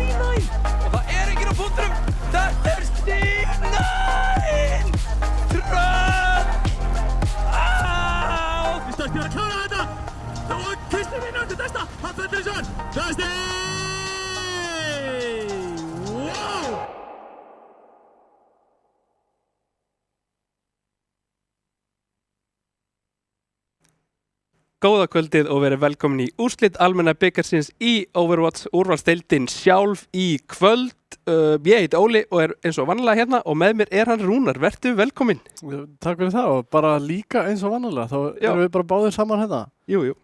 Og það enginn á punktinum. Þetta C9! Tröll! Vi skal spille klar etter. Og Kristian vinner til testa. Han følger sånn. Testi! Wow! Góða kvöldið og verið velkomin í úrslit almenna bikarsins í Overwatch úrvalsdeildin sjálf í kvöld. Ég heiti Óli og eins og vanlega hérna og með mér hann Rúnar. Vertu velkomin. Takk fyrir það og bara líka eins og vanlega. Þá erum við bara báðir saman hérna. Jú.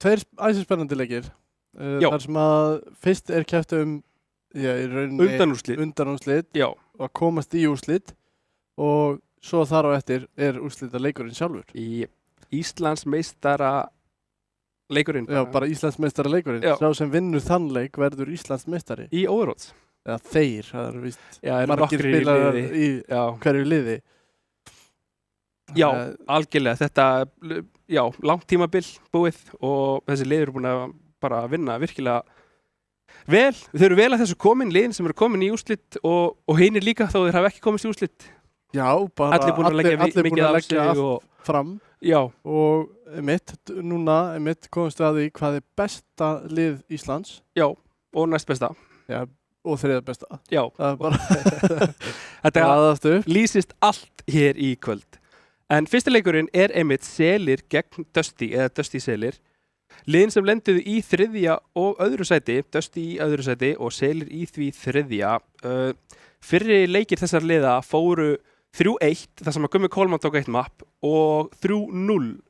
Tveir æsispennandi leikir. Þar sem að fyrst keppt í rauninni undanúrslit og komast í úrslit og svo þar á eftir úrslita leikurinn sjálfur. Íslandsmeistara leikurinn. Já, bara Íslandsmeistara leikurinn. Sá sem vinnur þann leik verður Íslandsmeistari. Í Overwatch. Já, þeir. Það eru víst margir spilarar í hverju liði. Já, algjörlega. Þetta, langt tímabil búið og þessi lið eru búin að bara vinna virkilega vel. Þau eru vel að þessu komin, liðin sem eru komin í úrslit og hinir líka þó þeir hafa ekki komist í úrslit. Já, bara allir búin að leggja allt fram. Já. Og núna komumst við að því hvað besta lið Íslands. Já, og næst besta. Já, og þriða besta. Já. Það bara þetta lýsist allt hér í kvöld. En fyrsti leikurinn einmitt Selir gegn Dusty, eða Dusty Selir. Liðin sem lenduðu í þriðja og öðru sæti, Dusty í öðru sæti og Selir í því þriðja. Fyrri leikir þessar liða fóru 3-1, þar sem að Gummi Kólmann tók eitt mapp og 3-0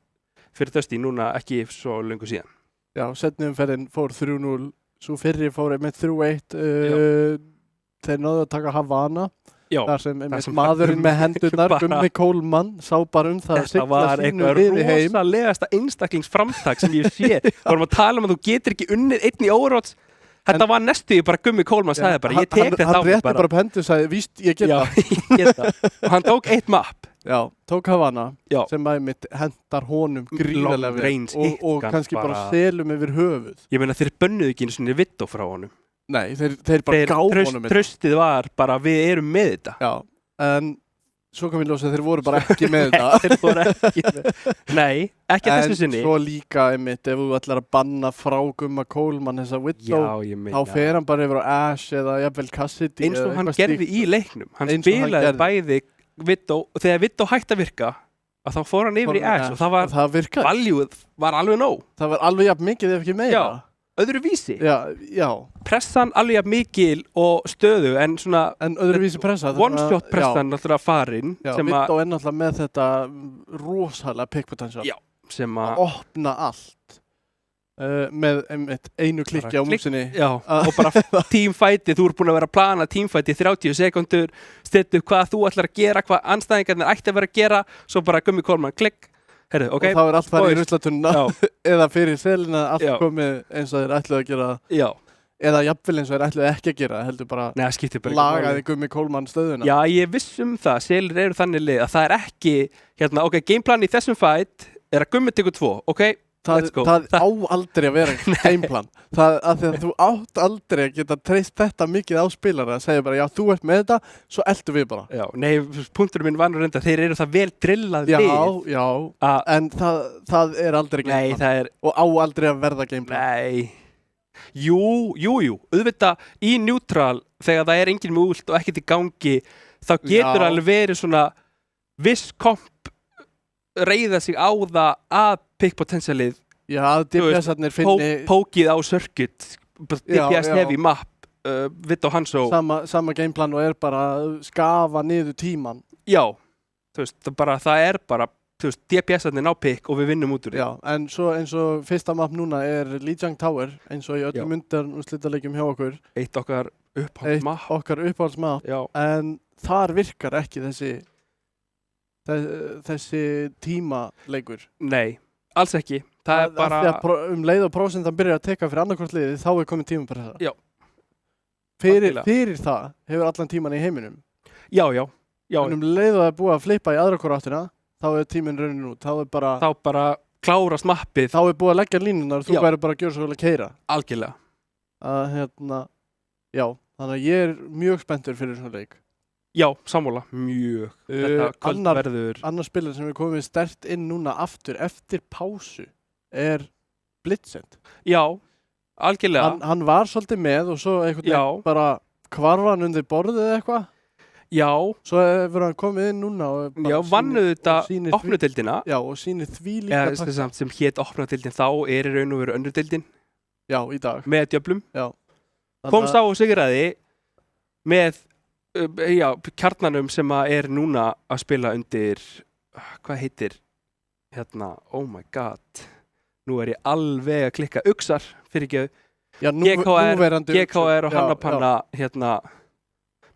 fyrir Dusty núna ekki svo löngu síðan. Já, seinni umferðin fór 3-0, svo fyrri fór með 3-1, þeir náðu að taka Havana, þar sem maðurinn með hendurnar, Gummi Kólmann, sá bara það að sigla sínu liði heim. Þetta var eitthvað rosalegasta einstaklingsframtak sem ég sé. Vorum að tala að þú getur ekki unnið einn í Overwatch. Þetta var næstu bara Gummi Kólmann sagði bara, ég tek þetta á mig bara. Hann rétti bara upp hendur og sagði, víst, ég get það. Já, ég get það. Og hann tók eitt mapp. Já, tók Havana, sem hendar honum gríðarlega vel og kannski bara selum yfir höfuð. Ég meina, þeir bönnuðu ekki einu svona vittó frá honum. Nei, þeir bara gáðu honum. Tröstið var bara, við erum með þetta. Já, en svo kom ég ljósa að þeir voru bara ekki með þetta. Þeir voru ekki með þetta. Nei, ekki að þessu sinni. En svo líka ef þú ætlar að banna frá Gumma Kólmann þessa Widow, þá fer hann bara yfir á Ash eða jafnvel Cassidy. Eins og hann gerði í leiknum. Hann spilaði bæði Widow og þegar Widow hætti að virka, að þá fór hann yfir í Ash og það valjúið var alveg nóg. Það var alveg jafn mikið ef ekki meira. Já, öðru vísi. Já. Pressan alveg jafn mikil og stöðu en svona öðruvísi pressa. One-shot pressan náttúrulega farin. Já, Widow náttúrulega með þetta rosalega pick potential. Já, sem að opna allt með einu klikki á músinni. Já, og bara teamfightið, þú ert búin að vera að plana teamfightið 30 sekundur, stilla upp hvað þú ætlar að gera, hvað andstæðingarnir ætti að vera að gera, svo bara Gummi Kólmann, klikk. Heyrðu, okay. Og þá allt farið í ruslatununa eða fyrir selina allt komið eins og þeir ætluðu að gera. Já. Eða jafnvel eins og þeir ætluðu ekki að gera, heldur bara lagaði Gummi Kólmann stöðuna. Já, ég viss það, selir eru þannig lið að það ekki, gameplan í þessum fight að Gummi tekur 2, let's go. Það á aldrei að vera gameplan. Af því að þú átt aldrei að geta treyst þetta mikið á spilara að segja bara, já, þú ert með þetta, svo eltum við bara. Já, nei, punkturinn minn var nú reynda, þeir eru það vel drillað við. Já, en það aldrei gameplan. Nei, það og á aldrei að verða gameplan. Nei. Jú. Auðvitað í neutral, þegar það enginn með ult og ekkert í gangi, þá getur alveg verið svona viss komp reiða sig á það að pick potentialið. Já, DPS-arnir finni pókið á circuit, DPS heavy map, Widow Hanzo. Sama gameplan og bara skafa niður tíman. Já, það bara DPS-arnir ná pick og við vinnum út úr því. Já, en svo eins og fyrsta map núna Lijiang Tower, eins og í öllum undanúrslitaleikjum hjá okkur. Eitt okkar uppáhaldsmap. En þar virkar ekki þessi tímaleikur. Nei, alls ekki. Það bara leið og prósentan byrjar að teka fyrir annarkvort liði, þá komið tímapressa. Já. Fyrir það hefur allan tíman í heiminum. Já. En leið og það búið að flippa í aðra hvora áttina, þá tíminn raunin út. Þá bara klárast mappið. Þá búið að leggja línunar og þú væri bara að gjöra svo vel að keyra. Algjörlega. já, þannig að ég mjög spenntur fyrir svona leik. Já, sammála, mjög. Þetta kvöld verður... Annar spilar sem við komum sterkt inn núna aftur eftir pásu Blitzend. Já, algjörlega. Hann var svolítið með og svo einhvern veginn bara hvarf hann undir borðið eða eitthvað. Já. Svo hefur hann komið inn núna og bara vannuð þetta opnudeildina. Já, og sýnir því líka sem hét opnudeildin þá í raun og veru önnurdeildin. Já, í dag. Með djöflum. Já. Komst á og sigraði með kjarnanum sem núna að spila undir, hvað heitir, oh my god, nú ég alveg að klikka, Uxar, fyrir ekki, GKR og Hannapanna,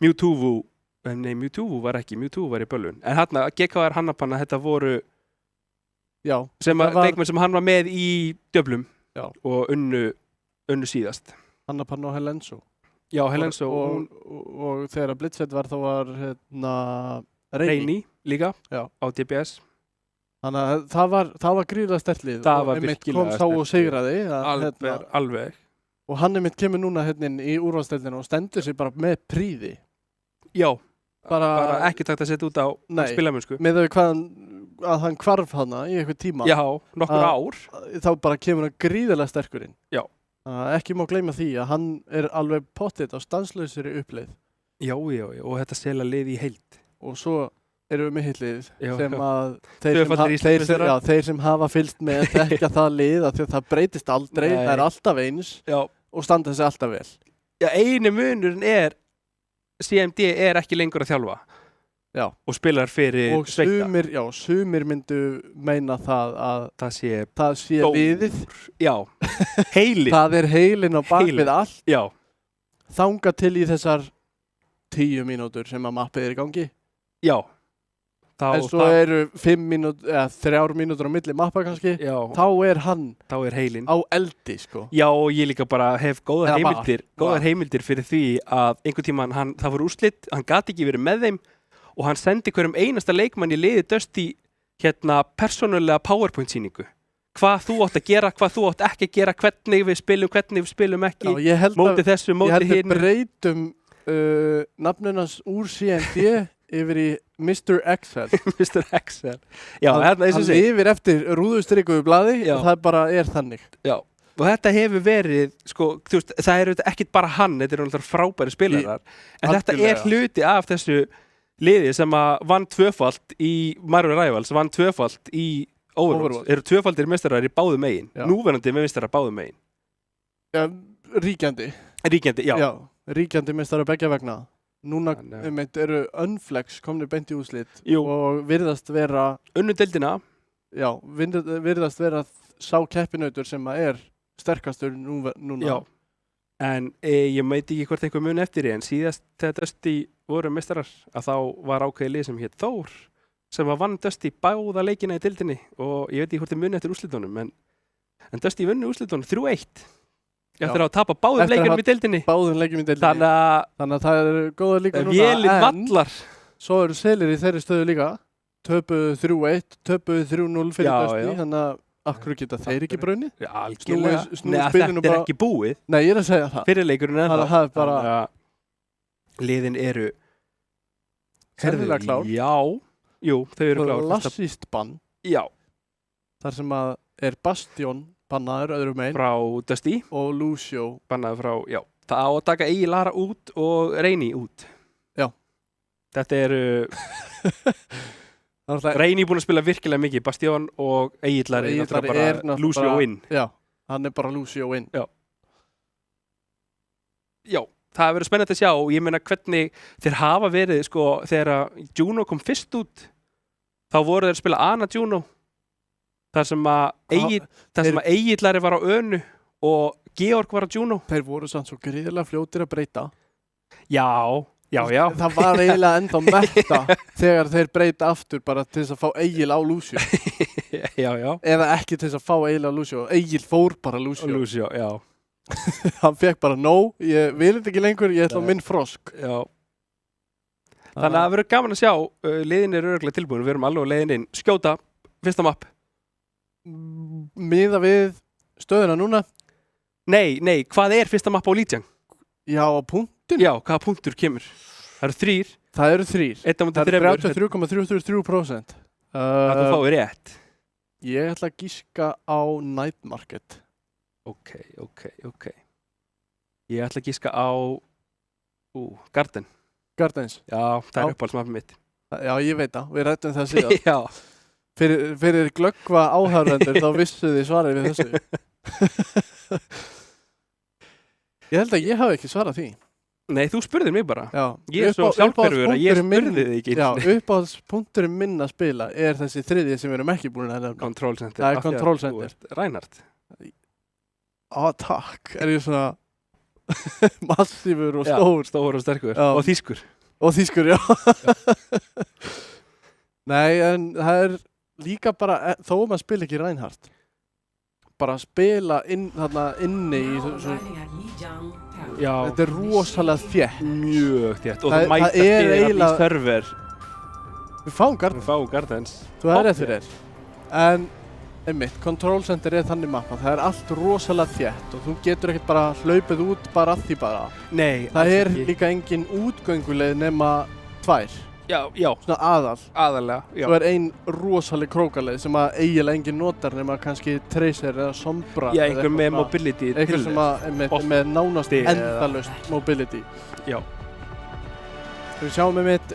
Mewtwo var ekki, Mewtwo var í bölvun, en GKR Hannapanna, þetta voru leikmenn sem hann var með í djöflum og unnu síðast. Hannapanna og Helenso. Já, Helenso og þegar Blitzend var þá var Reyni líka á DBS. Þannig að það var gríðlega sterkt lið. Það var virkilega kom þá og sigraði. Alveg. Og hann kemur núna inn í úrvalsdeildina og stendur sig bara með príði. Já, bara ekki takt að setja út á spilamennsku. Með að hann hvarf hana í eitthvað tíma. Já, nokkur ár. Þá bara kemur hann gríðlega sterkur inn. Já. Ekki má gleyma því að hann alveg pottitt á stanslausri uppleið. Já, og þetta sela lið í heild. Og svo erum við með heitlið sem að þeir sem hafa fylgst með þekkja það lið að það breytist aldrei, það alltaf eins og standa þessi alltaf vel. Já, einu munurinn CMD ekki lengur að þjálfa. Já. Og spilar fyrir Sveita. Og sumir myndu meina það að það sé liðið. Já, heilin. Það heilin á bakvið allt. Já. Þanga til í þessar 10 mínútur sem að mappið í gangi. Já. En svo eru 5 mínútur, eða 3 mínútur á milli mappa kannski. Já. Þá hann heilin á eldi, sko. Já, og ég líka bara hef góðar heimildir fyrir því að einhvern tímann það voru úrslit, hann gat ekki verið með þeim og hann sendi hverjum einasta leikmann í liði Dusty persónulega PowerPoint-sýningu. Hvað þú átt að gera, hvað þú átt ekki að gera, hvernig við spilum ekki, móti þessu, móti hinn. Ég held að breytum nafnunans úr CMD yfir í Mr. Excel. Mr. Excel. Já, hann yfir eftir rúðustrikuðu blaði og það bara þannig. Já. Og þetta hefur verið, sko, þú veist, það ekkert bara hann, þetta náttúrulega frábæri spilarar, en þetta hluti af þessu liði sem vann tvöfalt í Mario Rivals, vann tvöfalt í Overwatch. Eru tvöfaldir meistarar í báðum megin. Núverandi meistarar báðum megin. Ja, ríkjandi, já. Já, ríkjandi meistarar beggja vegna. Núna eru Unflex komnir beint í úrslit og virðast vera unnu deildina. Já, virðast vera sá keppinautur sem sterkastur núna. Já. En ég veit ekki hvort einhver mun eftir en síðast þegar Dusty voru meistarar að þá var ákveðið lið sem hét Þór sem vann Dusty báða leikina í deildinni og ég veit ekki hvort þið muni eftir úrslitunum en Dusty vunni úrslitunum 3-1 eftir að tapa báðum leikjum í deildinni. Þannig að það eru góða líka núna. Vélinn vallar. Svo eru Selir í þeirri stöðu líka. Töpuðu 3-1, töpuðu 3-0 fyrir Dusty. Þannig að akkur geta þeir ekki brunni? Já, algjörlega. Nei, þetta ekki búið. Nei, ég að segja það. Fyrirleikurinn það. Bara... Liðin eru... Herðilega klár. Já. Jú, þau eru klár. Lassist bann. Já. Þar sem Bastion bannaður öðrum megin. Frá Dusty. Og Lucio. Bannaður frá, já. Það á að taka Egil Lara út og Reyni út. Já. Þetta eru... Reyni búinn að spila virkilega mikið, Bastion og Egil Lara bara Lucio in. Já, hann bara Lucio in. Já. Já, það verður spennandi að sjá og ég meina hvernig þeir hafa verið, sko, þegar Juno kom fyrst út, þá voru þeir að spila Ana Juno. Þar sem að Egil Lara var á önu og Georg var á Juno. Þeir voru samt svo gríðilega fljótir að breyta. Já. Það var eiginlega ennþá metta þegar þeir breyta aftur bara til þess að fá Egil á Lucio. Já. Eða ekki til þess að fá Egil á Lucio. Egil fór bara Lucio. Lucio, já. Hann fekk bara nóg. Ég vil þetta ekki lengur, ég ætla á minn frosk. Já. Þannig að það verður gaman að sjá. Liðin eru örugglega tilbúin. Við erum alveg á leiðin inn. Skjóta, fyrsta mapp. Miða við stöðuna núna. Nei, hvað er fyrsta mappa á Lijiang? Já, á punktin? Já, hvaða punktur kemur? Það eru 3. Það eru 3. Það er 33,33%. Það þú fáið rétt. Ég ætla að gíska á Night Market. Ok. Ég ætla að gíska á Gardens. Já, það er uppáhaldsmappið mitt. Já, ég veit það. Við rættum það síðan. Já. Fyrir glöggva áhörvendur þá vissu þið svarið við þessu. Ég held að ég hafi ekki svarað því. Nei, þú spurðir mig bara. Já. Ég er svo sjálfhverfur að ég spurði þið ekki. Já, uppáhaldspunkturinn minn að spila er þessi 3. sem við erum ekki búin að nefna. Control Center. Það er Control Center. Reinhardt. Takk. Er ég svona massífur og stór. Já, stór og sterkur. Og þýskur. Og þýskur, já. Nei, en það er líka bara, þó maður spila ekki Reinhardt, bara spila þarna inni í þessu. Já. Þetta er rosalega þétt. Mjög þétt. Og það mæta fyrir í server. Við fáum Gardens. Þú er rétt fyrir þér. En einmitt, Control Center er þannig mappa. Það er allt rosalega þétt og þú getur ekkert bara hlaupið út bara að því bara. Nei. Það er líka engin útgönguleið nema 2. Já. Svona aðalega, já. Svo er ein rosaleg krókaleið sem að eiginlega engin notar nema kannski Tracer eða Sombra. Já, einhver með mobility. Einhver sem að með nánast endalaust mobility. Já. Við sjáum einmitt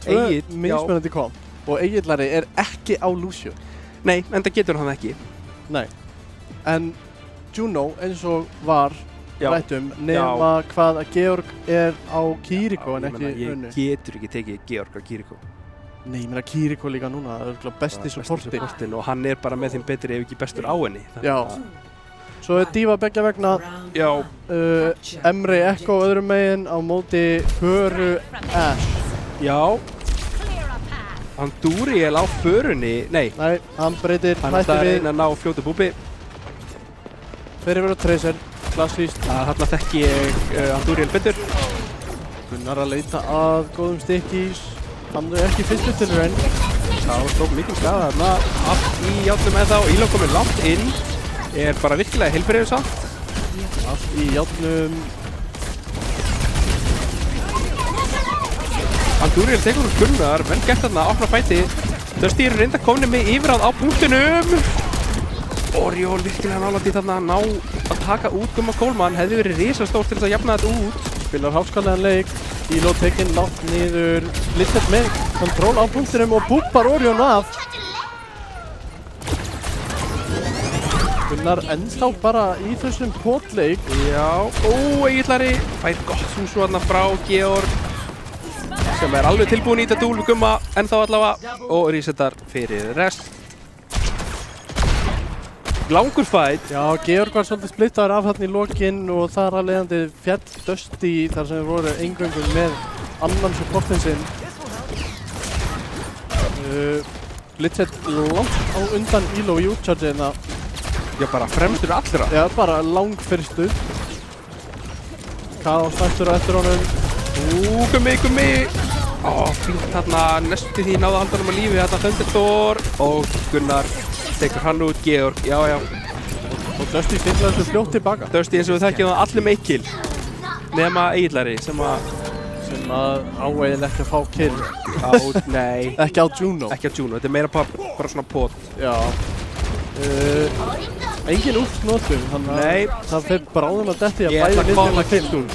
2 mismunandi komp og Egillari er ekki á Lucio. Nei, en það getur hann ekki. Nei. En Juno eins og var rættum nema hvað að Georg er á Kiriko en ekki Unnu. Ég getur ekki tekið Georg á Kiriko. Nei, ég meina Kiriko líka núna, það er besti supportin. Og hann er bara með þeim betri ef ekki bestur á henni. Já. Svo er Diva beggja vegna. Já. Emre Echo öðrum megin á móti Föru Ash. Já. Andúriel á förunni, nei, hann breytir hætti við. Hann ætlaði að reyna að ná fljótu búbi. Fyrir verið Tracer, klassíst. Þarna þekki ég Andúriel betur. Gunnar að leita að góðum stikkís. Hann er ekki fyrstu til raun. Það stók mikil skada þarna. Allt í játnum eða og Íló komið langt inn. Er bara virkilega heilbrigður samt. Allt í játnum. Andúriel tekur úr Gunnar, vel gert þarna, opna fæti. Dusty eru reynda komin með yfiráð á punktinum. Oriol virkilega nálægt í þarna að ná að taka út Gumma Coleman. Hefði verið risastórt til þess að jafna þetta út. Spilar háskalega leik. Íló tekinn látt niður. Litsett með kontról á punktinum og búpar Orion af. Gunnar ennþá bara í þessum potleik. Já, Egillari fær gott súsu þarna frá Georg. Sem er alveg tilbúin í þetta dúl við Gumma ennþá allavega og resetar fyrir rest. Langur fætt. Já, Georg var svolítið splittaður af þarna í lokinn og þar að leiðandi fjall Dusty þar sem voru eingöngu með annan supportin sinn. Blitzett langt á undan Íló í útchargeina. Já, bara fremstur allra. Já, bara lang fyrstur. Kaos næstur á eftir honum. Gummi! Fínt þarna, næstu því náða haldanum að lífi þarna Thunderthor og Gunnar tekur hann út, Georg, já. Og Dusty stinglar þessu fljótt tilbaka. Dusty eins og við þekkjum það allir með 1 kill nema Egillari sem að á eiginlega ekki að fá kill. Nei. Ekki á Juno. Ekki á Juno, þetta er meira bara svona pot. Já. Engin útnotum, þannig að það fyrir bráðum að detti að bæði liðina kill.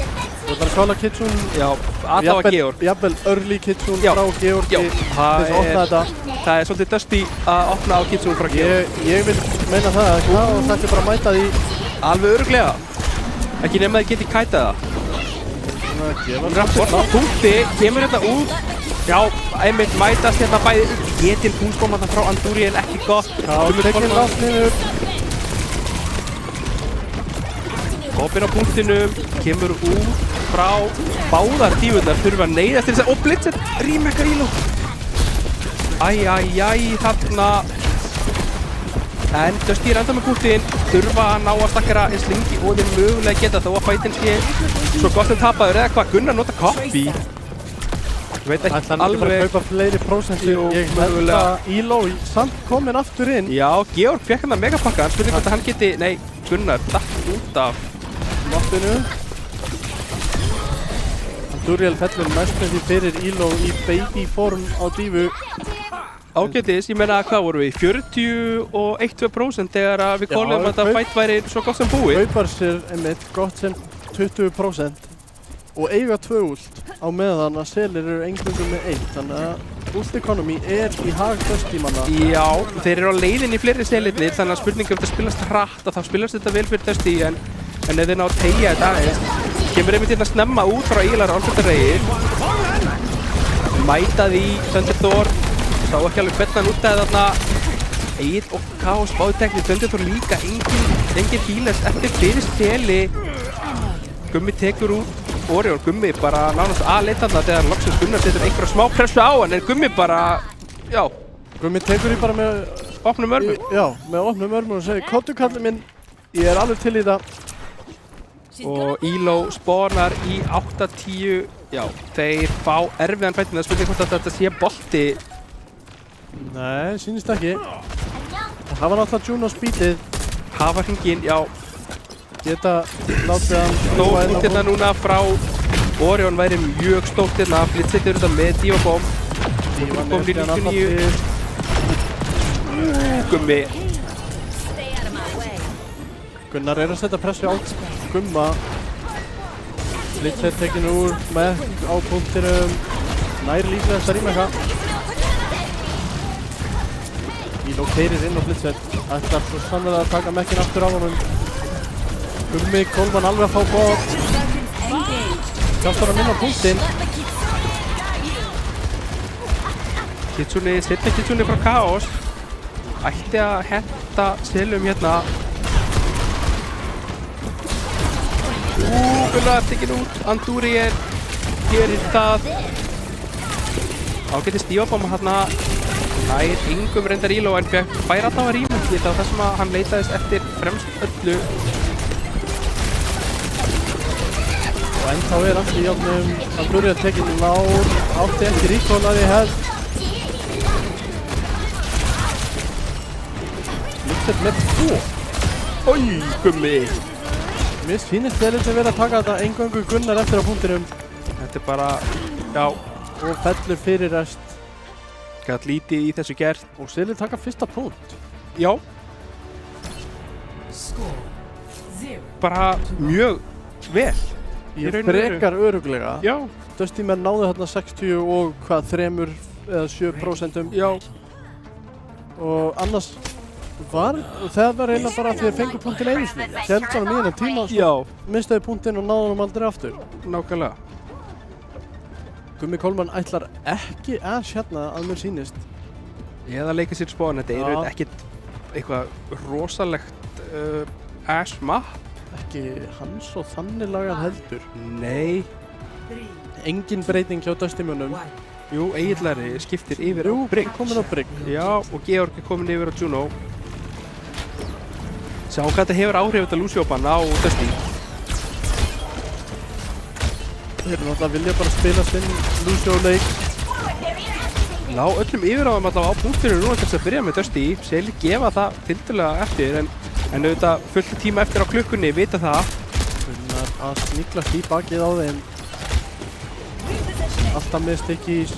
Þú ætlar að kála Kitsune. Já, allavega Georg. Jafnvel early Kitsune frá Georgi til þess að opna þetta. Það er svolítið Dusty að opna á Kitsune frá Georg. Ég vil meina það að Kaos ætti bara að mæta því. Alveg örugglega. Ekki nema þið geti kætað það. Rapport á punkti, kemur þetta út. Já, einmitt mætast hérna bæði. Getinn púlsbomb þarna frá Andúriel, ekki gott. Kaos tekinn látt niður. Hoppir á punktinum, kemur út frá báðar dífurnar, þurfa að neyðast til þess að... Og Blitzett rímekka Íló. Þarna. En Dusty er enda með punktin, þurfa að ná að stakkara eins lengi og þeir mögulega geta þó að fætinn sé svo gott en tapaður eða hvað. Gunnar nota copy. Ég veit ekki alveg. Ætla hann ekki bara að kaupa fleiri prósentu. Ég held að Íló samt kominn aftur inn. Já, Georg fekk hann að megapakka, hann spurði hvort að hann geti... Nei, Gunnar datt út af mappinu. Andúriel fellur næstum því fyrir Elo í babyform á dífu. Ágætis, ég meina hvað voru við? 41% þegar að við kólum að þetta fight væri svo gott sem búið. Kaupar sér einmitt gott sem 20% og eiga 2 ult á meðan að selir eru eingöngu með 1. Þannig að ult economy er í hag Dusty-manna. Já, þeir eru á leiðinni í fleiri selirnir, þannig að spurningum þetta spilast hratt og þá spilast þetta vel fyrir Dusty en ef þeir ná að teygja þetta aðeins kemur einmitt hérna snemma út frá Egil'ar álföldarregi. Mætaði í Thunderthor, sá ekki alveg hvernig hann útæði þarna. Egil og Chaos báði teknir, Thunderthor líka, engin healers eftir fyrir seli. Gummi tekur út Orion, Gummi bara nánast aðleita þarna þegar loksins Gunnar setur einhverja smá pressu á hann en Gummi bara, já. Gummi tekur í bara með opnum örmum. Já, með opnum örmum og segir, komdu kallið minn, ég er alveg til í það. Og Elo spawnar í 8-10, já, þeir fá erfiðan fættin, það spurning hvort að þetta sé bolti. Nei, sýnist ekki. Það hafa náttúrulega Juno speedið. Hafa hringinn, já. Geta látið hann stórt út hérna núna frá Orion væri mjög stórt hérna. Blitzið eru þetta með Divabomb. Kom í 99. Gummi. Gunnar er að setja pressu á Gumma. Blitzið tekinn úr með á punktinum. Nær líklega þess að rýma eitthvað. Elo keirir inn á Blitzið. Ætlar svo sannlega að taka mekkin aftur á honum. Gummi, Kolman alveg að fá bort. Kastar hann inn á punktinn. Kitsune, setja Kitsune frá Chaos. Ætti að henta selum hérna. Gunnar tekinn út. Andúriel gerir það. Ágætis Divabomb hérna. Nær yngum reyndar Elo en fær alltaf að rýma. Það var það sem að hann leitaðist eftir fremst öllu. Og ennþá er allt í játnum. Andúriel tekinn lár. Átti ekki recall að ég held. Blitzið með 2. Oj, Gummi. Mér finnst vel að vera að taka þetta eingöngu Gunnar eftir á punktinum. Þetta er bara, já. Og fellur fyrir rest. Gæt lítið í þessu gert. Og Selir taka fyrsta punkt. Já. Bara mjög vel. Ég frekar öruglega. Já. Dusty-menn náðu hérna 60 og hvað, 3 eða 7%. Já. Og annars það var eiginlega bara að þeir fengu punktin einu sinni. Héldu hann í hennan tíma og mistaði punktinn og náðu hann aldrei aftur. Nákvæmlega. Gummi Kolman ætlar ekki að hérna að mér sýnist. Eða leika sér spáðan, þetta er ekkert eitthvað rosalegt Ash map. Ekki hans og þannig lagað heldur. Nei. Engin breyting hjá Dusty-mönnum. Jú, Egil'ari skiptir yfir á Brigg. Komin á Brigg. Já, og Georg er komin yfir á Juno. Sjá hvað þetta hefur áhrif þetta Lucio-bann á Dusty. Þeir eru náttúrulega að vilja bara spilast inn Lucio-leik. Ná öllum yfiráðum allavega á punktinu núna til þess að byrja með Dusty. Selir gefa það tildulega eftir en auðvitað fullt tíma eftir á klukkunni, vita það. Gunnar að sníklast í bakið á þeim. Alltaf með stikkís.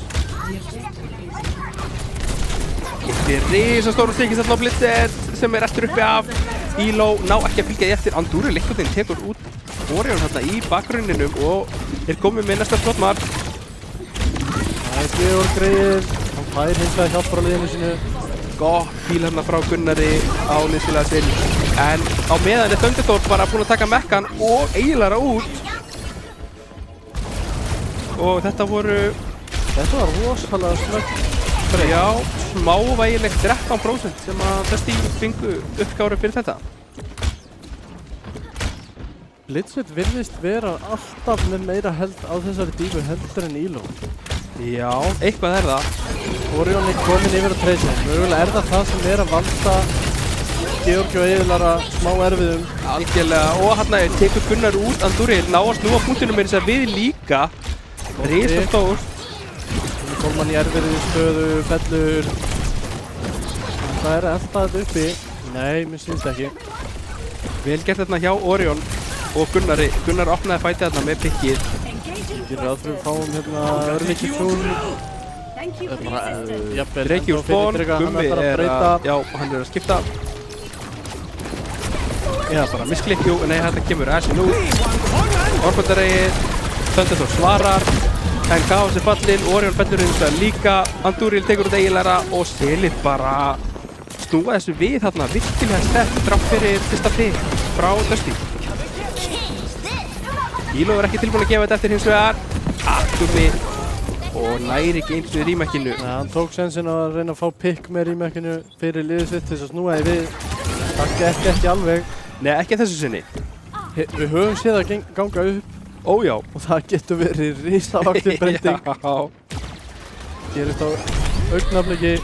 Þetta er risastóru stikkís alltaf á Blitzed sem er eftir uppi af. Elo ná ekki að fylgja því eftir. Andúriel einhvern tekur út Orion hérna í bakgrunninum og er komið með næsta skotmark. Það er Georg greið. Hann fær hins vegar hjálpar á liðinu sínu. Gott bíl hérna frá Gunnari á liðsfélaga sinn. En á meðan er Thunderthor bara búinn að taka mekkan og Egil'ara út. Og þetta var rosalega snöggt. Já, smávægilegt 13% sem að Dusty fengu uppgáru fyrir þetta. Blitzed virðist vera alltaf með meira held á þessari dífu heldur en Elo. Já, eitthvað er það. Orion er komin yfir á Tracer. Mögulega er það sem er að valda Georg og Egil'ara smá erfiðum. Algjörlega, og hérna tekur Gunnar út Andúriel, ná að snúa punktinum með þess að við líka. Risastórt. Kolman í erfiðri stöðu, fellur. Það er alltaf uppi. Nei, mér sýnst ekki. Vel gert þarna hjá Orion og Gunnari. Gunnar opnaði fætið þarna með pikkið. Ég ráð fyrir að fáum hérna örlítið tún. Reiki úr spón, Gummi já, hann að skipta. Já, bara misklikju, nei þetta kemur Ashen út. Orbandareið, Thunderthor svarar, en Chaos fallinn, Orion fellur hins vegar líka, Andúril tekur út eiginlega og Selir bara snúa þessu við þarna virkilega sterkt þrátt fyrir fyrsta pick frá Dusty. Íló ekki tilbúin að gefa þetta eftir hins vegar, Gummi og næri ekki eins og rýmækinu. Hann tók sensin að reyna að fá pick með rýmækinu fyrir liðið sitt til þess að snúa því við. Það gekk ekki alveg. Nei, ekki þessu sinni. Við höfum séð að ganga upp. Ójá. Og það getur verið risavaxin breyting. Gerist á augnabliki.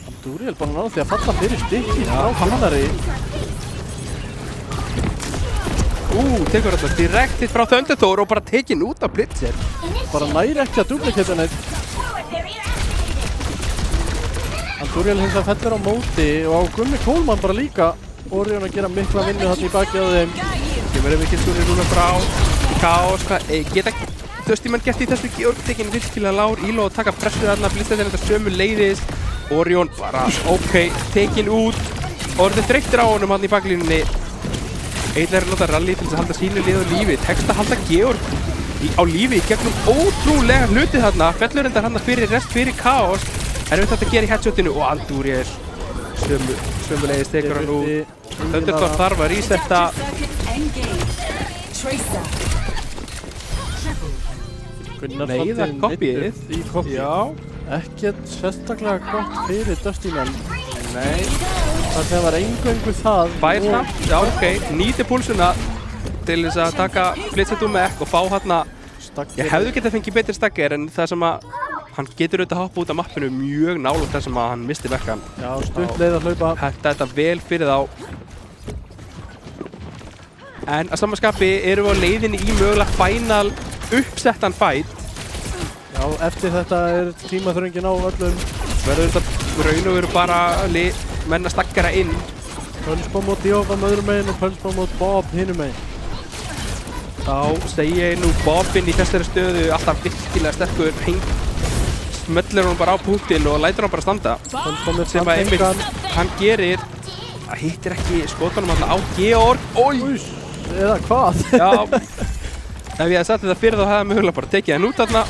Andúril bara náði því að falla fyrir stykki frá Gunnari. Tekur þetta direkt hitt frá Thunderthor og bara tekin út af Blitzer. Bara næri ekki að duplicata neitt. Andúril hins að fellur á móti og á Gummi Kólmann bara líka. Orion að gera mikla vinnu þarna í baki á þeim. Ég verði mikil stúrið núna frá Chaos. Geta Dusty-menn gert í þessu Georg tekin virkilega lár. Íló að taka pressu þarna, Blitzer þetta sömu leiðis. Orion bara tekin út. Orðið þreyttir á honum hann í baklínunni. Eiginlega er að láta rally til þess að halda sínu lið á lífi. Tekst að halda Georg á lífi gegnum ótrúlega hluti þarna. Fellur endar hann fyrir rest fyrir Chaos. En við þetta að gera í headshotinu og Andúril sömulegis tekur hann út. Thunderthor þarf að resetta. Neyða koppið. Já. Ekkert sérstaklega gott fyrir Dusty-menn. Nei. Það sem var eingöngu það. Fær samt, já nýti púlsuna til þess að taka Blitzer Mech og fá hérna. Ég hefði getað fengið betri staggir en það sem að hann getur auðvitað að hoppa út af mappinu mjög nálægt þar sem að hann misti Mechan. Já, stutt leið að hlaupa. Þetta vel fyrir þá. En að samanskapi erum við á leiðinni í mögulega final uppsettan fight. Já, eftir þetta tímaþröngin á öllum. Verður þetta raun og veru bara menn að staggara inn. Pölsbá mót Díófam öðrum meginn og Pölsbá mót Bob hinum meginn. Þá segi ég nú Bobinn í þessari stöðu alltaf virkilega sterkur. Smöllir hann bara á punktinn og lætur hann bara standa. Sem að einmitt hann gerir. Það hittir ekki skotunum alltaf á Georg. Eða hvað? Já. Ef ég hefði sagt þetta fyrir þá hefði hann mögulega bara tekið hann út þarna.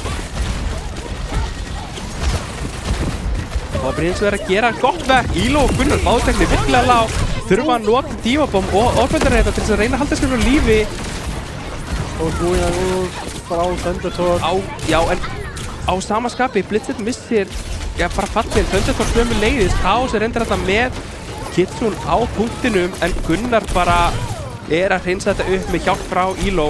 Það var eins og verið að gera gott verk. Íló og Gunnar báðtekni virkilega lág. Þurfa að loka Díóbom og Orbandareið til þess að reyna að halda sér á lífi. Og búinn að bara á Thunderthor. Já, en á sama skapi Blitzer missir bara fallin. Thunderthor sömu leiðis. Chaos reyndar þetta með Kitsune á punktinum en Gunnar bara að hreinsa þetta upp með hjálp frá Íló.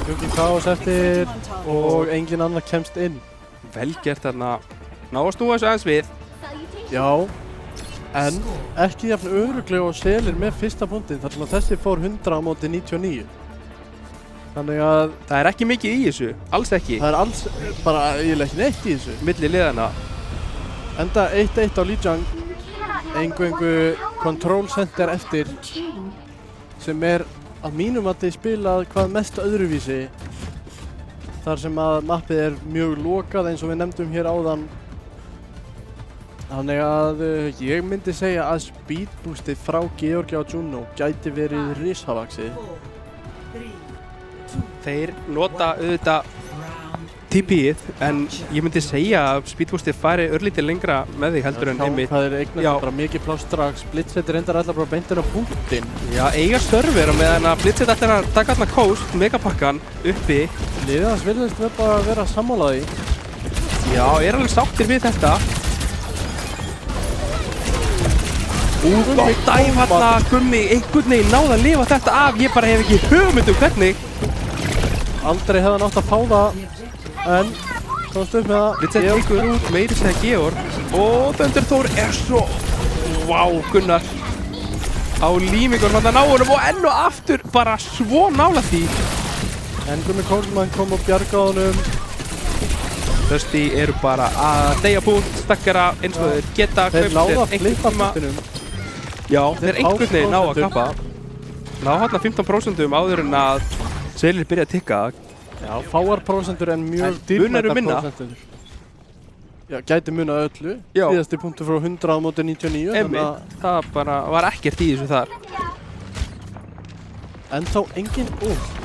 Engin Chaos eftir og engin annar kemst inn. Vel gert þarna. Ná að snúa þessu aðeins við. Já, en ekki jafn örugglega og Selir með fyrsta punktinn þar sem að þessi fór 100 á móti 99. Þannig að það er ekki mikið í þessu, alls ekki. Það er alls, bara eiginlega ekki neitt í þessu. Milli liðana. Enda 1-1 á Lijiang. Eingöngu Control Center eftir sem að mínum að þið spilað hvað mest öðruvísi. Þar sem að mappið mjög lokað eins og við nefndum hér áðan. Þannig að ég myndi segja að speedboostið frá Georgi á Juno gæti verið risavaxið. Þeir nota auðvitað TP-ið, en ég myndi segja að speedboostið fari örlítið lengra með því heldur en einmitt. Það eignast bara mikið pláss strax. Blitzer reyndar allar bara beintir á punktinn. Já, eiga server og meðan að Blitzer ætlar að taka þarna Coast, megapakkan, uppi. Liðið hans virðist bara að vera sammálaði. Já, alveg sáttir við þetta. Gott dæf hérna, Gummi, einhvern veginn náði að lifa þetta af. Ég bara hef ekki hugmynd hvernig. Aldrei hefði hann átt að fá það, en komst upp með það. Blitzer tekur út meiri segja Georg og Thunderthor svo... Vá, Gunnar á límingur hann að ná honum og enn og aftur bara svo nála því. En Gummi Kólmann kom og bjarga honum. Dusty eru bara að deyja punkt, stakkara eins og þeir geta. Þeir náða að flippa punktinum. Já, þeir einhvern veginn ná að kappa. Ná hérna 15% áður en að selir byrja að tikka. Já, fáar prósentur en mjög dýrmæta prósentur. Já, gæti munað öllu. Síðasti punktur frá 100 á móti 99. Einmitt, það bara var ekkert í þessu þar. En þá engin,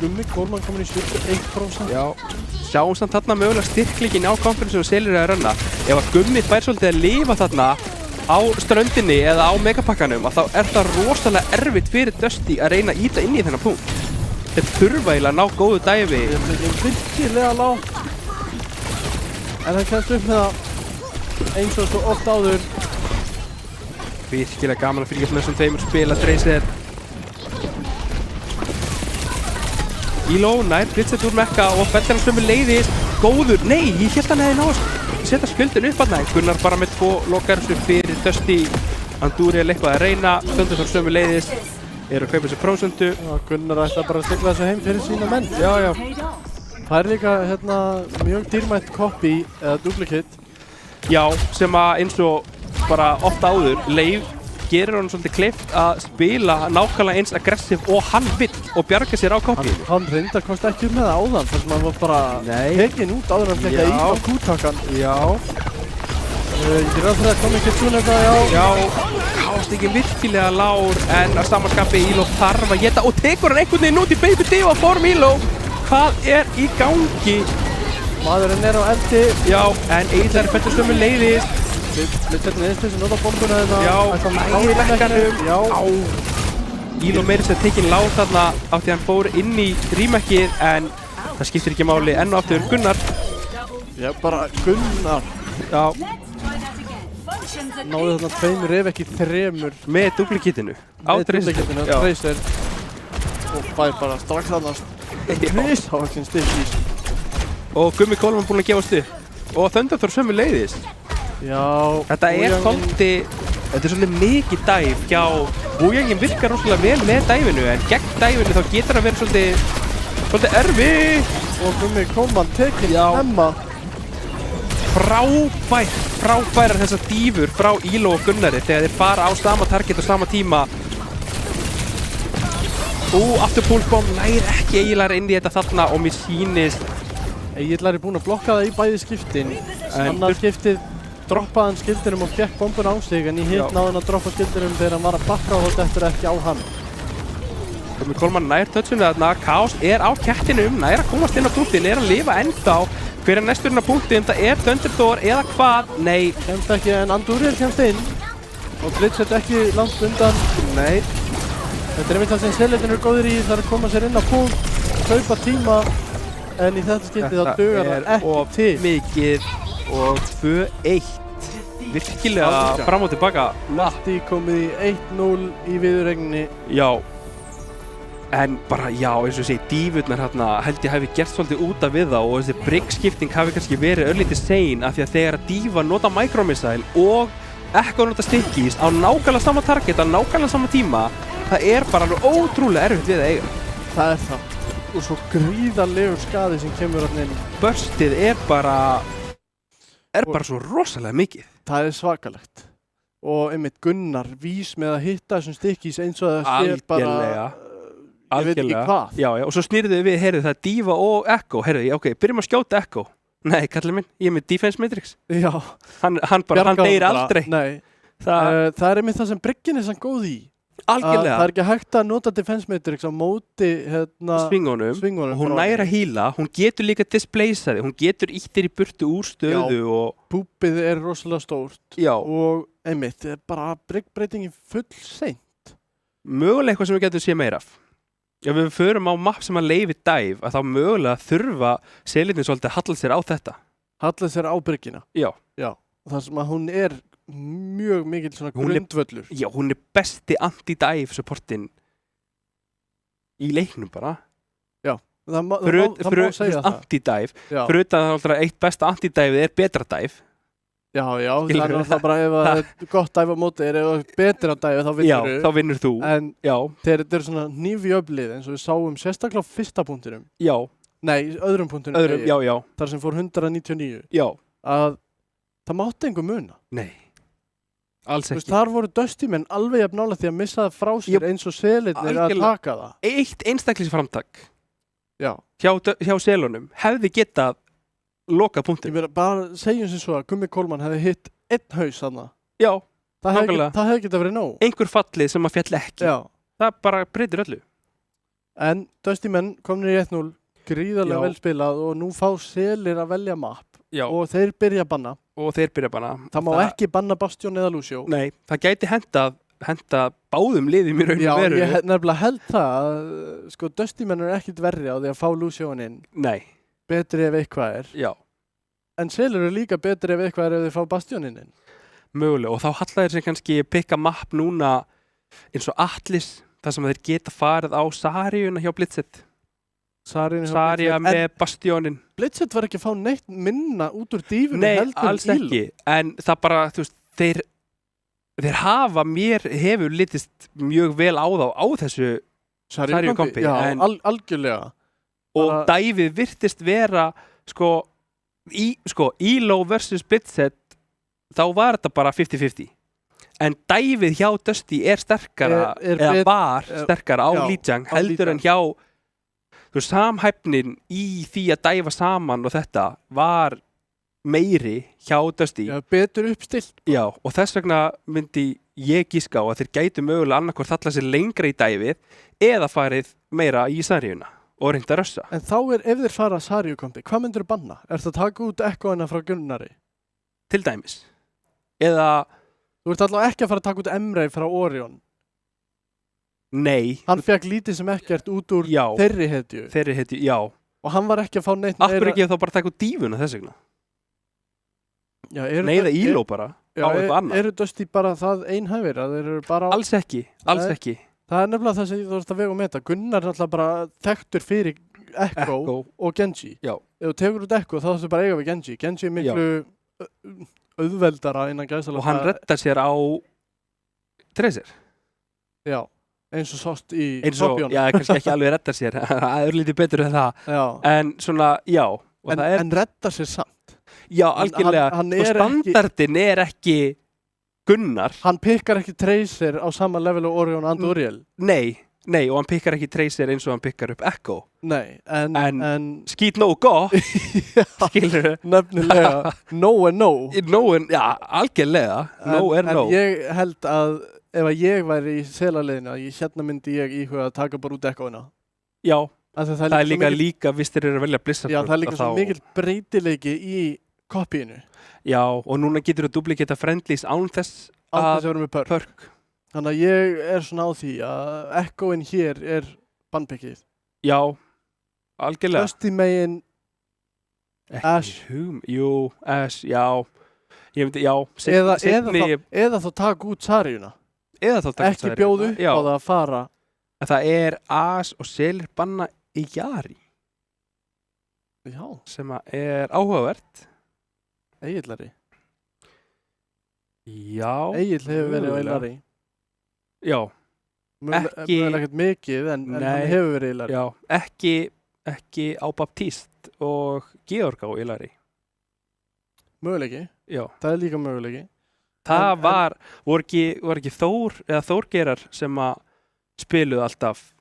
Gummi Kólmann komin í 71%. Já, sjáum samt þarna mögulega styrklíkin á konferensu og selir að renna. Ef að Gummi fær svolítið að lifa þarna á ströndinni eða á megapakkanum, þá er það rosalega erfitt fyrir Dusty að reyna að íta inn í þennan punkt. Þeir þurfa eiginlega að ná góðu dæfi. Ég er virkilega lágt. En það kemst upp með það eins og svo oft áður. Virkilega gaman að fylgjast með þessum tveimur spila Tracer. Elo nær blitzet úr Mekka og fellir hann sömu leiðis. Góður, nei, ég held hann hefði náð að setja skjöldin upp að næg. Gunnar bara með 2 lokarsu fyrir Dusty. Andúri eitthvað að reyna, stöndur þar sömu leiðis. Eru að kaupa þessu prósentu. Gunnar ætla bara að sigla þessu heim fyrir sína menn. Já. Það er líka mjög dýrmætt copy eða duplicate. Já, sem að eins og bara ofta áður, Leif gerir hann svolítið kleift að spila nákvæmlega eins aggressiv og hann vill og bjarga sér á copyinu. Hann reyndar komst ekki með það áðan þar sem hann var bara tekinn út áður hann fekk að íta á kúttakkan. Já. Ég er ráð fyrir að koma ekki tjúna eitthvað, Já, Kástíkin virkilega lár en að samanskapi Elo þarf að geta og tekur hann einhvern veginn út í baby diva form Elo. Hvað er í gangi? Maðurinn er á eldi. Já, en Eilar fellur sömu leiðis. Blitzet neðist þessu nota bombuna þetta. Já, næri lekkanum. Já. Elo meiri sem tekinn lág þarna af því hann fór inn í rýmækið en það skiptir ekki máli enn og aftur Gunnar. Já, bara Gunnar. Já. Náði þarna 2 ef ekki 3 með duplikitinu á Tracer og fær bara strax þarna risavaxinn styrkís. Og Gummi Kólmann búinn að gefast upp og Thunderthor sömu leiðis. Já. Þetta er svolítið mikið dæf hjá Wujangin virkar rosalega vel með dæfinu en gegn dæfinu þá getur það verið svolítið erfitt. Og Gummi Kólmann tekinn hemma. Frábærar þessar dýfur frá Elo og Gunnari þegar þeir fara á sama target og sama tíma. Aftur púlsbóm nær ekki Egilær inn í þetta þarna og mér sýnist Egilær er búinn að blokka það í bæði skiptin. Annað skiptið droppaði hann skildinum og fékk bombun á sig en í hitt náði hann að droppa skildinum þegar hann var að bakka og þetta eftir ekki á hann. Gummi Kólmann nær touchinu þarna, Kaos er á kettinum, nær að komast inn á punktin, er að lifa ennþá. Hver er næsturinn á punktin? Það er Thunderthor eða hvað? Nei. Kemst ekki en Andúriel kemst inn og Blitzet ekki langt undan. Nei. Þetta er einmitt það sem selirinn eru góðir í, það er að koma sér inn á punkt, kaupa tíma en í þetta skipti þá dugar það ekki til. Mikið og 2-1. Virkilega fram og tilbaka. Matti komið í 1-0 í viðurregninni. Já. En bara já, eins og ég segi, dífurnar hérna held ég hafi gert svolítið út af við þá og þessi brickskipting hafi kannski verið örlítið sein af því að þegar að dífa nota micromissile og Ekko nota stikkís á nákvæmlega sama target á nákvæmlega sama tíma, það er bara alveg ótrúlega erfitt við að eiga. Það er það. Og svo gríðarlegur skaði sem kemur hérna inn. Burstið er bara svo rosalega mikið. Það er svakalegt. Og einmitt Gunnar vís með að hitta þessum stikkís eins og það sé bara ég veit ekki hvað. Já, og svo snýrðu við, heyrðu, það er Díva og Ekko. Heyrðu, ok, byrjum að skjóta Ekko. Nei, kallið minn, ég er með Defense Matrix. Já. Hann deyr aldrei. Nei. Það er einmitt það sem Bryggin er sann góð í. Algjörlega. Það er ekki hægt að nota Defense Matrix á móti svingunum. Hún næra híla, hún getur líka displaceaði, hún getur íttir í burtu úr stöðu. Já, og púpið er rosalega stórt. Já. Og einmitt, bara Brygg-breytingin full seint. Mögulega eitthvað sem við getum séð meira af. Ef við förum á mapp sem að leyfi dive, að þá mögulega þurfa selirnir svolítið að halla sér á þetta. Halla sér á Bryggina? Já. Já, þar sem að hún er mjög mikil svona grundvöllur. Já, hún er besti anti-dive supportin í leiknum bara. Já, það má segja það. Anti-dive, fyrir utan að eitt besta anti-dive er betra dive. Já, það er alltaf bara ef það er gott dive á móti ef það er betra dive þá vinnur þú. Já, þá vinnur þú. En þegar þetta er svona hnífjöflið eins og við sáum sérstaklega á fyrsta punktinum. Já. Nei, öðrum punktinum. Já. Þar sem fór 199. Já. Að það mátti einhver muna. Nei. Alls ekki. Þar voru Dusty menn alveg jafn nálægt því að missa það frá sér eins og selirnir að taka það. Eitt einstaklingsframtak hjá selunum hefði getað lokað punktin. Ég verð bara segjum sem svo að Gummi Kólmann hefði hitt einn haus þarna. Já, það hefði getað verið nóg. Einhver fallið sem að fjall ekki. Já. Það bara breytir öllu. En Dusty menn komnir í 1-0, gríðarlega vel spilað og nú fá selir að velja mapp. Já. Og þeir byrja að banna. Það má ekki banna Bastion eða Lucio. Nei, það gæti henda báðum liðum í raun og veru. Já, ég nefnilega held það að sko Dusty menn ekkert verri á því að fá Lucioan inn. Nei. Betri ef eitthvað er. Já. En selur eru líka betri ef eitthvað er ef þeir fá Bastioninn inn. Mögulega, og þá hallar þeir sem kannski pikka mapp núna eins og Atlas, þar sem þeir geta farið á Saríuna hjá Blitzet. Saríu með Bastioninn. Blitzet var ekki að fá neitt minna út úr dífunum heldur. Nei, alls ekki. En það bara, þú veist, þeir hefur litist mjög vel á þá á þessu Saríu kompi. Já, algjörlega. Og dæfið virtist vera, Elo versus Blitzet, þá var þetta bara 50-50. En dæfið hjá Dusty sterkara, var sterkara á Lijiang heldur en hjá samhæfnin í því að dæfa saman og þetta var meiri hjá Dusty. Já, betur uppstilt. Já, og þess vegna myndi ég gíska á að þeir gætu mögulega annarkvort þalla sér lengra í dæfið eða farið meira í Saríuna og reynda að rössa. En þá ef þeir fara Saríu kompi, hvað myndir þú banna? Það að taka út Ekkoina frá Gunnari? Til dæmis. Eða þú ert allavega ekki að fara að taka út Emre frá Orion. Nei. Hann fekk lítið sem ekkert út úr þeirri hetju. Já. Og hann var ekki að fá neitt meira. Akkur ekki þá bara taka út dífuna þess vegna? Já, Nei, það Elo bara. Já, eru Dusty bara það einhæfir? Alls ekki. Það er nefnilega það sem þú ert að vega með þetta. Gunnar er alltaf bara þekktur fyrir Ekko og Genji. Já. Ef þú tegur út Ekko þá þarftu bara eiga við Genji. Genji er miklu auðveldara innan gæsalappa. Og hann reddar sér á Tracer. Já, eins og sást í Torbjörn. Já, kannski ekki alveg reddar sér. Það er lítið betur en það. Já. En svona, já. En reddar sér samt. Já, algjörlega. Og standardin er ekki Gunnar. Hann pikkar ekki Tracer á sama level og Orion and Uriel. Nei, og hann pikkar ekki Tracer eins og hann pikkar upp Ekko. Nei, en skít nóg gott, skilur þau? Nefnilega, no and no. Já, algjörlega, no and no. En ég held að ef ég væri í selaliðinu, hérna myndi ég íhuga að taka bara út Ekkoina. Já, það er líka vist þeir eru að velja Blizzard. Já, það er líka svo mikill breytileiki í kopíinu. Já, og núna getur þú duplikata friendlies án þess að vera með perk. Þannig að ég er svona á því að Ekkoinn hér er bannpikkið. Já, algjörlega. Dusty megin Ash. Jú, Ash, já. Ég myndi, já. Eða þá taka út Saríuna. Ekki bjóðu upp á það að fara. Það er Ash og Selir banna í Jari. Já. Sem er áhugavert. Egillari. Já. Egill hefur verið á Eilari. Já. Mögulega ekkert mikið en hann hefur verið Eilari. Já, ekki á Baptist og Georg á Eilari. Mögulegi. Já. Það er líka mögulegi. Það voru ekki Þór eða Þórgerar sem að spiluðu alltaf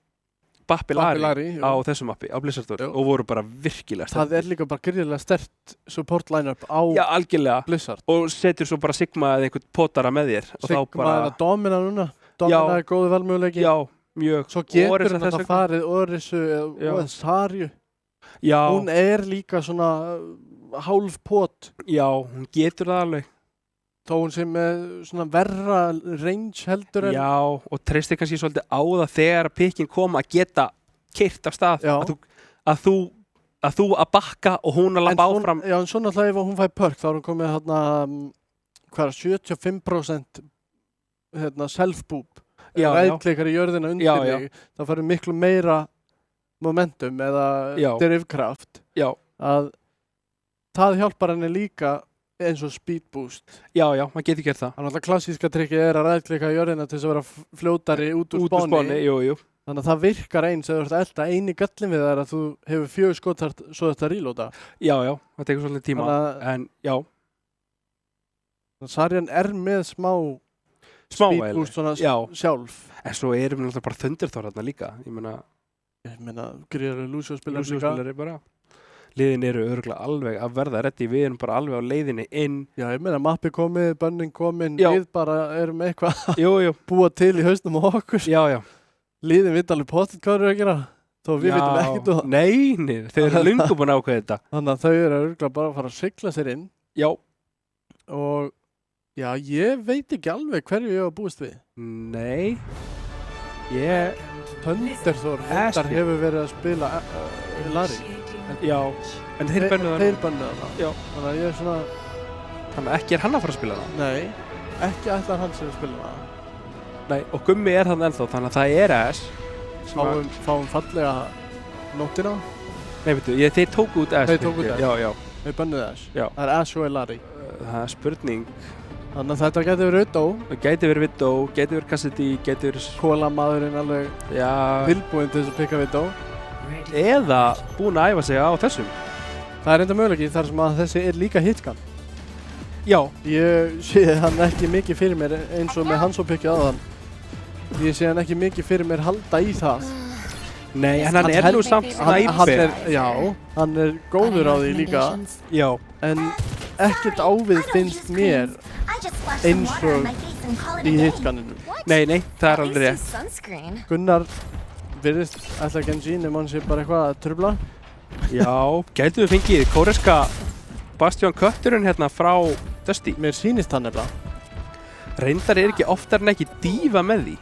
Bappilari á þessum mappi, á Blizzard og voru bara virkilega sterkt. Það er líka bara gríðarlega sterkt support line-up á Blizzard. Og setur svo bara Sigma eða einhvern potara með þér. Sigma eða Domina núna. Domina er góðu valmöguleiki. Já, mjög. Svo getur þetta farið Orisu og Saríu. Já. Hún er líka svona hálf pot. Já, hún getur það alveg. Þó hún sem með svona verra range heldur en... Já, og treystir kannski svolítið á það þegar pikkin kom að geta keyrt af stað. Að þú að bakka og hún að labba áfram. Já, en svona alltaf ef hún fæði perk þá er hún komið hérna, 75% self-boop. Ræðklikar í jörðina undir þig. Það færði miklu meira momentum eða drivkraft. Já. Að það hjálpar henni líka eins og speed boost. Já, maður getur gert það. Þannig að klassíska trikkið er að ræðklika í jörðina til þess að vera fljótari út úr spáni. Jú. Þannig að það virkar eins eða þú ert að elda. Eini gallin við það er að þú hefur 4 skotthart svo þetta reloada. Já, það tekur svolítið tíma. En já. Sarían er með smá speedboost svona sjálf. En svo erum við náttúrulega bara Thunderthor þarna líka. Ég meina, gríðar Lucio-spilari bara. Liðin eru örugglega alveg að verða reddi, við erum bara alveg á leiðinni inn. Já, ég meina, mappi komið, bönnin komin, við bara erum eitthvað búa til í hausnum á okkur. Já. Liðin veit alveg pottet hvað eru að gera, þó við veitum ekkert um það. Nei, þau eru löngu búin að ákveða þetta. Þannig að þau eru örugglega bara að fara að sigla sér inn. Já. Og, já, ég veit ekki alveg hverju ég var búist við. Nei. Thunderthor hefur verið að spila Larry. Já, en þeir bönnuðu það. Já. Þannig að ég svona... Þannig að ekki hann að fara að spila það? Nei, ekki ætlar hann sem að spila það. Nei, og Gummi þannig ennþá, þannig að það S. Fáum fallega nóttina. Nei, veitu, þeir tóku út S. Þeir tóku út S. Já. Þeir bönnuðu S. Já. Það S og Larry. Það spurning. Þannig að þetta gæti verið Vidó. Það gæti verið Vidó, gæti verið Cassidy, gæti verið... Kólamadurinn alveg tilbúinn til þess að pikka Vidó. Eða búinn að æfa sig á þessum. Það er enda möguleiki þar sem að þessi er líka hitgun. Já. Ég sé hann ekki mikið fyrir mér eins og með Hanzo-pikkið áðan. Ég sé hann ekki mikið fyrir mér halda í það. Nei, en hann er nú samt snæper. Já, hann er góður á því líka. Já. En ekkert ávið finnst mér eins og í hitguninu. Nei, það er aldrei rétt. Gunnar virðist alltaf Genji nema hann sé bara eitthvað að trufla. Já, gætu við fengið kóreska Bastion kötturinn hérna frá Dusty. Mér sýnist hann nefnilega. Reyndar er ekki oftar en ekki dífa með því.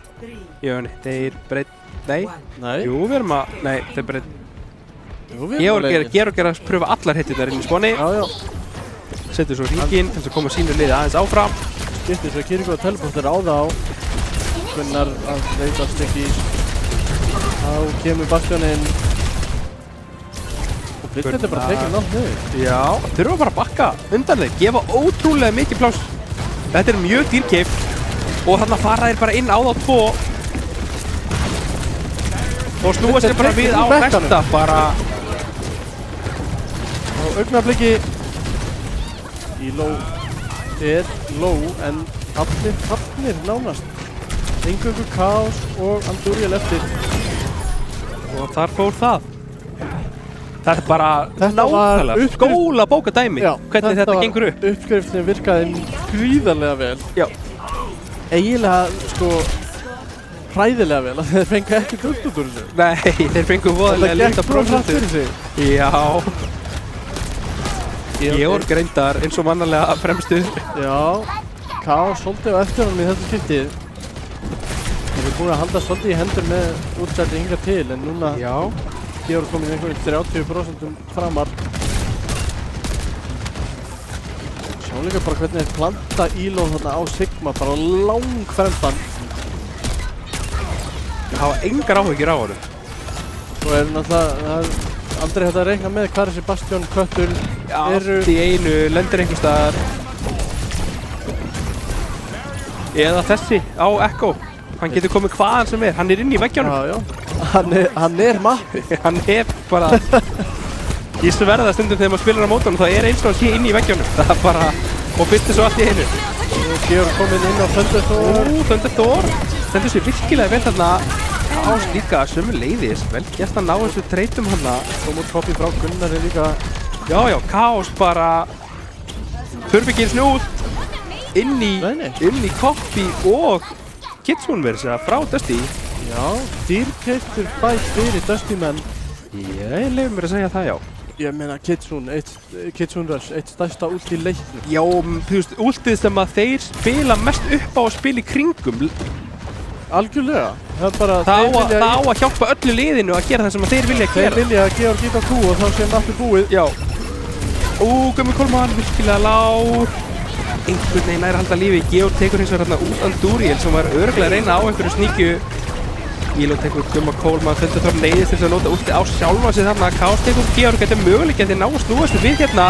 Jú, þeir breytt... Nei. Jú, við erum að... Nei, þeir breytt... Georg er að pröfa allar hittirnar inn í spáni. Já. Setur svo hringinn til að koma sínu liði aðeins áfram. Skiptir svo Kiriko og teleporter á þá. Gunnar að leitast ekki. Þá kemur Bastioninn. Og Blitzett er bara að tekja nátt niður. Já, þurfa bara að bakka undan þeir. Gefa ótrúlega mikið pláss. Þetta er mjög dýrkeypt. Og þarna fara þeir bara inn á þá 2. Og snúa sér bara við á næsta bara. Á augnabliki. Íló er low en allir fallnir nánast. Eingöngu Chaos og Anduriel eftir. Og þar fór það. Það er bara nákvæmlega skólabókadæmi hvernig þetta gengur upp. Uppskriftin virkaði gríðarlega vel. Já. Eiginlega sko hræðilega vel að þeir fengu ekki kvöld út úr þessu. Nei, þeir fengu voðalega lita prósentur. Já. Georg reyndar eins og mannarlega fremstu. Já. Chaos svolítið á eftir honum í þetta skiptið. Þeir eru búin að halda svolítið í hendur með útsætti hingað til en núna Georg komið einhverjum 30% framar. Sjá líka bara hvernig þeir planta Íló þarna á Sigma, bara langfremdan. Það hafa engar áhyggjur á honum. Svo er náttúrulega aldrei hægt að reikna með hvað þessi Bastion köttur eru. Allt í einu lendir einhvers staðar. Eða þessi á Echo. Hann getur komið hvaðan sem er. Hann er inn í veggjónum. Já. Hann er mappi. Hann er bara... Ég sverða stundum þegar maður spilar á mótunum, þá er eins og hann sé inn í veggjónum. Það er bara... Og byrti svo allt í einu. Georg kominn inn á Thunderthor. Thunderthor. Stendur sér virkilega vel þarna. Chaos líka sömu leiðis. Vel gert að ná þessu treytum hana. Kom út copy frá Gunnar er líka... Já, Chaos bara... Þurfi ekki eins út. Inn í copy og... Kitsune verið sér frá Dusty. Já, dýrkeyptur bætt fyrir Dusty menn. Ég lefði mér að segja það, já. Ég meina Kitsune Rush, eitt stærsta ult í leiknum. Já, þú veist, ultið sem að þeir spila mest upp á að spila í kringum. Algjörlega. Það á að hjálpa öllu liðinu að gera það sem að þeir vilja gera. Þeir vilja að Georg geta Q og þá sem aftur búið. Já. Gummi Kólmann, virkilega lár. Einhvern veginn nær að halda lífi. Georg tekur hins vegar hérna út Anduriel sem var örugglega að reyna á einhverju sníkju. Íló tekur Gumma Kólmann, Thunderthor neyðist til að nota úti á sjálfa sig þarna. Chaos tekur Georg, þetta er möguleiki að þeir ná að snúast við hérna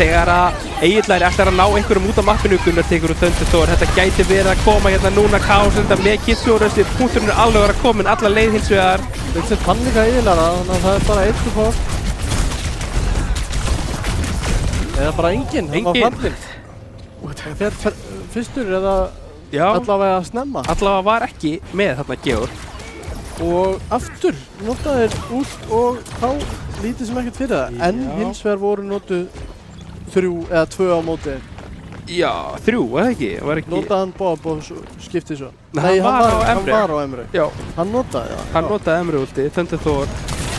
þegar að Egilær ætlar að ná einhverjum út á mappinu. Gunnar tekur úr Thunderthor, þetta gæti verið að koma hérna núna. Chaos enda með Kitsune, punkturinn er alveg að koma alla leið hins vegar. Þetta fann líka Egilæra, þannig að það er bara eitt support. Eða bara enginn, hann var fallinn. Þegar fyrstur eða allavega snemma. Allavega var ekki með þarna Georg. Og aftur notaðir út og þá lítið sem ekkert fyrir það. En hins vegar voru notuð 3 eða 2 á móti. Já, 3, eða ekki? Notaði hann Bob og skipti svo. Nei, hann var á Emre. Já. Hann notaði það. Hann notaði Emre ulti, Thunder Thor.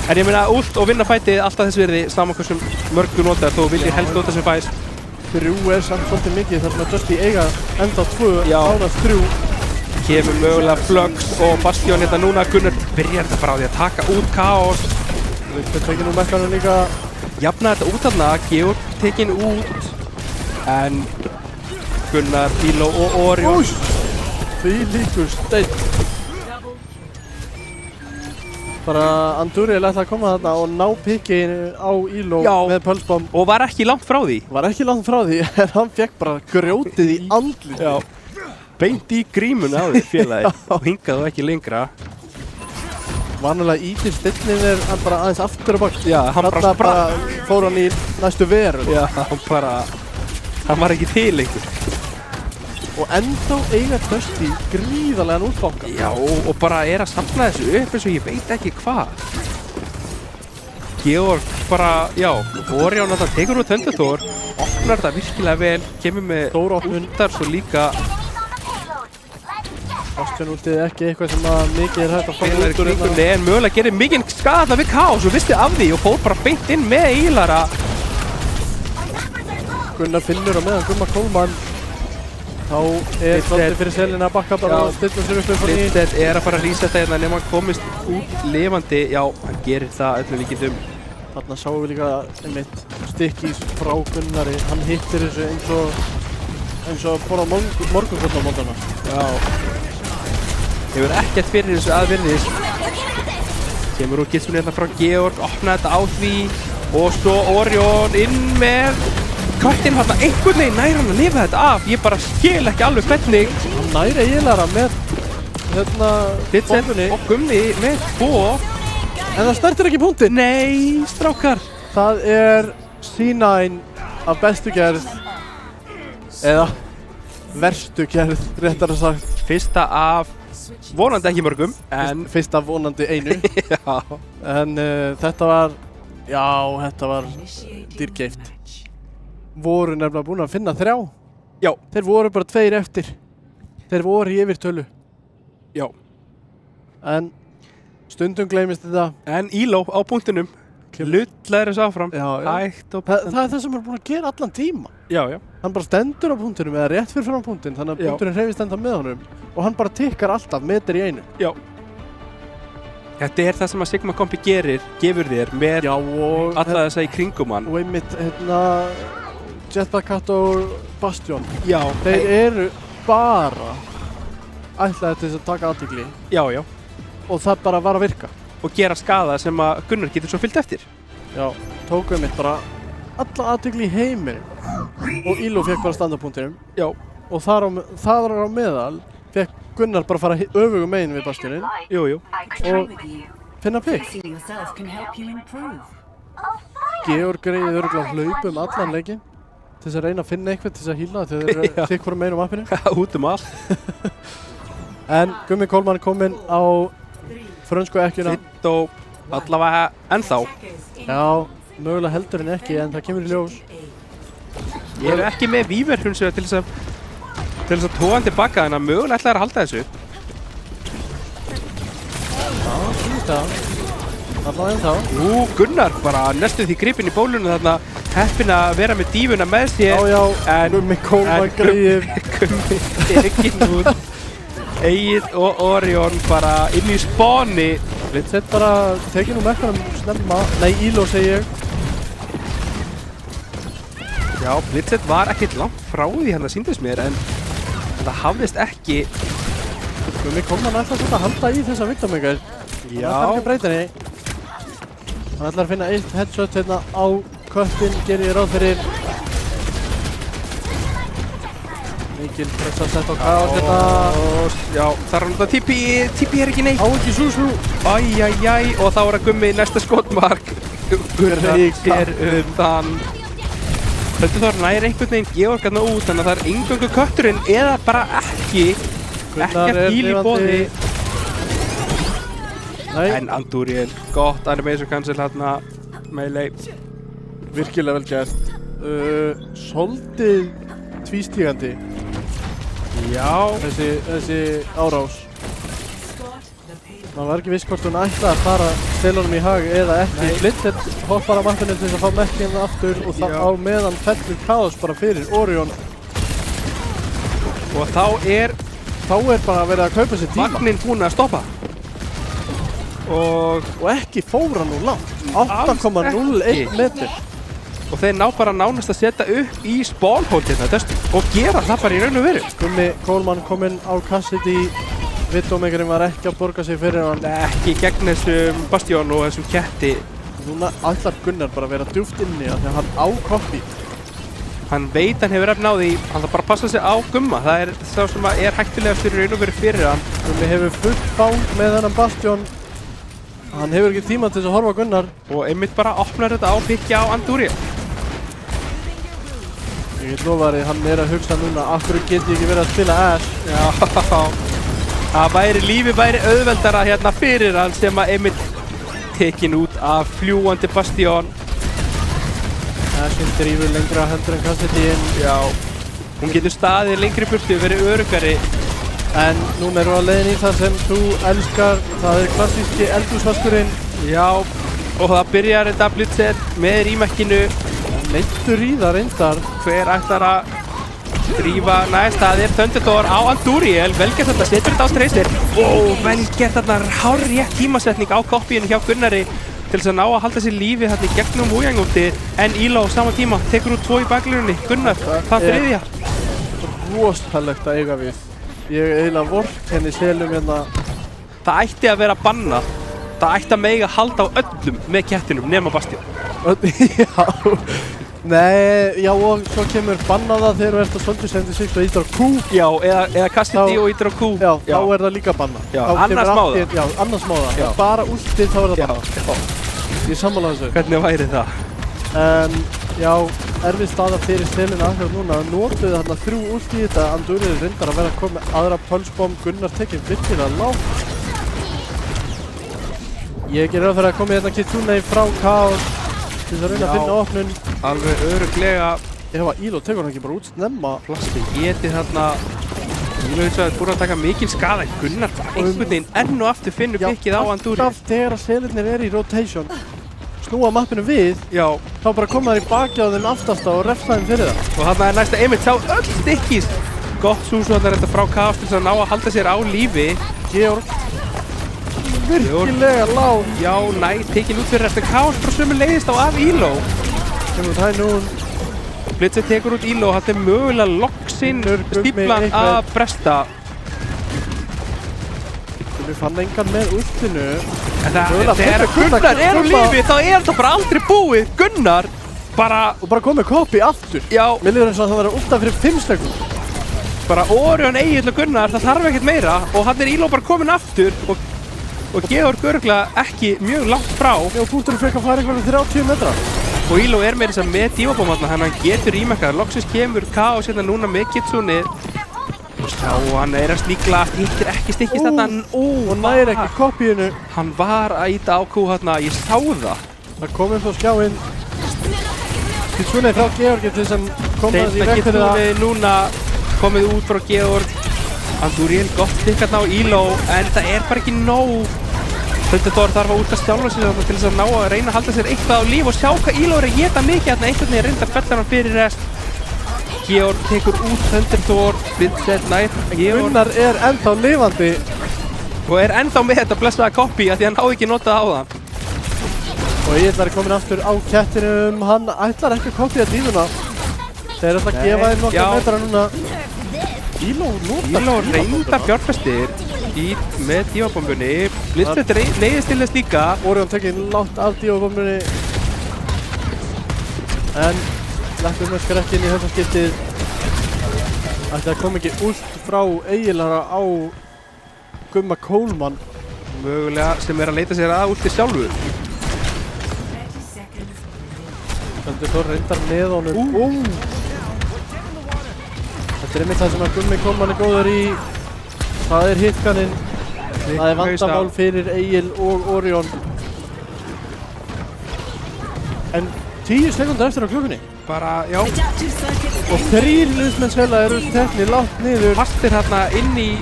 En ég meina ult og vinna fætið alltaf þess virði saman hversum mörgu notaðir þó viljir helst nota sem fæs. 3 samt svolítið mikið þar sem að Dusty eiga enda 2, ánast 3. Kemur mögulega Flux og Bastion hérna núna. Gunnar byrjar þetta bara á því að taka út Chaos. Við tekið nú mekkanum líka. Jafna þetta út þarna, Georg tekinn út. En Gunnar, Elo og Orion. Því líkur steinn. Bara Andúriel ætlaði að koma þarna og ná pikkinu á Elo með pulsebomb. Og var ekki langt frá því. En hann fekk bara grjótið í andlitið. Já. Beint í grímuna á því félagi. Og hingaði ekki lengra. Vanalega ítil stillin hann bara aðeins aftur og bak. Já, hann bara fór hann í næstu veröld. Já, hann var ekki til einhver. Og ennþá eiga Dusty gríðarlegan útbanka. Já, og bara að safna þessu upp eins og ég veit ekki hvað. Georg bara, Orion þetta tekur út Thunder Thor, opnar þetta virkilega vel, kemur með útar svo líka. Bastion útið ekki eitthvað sem að mikið hægt að fá út úr hérna. En mögulega gerir mikinn skada við Chaos og visti af því og fór bara beint inn með Eilara. Gunnar finnur á meðan Gumma Coleman. Þá svolítið fyrir selina að bakka bara og stilla sér upp fyrir nýtt. Blitzer að fara að resetta hérna nema hann komist út lifandi. Já, hann gerir það öllum líkindum. Þarna sáum við líka einmitt stikkís frá Gunnari. Hann hittir þessu eins og fór á morgunföll á mótana. Já. Hefur ekkert fyrir þessu aðvirðis. Kemur úr Gitsun hérna frá Georg, opna þetta á því og svo Orion inn með köttinn hérna einhvern veginn nær hann að lifa þetta af. Ég bara skil ekki alveg hvernig. Hann næri eiginlega með bombunni og Gummi með 2. En það snertir ekki punktinn. Nei, strákar. Það C9 af bestu gerð eða verstu gerð, réttara sagt. Fyrsta af vonandi ekki mörgum, en fyrsta vonandi einu. Já. En þetta var dýrkeypt. Voru nefnilega búin að finna 3. Já. Þeir voru bara 2 eftir. Þeir voru í yfirtölu. Já. En stundum gleymist þetta. En Elo á punktinum. Lullar þessu áfram. Hægt og það er það sem er búin að gera allan tíma. Já. Hann bara stendur á punktinum eða rétt fyrir fram punktinn, þannig að punkturinn hreyfist enda með honum. Og hann bara tikkar alltaf, meter í einu. Já. Þetta er það sem að Sigma Kompi gefur þér með alla þessa í kringum hann. Og einmitt, Jetpack Cat og Bastion. Já. Þeir eru bara ætlaðir til þess að taka athygli. Já. Og það bara var að virka. Og gera skada sem að Gunnar getur svo fylgt eftir. Já, tóku einmitt bara alla athygli í heiminn. Og Elo fekk bara standardpunktinum. Já. Og þar á meðal fekk Gunnar bara fara öfugum megin við Bastioninn. Jú. Og finna pikk. Georg greiði örugglega hlaup allan leikinn til þess að reyna að finna eitthvað til þess að hýla þegar þeir eru þykk fórum megin á mappinu. Út allt. En Gummi Coleman er kominn á frönsku ekkjuna. Fitt og allavega ennþá. Já, mögulega heldur en ekki, en það kemur í ljós. Ég er ekki með Víver til þess að tóa hann tilbaka, en að mögulega ætlaði að halda þessu. Já, sýnist það. Allavega ennþá. Gunnar bara næstu því gripinn í bólunum þarna, heppinn að vera með dífuna með sér. Já, Gummi Coleman greið. Gummi tekinn út. Egil og Orion bara inn í spáni. Blitzer bara tekinn úr mekkanum snemma. Nei, Elo segi ég. Já, Blitzer var ekkert langt frá því hann að sýndist mér, en það hafðist ekki. Gummi Coleman ætlar svolítið að halda í þessa viktamöngar. Já. Hann ætlar ekki að breyta henni. Hann ætlar að finna eitt headshot hérna á köttinn, gerir ég ráð fyrir. Mikil pressa sett á Chaos hérna. Já, þar er hann þetta Tippi er ekki neitt. Á ekki Susu. Æjæjæj, og þá er að Gummi næsta skotmark. Gunnar sér undan. Þau næri einhvern veginn Georg hérna út, þannig að það eingöngu kötturinn eða bara ekkert heal í boði. En Andúriel, gott animation cancel hérna, melee. Virkilega vel gert. Svolítið tvístígandi. Já. Þessi árás. Man var ekki viss hvort hún ætlaði að fara selunum í hag eða ekki. Blitzer hoppar á mappinu til þess að fá merkinn aftur og það á meðan fellur Chaos bara fyrir Orion. Og þá er bara verið að kaupa sér tíma. Vagninn búinn að stoppa. Og ekki fóra nú langt. 8,01 metr. Og þeir ná bara nánast að setja upp í spawnhold hérna og gera það bara í raun og veru. Gummi Coleman kominn á Cassidy. Widowmakerinn var ekki að borga sig fyrir hann. Ekki gegn þessum Bastion og þessum ketti. Núna ætlar Gunnar bara að vera djúpt inni af því að hann á copy. Hann veit hann hefur efni á því, hann þarf bara að passa sig á Gumma. Það er sá sem er hættulegast í raun og veru fyrir hann. Gummi hefur fullt fang með þennan Bastion. Hann hefur ekki tíma til þess að horfa Gunnar. Og einmitt bara opnar þetta á byggja á Andúriel. Ég get lofa þér, hann að hugsa núna, af hverju get ég ekki verið að spila Ash? Já. Lífið væri auðveldara hérna fyrir hann sem að einmitt tekin út af fljúandi Bastion. Ashin drífur lengra heldur en Cassidy inn. Já. Hún getur staðið lengri burtu, verið öruggari. En núna erum við á leiðin í það sem þú elskar. Það klassíski eldhúsvaskurinn. Já. Og það byrjar þetta Blitzer með rýmekkinu. Leittur í það reyndar. Hver ætlar að drífa næst, það er Thunderthor á Andúriel, velgert þetta, setur þetta á Tracer. Velgert þetta hárrétt tímasetning á copyinu hjá Gunnari til þess að ná að halda sér lífi hérna í gegnum Wujang-úti, en Elo á sama tíma tekur út 2 í baklínunni. Gunnar, hvað þriðja? Rosalegt að eiga við. Ég eiginlega vorkenni selum hérna. Það ætti að vera bannað. Það ætti að mega halda á öllum með kettinum nema Bastion. Já. Nei, já og svo kemur bannaða þegar þú ert að Soldier 76 og ítir á Q. Já, eða Cassidy og ítir á Q. Já, þá er það líka bannað. Já, annars má það. Já, annars má það. Bara últið þá er það bannað. Ég sammála þessu. Hvernig væri það? Já, erfið staða fyrir selina akkurat núna. Notuðu þarna 3 últ í þetta. Andúriel reyndar að vera að koma með aðra pulsebomb. Gunnar tekið virkilega lágt. Ég gerir fyrir að koma hérna Kitsune frá Chaos. Til þess að reyna að finna opnun. Alveg örugglega. Ef að Elo tekur hann ekki bara út snemma. Plasti getið þarna. Elo eins og það er búin að taka mikil skada. Gunnar einhvern veginn enn og aftur finnur pikkið á Andúriel. Alltaf þegar að selirnir í rotation, snúa mappinu við, þá bara koma þær í baki á þeim aftasta og refsa þeim fyrir það. Og þarna er næsta einmitt sá öll stikkis. Gott súsvöldar þetta frá Chaos til þess að ná að halda sér á lífi. Georg. Virkilega lág. Já, tekin út fyrir eftir Chaos frá sömu leiðist á af Elo. Kemur það nú. Blitzer tekur út Elo, þetta er mögulega loksinn stíflan að bresta. Við fann engan með últinu. Þegar Gunnar er á lífi þá er þetta bara aldrei búið. Gunnar bara komið copy aftur. Já. Mér líður eins og það var útaf fyrir 5 sekúndur. Bara Orion, Egil og Gunnar, það þarf ekkert meira og hann er Elo bara komin aftur og Georg örgulega ekki mjög langt frá. Já, punkturinn fekk að fara einhverjum 30 metra. Og Elo er með þess að með dífabóm þarna, hann getur rýmekkað. Loksins kemur Chaos hérna núna með Kitsune. Já, hann er að sníkla, hittir ekki stikkist þarna. Og næri ekki copyinu. Hann var að íta á Q hérna, ég sá það. Það kom upp á skjáinn. Kitsune frá Georgi til þess að koma þessi í vekk fyrir það. Kitsune núna komið út frá Georg. Andúriel gott stikk hérna á Elo, en það er bara ekki nóg. Thunderthor þarf að út að stjálfa sér þarna til þess að ná að reyna að halda sér eitthvað á líf og sjá hvað Elo er að geta mikið þarna einhvern veginn reyndar fellar hann fyrir rest. Georg tekur út Thunderthor, Blitzer nær. Gunnar er ennþá lifandi. Og er ennþá með þetta blessaða copy af því hann náði ekki notað á það. Og Egil er komin aftur á kettinum, hann ætlar ekki að copya lífuna. Þeir ætla að gefa þeim nokkra metra núna. Elo reyndar fjárfestir með dífabombunni. Blitzer neyðist til þess líka. Orion tekið látt af dífabombunni. En Lækkur með skrekkinn í þetta skiptið. Ætli að koma ekki ult frá Egilhara á Gumma Coleman. Mögulega sem er að leita sér að ulti sjálfur. Stendur þó reyndar með honum. Þetta einmitt það sem að Gummi Coleman góður í. Það hitkaninn. Það vandamál fyrir Egil og Orion. En 10 sekúndur eftir á klukkunni. Bara, já. Og 3 liðsmenn Sela eru teknir lágt niður. Fastir hérna inn í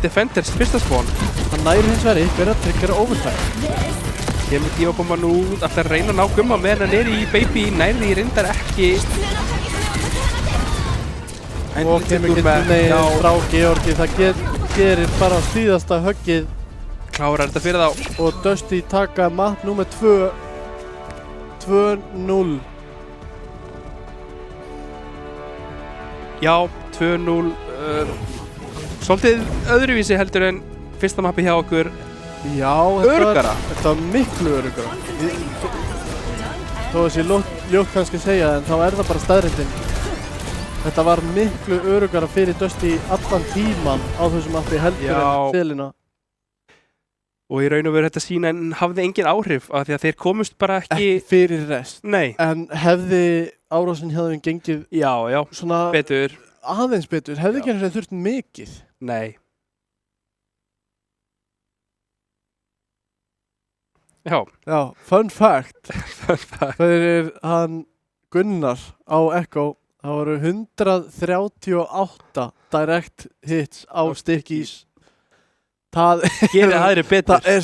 Defenders fyrsta spón. Hann næri hins vegar ykkur að tryggja overtime. Kemur Dífabomba nú að reyna að ná Gumma meðan hann í Baby, nærði reyndar ekki. Og kemur Gummi frá Georgi, það gerir bara síðasta höggið. Klárar þetta fyrir þá. Og Dusty taka mapp númer 2. 2-0. Já, 2-0. Svolítið öðruvísi heldur en fyrsta mappi hjá okkur. Já, öruggara. Þetta var miklu öruggara. Þó þessi ljótt kannski segja, en þá það bara staðreyndin. Þetta var miklu öruggara fyrir Dusty allan tíman á þessum mappi heldur en Selina. Og í raun og veru þetta sína en hafði engin áhrif af því að þeir komust bara ekki fyrir rest. Nei. En hefði árásin hjá þeim gengið svona betur. Aðeins betur, hefði ekki eins og þurft mikið. Nei. Já, fun fact. Fyrir hann Gunnar á Echo, það voru 138 direct hits á Stickies. Það er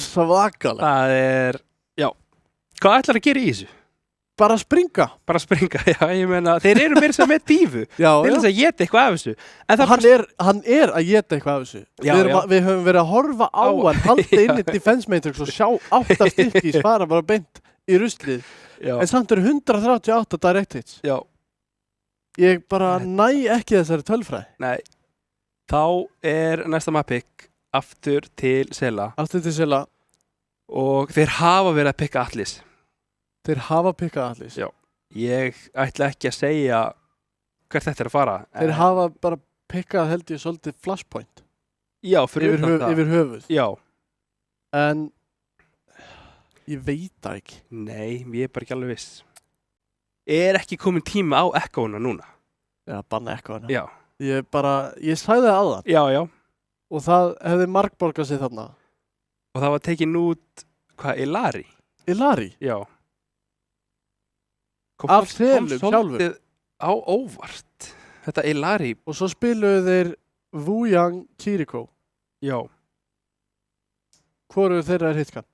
svakalega. Það er, já. Hvað ætlar að gera í þessu? Bara springa, já, ég meina, þeir eru meira sem með dífu. Já, til þess að geta eitthvað af þessu. Hann er að geta eitthvað af þessu. Við höfum verið að horfa á hann, halda inn í Defense Matrix og sjá 8 Stickies fara bara beint í ruslið. En samt eru 138 direct hits. Já. Ég bara næ ekki þessari tölfræði. Nei. Þá er næsta map-pick aftur til Sela. Og þeir hafa verið að picka Atlas. Þeir hafa pikkað Atlas. Já. Ég ætla ekki að segja hvert þetta er að fara. Þeir hafa bara pikkað held ég svolítið Flashpoint. Já, fyrir yfir höfuð. Já. En ég veit það ekki. Nei, ég er bara ekki alveg viss. Er ekki komin tíma á Echo-una núna? Já, banna Echo-una. Já. Ég sagði það áðan. Já. Og það hefði margborgað sig þarna. Og það var tekin út, Ilari? Ilari? Já. Af Selum sjálfur. Á óvart. Þetta Ilari. Og svo spiluðu þeir Wuyang Kiriko. Já. Hvoru þeirra hitkan?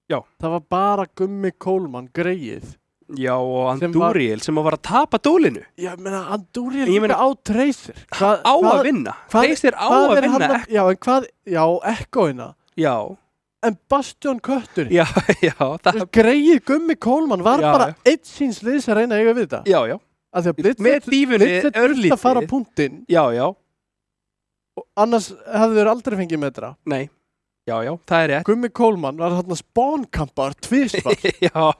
Já. Það var bara Gummi Coleman, greið. Já, og Andúriel sem var að tapa dólinu. Já, meina, Andúriel líka á Tracer. Á að vinna. Tracer á að vinna. Já, en hvað? Já, Echo-ina. Já. En Bastion Köttur. Já. Greið Gummi Coleman var bara eitt síns liðs að reyna að eiga við þetta. Já. Af því að með dífunni örlítið að fara punktinn. Já. Og annars hefðu þeir aldrei fengið metra. Nei. Já, það er rétt. Gummi Coleman var þarna spánkampar tvisvar. Já.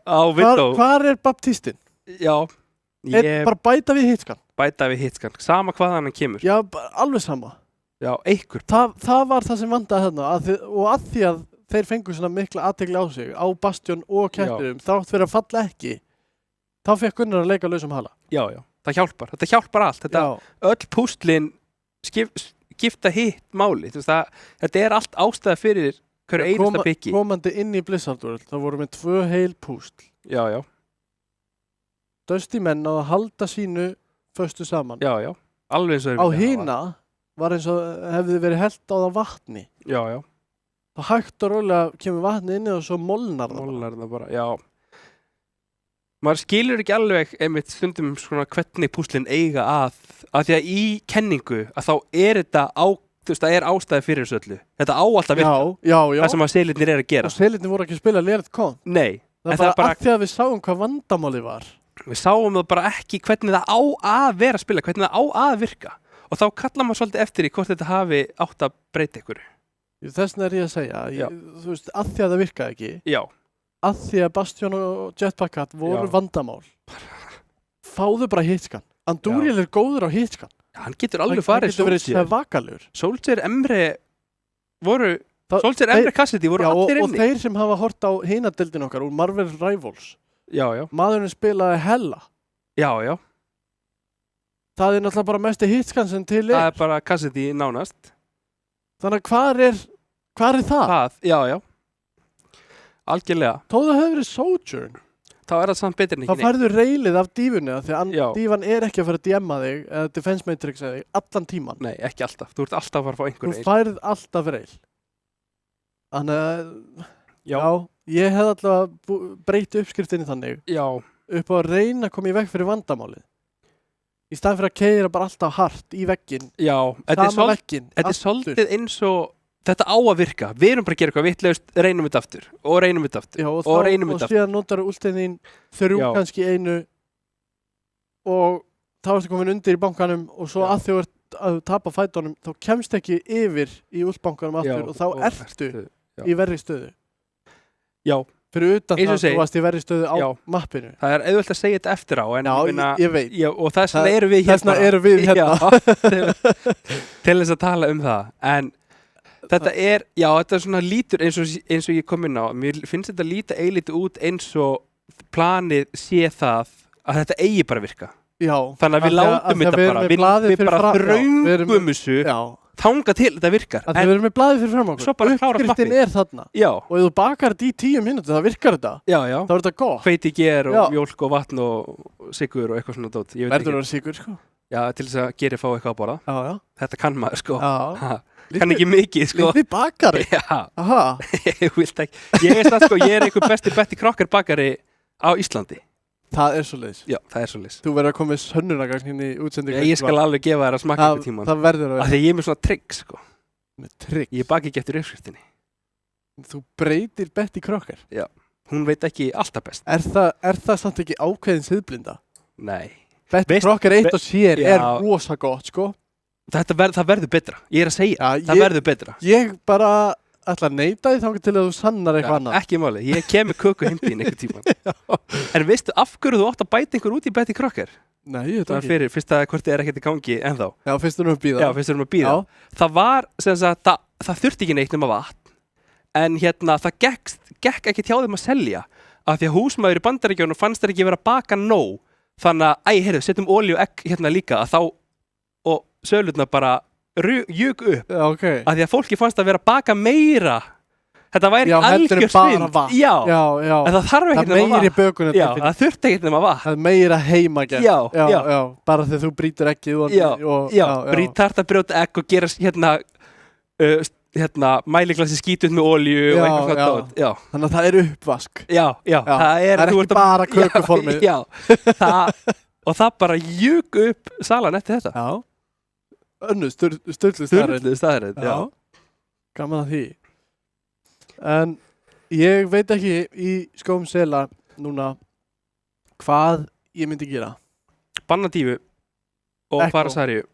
Á Vindó. Hvar er Baptistinn? Já. Bara bæta við hitskan. Sama hvaðan hann kemur. Já, alveg sama. Já, einhver. Það var það sem vandaði þarna. Og að því að þeir fengu svona mikla athygli á sig, á Bastion og Ketturum, þrátt fyrir að falla ekki, þá fekk Gunnar að leika lausum hala. Já. Það hjálpar. Þetta hjálpar allt. Öll pústlin skipta hitt máli. Þetta er allt ástæða fyrir hverju einasta piki. Komandi inn í Blizzard World, þá vorum við 2 heil pústl. Já. Dusty menn að halda sínu föstu saman. Já. Alveg eins og á hina var eins og hefði verið hellt á það vatni. Já. Það hægt og rólega kemur vatni inni og svo molnar það bara. Já. Maður skilur ekki alveg einmitt stundum svona hvernig púslinn eiga að því að í kenningu að þá er þetta það er ástæði fyrir þessu öllu. Þetta á alltaf virka. Já. Það sem að selirnir er að gera. Og selirnir voru ekki að spila lérið kont. Nei. Það var bara að því að við sáum hvað vandamáli var. Við sáum það bara ekki hvernig það á að vera að spila, hvernig það á að virka. Og þá kallar maður svolítið eftir í hvort þetta hafi átt að breyta ykkur. Þessna er ég að segja. Þú veist, að því að það virkaði ekki. Já. Að því að Bastion og Jetpack Cat voru vandamál. Fáðu bara hitskan. Andúriel er góður á hitskan. Hann getur alveg farið Solskjaer. Solskjaer, Emre voru Solskjaer, Emre, Cassidy voru allir inni. Og þeir sem hafa hort á hinadeildin okkar úr Marvel Rivals. Já. Maðurinn spilaði Hella. Já. Það náttúrulega bara mesti hitskansen til Það bara Cassidy nánast. Þannig að hvar er það? Já. Algjörlega. Þó það hefur verið Sojourn. Þá það samt betur en ekki neitt. Þá færðu reilið af dífunni því að dífan ekki að fara að DMa þig eða Defense Matrix þig allan tíman. Nei, ekki alltaf. Þú ert alltaf að fara að fá einhver reil. Þú færð alltaf reil. Þannig að ég hef alltaf breytt uppskriftinni þannig. Já. Upp á að reyna að koma í veg fyrir vandamálið. Í staðan fyrir að keyra bara alltaf hart í vegginn. Já, þetta er svolítið eins og þetta á að virka. Við erum bara að gera eitthvað vitlaust, reynum þetta aftur og reynum þetta aftur. Já, og síðan notar últinn þín 3 kannski 1 og þá ertu komin undir í bankanum og svo að þú ert að tapa fætunum þá kemst ekki yfir í úlbankanum aftur og þá ertu í verri stöðu. Já. Fyrir utan það þú varst í verri stöðu á mappinu. Það er auðvelt að segja þetta eftir á. Ég veit. Já, og þess vegna erum við hérna. Til þess að tala það. En þetta er svona lítur eins og ég kom inn á. Mér finnst þetta líta eilítið út eins og planið sé það að þetta eigi bara virka. Já. Þannig að við látum þetta bara. Við bara þröngum þessu. Þanga til þetta virkar. Að við erum með blaðið fyrir fram okkur. Svo bara klára uppskriftin þarna. Já. Og ef þú bakar þetta í 10 mínútur, það virkar þetta. Já. Þá er þetta gott. Hveiti ger og mjólk og vatn og sigur og eitthvað svona dót. Verður það sigur, sko? Já, til þess að gera fá eitthvað að borða. Já. Þetta kann maður, sko. Já. Kann ekki mikið, sko. Lítið bakari. Já. Aha. Ég vilt ekki. Ég er einhver besti Betty Crocker bakari á Íslandi. Það er svoleiðis. Já, það er svoleiðis. Þú verður að koma með sönnunargagn hérna í útsendingu. Ég skal alveg gefa þér að smakka einhver tímann. Það verður að vera. Af því ég er með svona trygg, sko. Með trygg? Ég baki ekki eftir uppskriftinni. Þú breytir Betty Crocker? Já. Hún veit ekki alltaf best. Er það samt ekki ákveðin siðblinda? Nei. Betty Crocker eitt og sér er rosa gott, sko. Það verður betra. Ég er að segja. Það verður betra. Ég bara ætla að neita því þangað til að þú sannar eitthvað annað. Ekki máli. Ég kem með köku heim þín einhvern tímann. En veistu af hverju þú átt að bæta einhver út í Betty Crocker? Nei, ég veit ekki. Fyrst að hvort þið ekkert í gangi ennþá. Já, fyrst erum við að bíða. Það var, það þurfti ekki neitt nema vatn. En það gekk ekki hjá þeim að selja. Af því að húsmaður í Bandaríkjunum fannst þær ekki vera að baka nóg. Þannig að, setjum olíu og egg líka og sölurnar bara juk upp. Já, ok. Af því að fólki fannst að vera að baka meira. Þetta væri algjör svind. Já. En það þarf ekki nema vatn. Það meiri bökunni. Já, það þurfti ekki nema vatn. Það meira heimagerð. Já. Bara þegar þú brýtur ekki þarft að brjóta egg og gera mæliglassi skítut með olíu og eitthvað svona. Já. Þannig að það er uppvask. Já. Það er ekki bara kökuformið. Já. Og það bara juk upp salan eftir þetta. Já. Sturlu staðreynd. Já. Gaman að því. En ég veit ekki í skóm sela núna hvað ég myndi gera. Banna dífu og fara Sarju.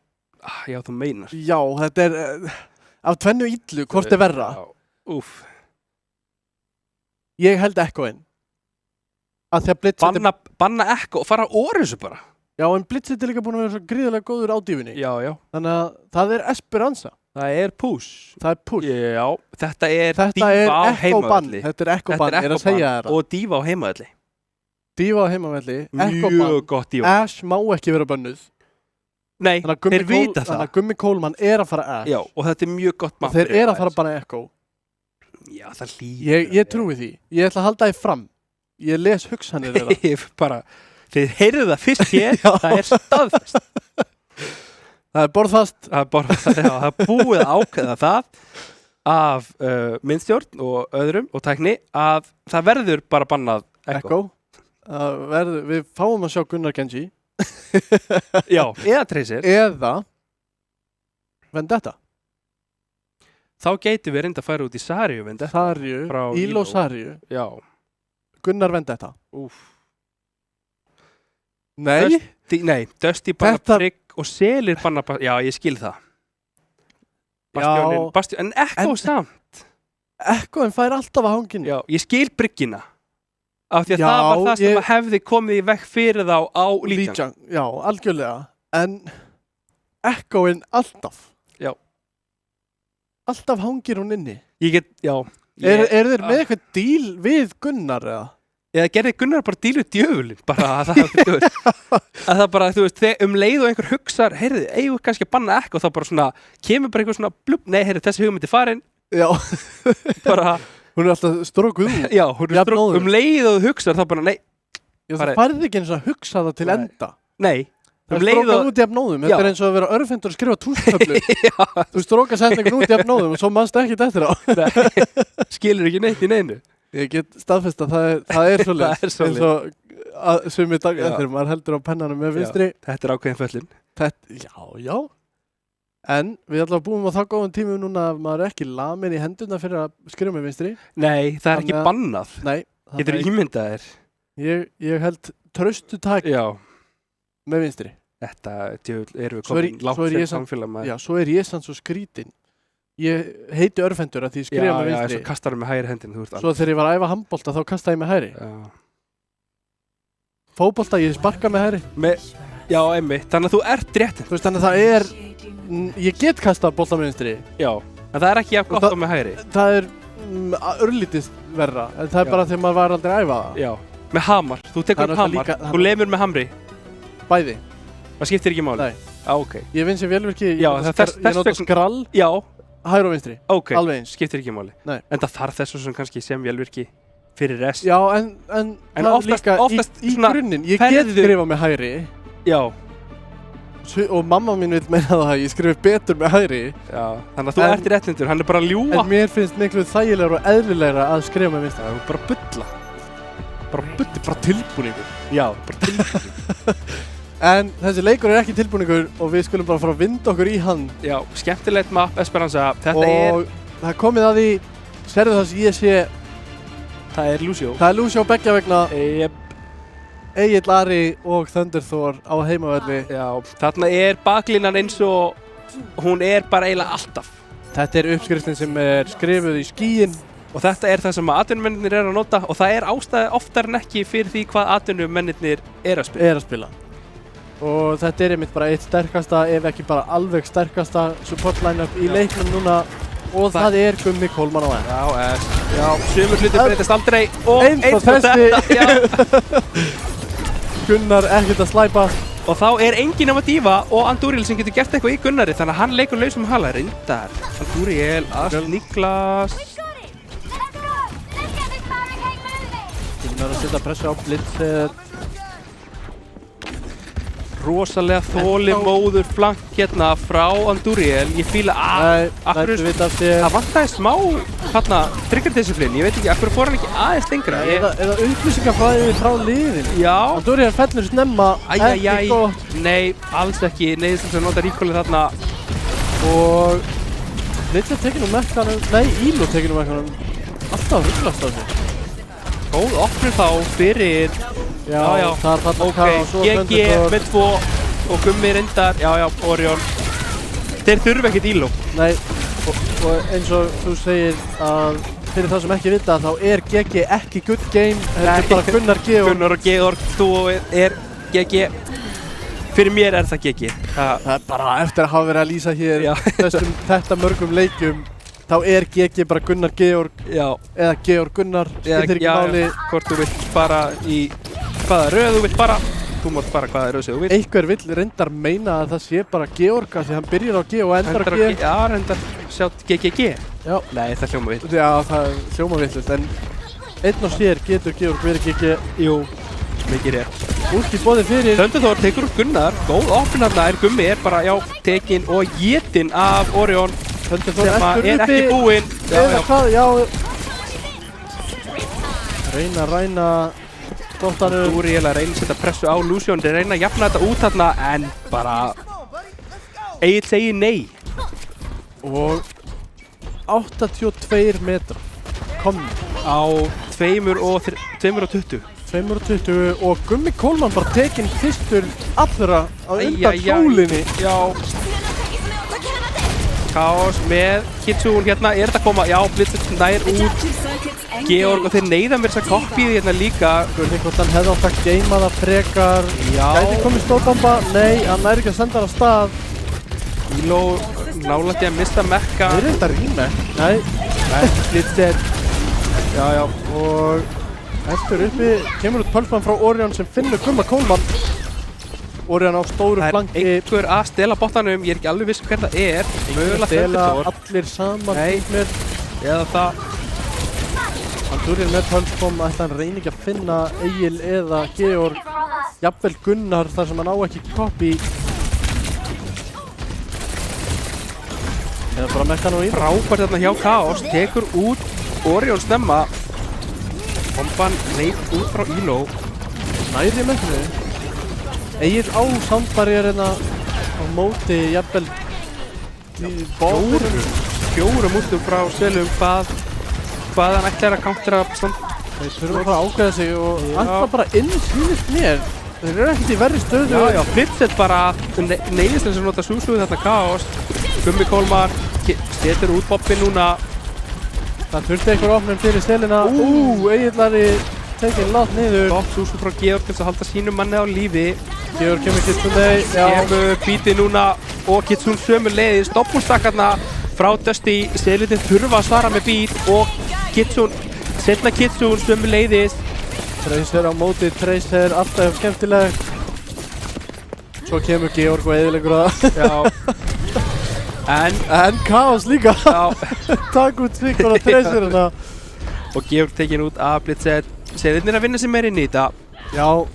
Já, þú meinar. Já, þetta er af tvennu illu, hvort er verra. Úff. Ég held Ekkoinn. Banna Ekko og fara Órusu bara. Já, en Blitzit er líka búin að vera svo gríðarlega góður á dífunni. Já. Þannig að það er Esperanza. Það er push. Já, þetta er dífa á heimavelli. Þetta er Ekkobann, ég er að segja þér. Og dífa á heimavelli. Dífa á heimavelli, Ekkobann. Mjög gott dífa. Ash má ekki vera bönnuð. Nei, þeir vita það. Þannig að Gummi Coleman er að fara Ash. Já, og þetta er mjög gott mapp. Og þeir eru að fara bara Ekko. Já, það líður. Ég trúi því. Ég ætla að halda því fram. Ég les hugsanir þeirra. Þið heyrðu það fyrst hér, það er staðfest. Það er borðfast. Það er búið að ákveða það af minnstjórn og öðrum og tækni að það verður bara bannað Ekko. Við fáum að sjá Gunnar Genji. Já, eða Tracer. Eða Vendetta. Þá gætum við reynda að fara út í Sarju Vendetta. Sarju, Íló Sarju. Já. Gunnar Vendetta. Úff. Nei, Dusty banna Frigg og Selir banna, já ég skil það. Bastion, en Ekko samt. Ekkoinn fær alltaf að hanginu. Já, ég skil Bryggina. Af því að það var það sem hefði komið í veg fyrir þá á Lídjang. Já, algjörlega. En Ekkoinn alltaf. Já. Alltaf hangir hún inni. Ég get, já. Er þeir með eitthvað díl við Gunnar eða? Eða gerði Gunnar bara díl við djöfulinn, bara að það bara, þú veist, leið og einhver hugsar, heyrðu, eigum kannski að banna ekki og þá bara svona, kemur bara eitthvað svona blub, nei, heyrðu, þessi hugmyndi farin. Já. Bara. Hún alltaf strókuð út. Já, hún strókuð, leið og hugsar, þá bara, nei. Já, það farið ekki eins og að hugsa það til enda. Nei. Það strókað út í nóðum, þetta eins og að vera örfendur að skrifa tústöflu. Þú strókað setningun út í nóðum og svo mannst ekki eftir á. Skilur ekki neitt í neinu. Ég get staðfest að það er svolítið eins og sumir dag eftir maður heldur á pennanum með vinstri. Þetta er ákveðin föllin. Já. En við ætlum að búum á það góðum tímum núna að maður er ekki lamin í hendurna fyrir að skrifa með vinstri. Nei, það er ekki bannað. Nei. Getur ímyndað þér. Ég held traustu tak með vinstri. Þetta erum við komin látt fyrir samfélag með. Já, svo er ég sann svo skrítinn. Ég heiti örfendur að því skrifa með vinstri. Já, svo kastar með hægri hendin. Svo þegar ég var að æfa handbolta þá kastaði ég með hægri. Fótbolta, ég sparka með hægri. Já, einmitt. Þannig að þú ert réttinn. Þú veist, þannig að það er... Ég get kastað bolta með vinstri. Já, en það er ekki jafn gott á með hægri. Það er örlítið verra. En það er bara þegar maður var aldrei að æfa það. Já, með hamar. Þú tekur hamar. Þú lemur með hamri. Bæði. Það skiptir ekki máli. Nei. Ok. Ég vinn sem vélvirki. Já, ég nota skrall. Já. Hægri og vinstri, alveg eins. Skiptir ekki máli. En það þarf þessu sem kannski sem vélvirki fyrir rest. Já, en oftast í grunninn, ég get skrifa með hægri. Já. Og mamma mín vil meina það að ég skrifi betur með hægri. Já, þannig að þú ert réttindur, hann er bara að ljúga. En mér finnst miklu þægilegra og eðlilegra að skrifa með vinstri. Það er bara bulla. Bara tilbúningur. Já, bara tilbúningur. En þessi leikur er ekki tilbúningur og við skulum bara fara að vinda okkur í hann. Já, skemmtilegt map, Esperanza. Þetta og það er komið að því, sérðu það sem ég sé... Það er Lucio. Það er Lucio beggja vegna. Egill Ari og Thunder Thor á heimavelli. Já, þarna er baklínan eins og hún er bara eiginlega alltaf. Þetta er uppskriftin sem er skrifuð í skíin. Og þetta er það sem atvinnumennir er að nota og það er ástæði oftar en ekki fyrir því hvað atvinnumennir er að spila. Og þetta er einmitt bara eitt sterkasta, ef ekki bara alveg sterkasta support line-up í leiknum núna og það er Gummi Kólmann á enn. Já, sumur hlutir breytast aldrei og eins og þessi. Gunnar ekkert að slæpa. Og þá er enginn af að dífa og Andúriel sem getur gert eitthvað í Gunnari þannig að hann leikur lausum hala. Reyndar. Andúriel, Niklas. Gunnar að setja pressu á Blitz. Rosalega þolinmóður flank hérna frá Andúriel. Ég fíla það vantaði smá hérna trigger-disciplin. Ég veit ekki, af hverju fór hann ekki aðeins lengra. Eða upplýsingafræði frá liðin. Já. Andúriel fellur snemma. Ekki gott. Nei, alls ekki. Neiðist að nota ríkólið þarna. Og Little tekinn mekkanum. Nei, Ílo tekinn mekkanum. Alltaf hugglast á sig. Góð opnur þá fyrir... Já, ok, GG með 2 og Gummi reyndar, já, Orion. Þeir þurfa ekkert Ílo. Nei, og eins og þú segir að fyrir það sem ekki vita þá er GG ekki good game. Þetta er bara Gunnar Georg. Gunnar og Georg, þú er GG. Fyrir mér er það GG. Það er bara eftir að hafa verið að lýsa hér þetta mörgum leikjum. Þá er GG bara Gunnar Georg eða Georg Gunnar, skiltir ekki máli. Hvort þú vilt bara í hvaða röð þú vilt bara, þú mátt bara hvaða röð sem þú vilt. Einhver vill reyndar meina að það sé bara Georga því hann byrjar á G og endar á G. Já, reyndar sjátt GGG. Já. Nei, það hljóma vill. Já, það hljóma villust, en einn og sér getur Georg verið GG. Jú, mikið rétt. Úlki bóði fyrir. Thunder Thor tekur úr Gunnar, góð opnarna er Gummi er bara, já, tekinn og étinn af Orion. Thunder Thor er ekki búinn. Eða hvað, já. Ræna Dóttanur. Andúriel að reyna að setja pressu á Lucio, þeir reyna að jafna þetta út þarna en bara Egill segir nei. Og 82 metra komnir á 2:20. 2:20 og Gummi Kólmann bara tekinn fyrstur allra á undan hjólinni. Já. Kaos með Kitsune hérna, er þetta að koma? Já, Blitzur nær út Georg og þeir neyða mér þess að koppiði hérna líka. Spurning hvort hann hefði átt að geima það frekar. Já. Gæti komið stórbomba? Nei, hann er ekki að senda hann á stað. Ílo nálætti að mista mekka. Þeir eru þetta rýmekk. Nei, Blitzed. Já, og eftir uppi kemur út pölsmann frá Orion sem finnur Gumma Coleman. Orion á stóru flanki. Það einhver að stela bottanum, ég ekki alveg viss hver það mögulega stela allir saman. Nei, eða það. Andúrinn með pölsbom ætla hann reyni ekki að finna Egil eða Georg. Jafnvel Gunnar þar sem hann á ekki copy. Eða bara mekka hann á í. Frábært þarna hjá Chaos, tekur út Orion snemma. Bomban reynt út frá Elo. Næri mekkinu. Egil á soundbarrier hérna á móti jafnvel fjórum útum frá Selum hvað hann ætlar að countera Þeir þurfa bara að ákveða sig og ætla bara inn sýnist mér. Þeir eru ekkert í verri stöðu. Já, Blitzed bara neyðist sem nota Susu þarna Chaos. Gummi Coleman setur út bobbin núna. Það þurfti einhver opnum fyrir Selina. Egil Ari tekinn látt niður. Susu frá Georg til að halda sínum manni á lífi. Georg kemur Kitsune. Kemur Bíti núna og Kitsune sömuleiðis. Doppelstakkarna frá Dusty. Selin þurfa að svara með Beat og Kitsune, setna Kitsune sömuleiðis. Tracer á móti, Tracer alltaf skemmtileg. Svo kemur Georg og eyðileggur það. Já. En Chaos líka. Já. Takk út Svíkvar og Tracer hérna. Og Georg tekinn út af Blitzed. Selinir að vinna sig meira inn í þetta. Já,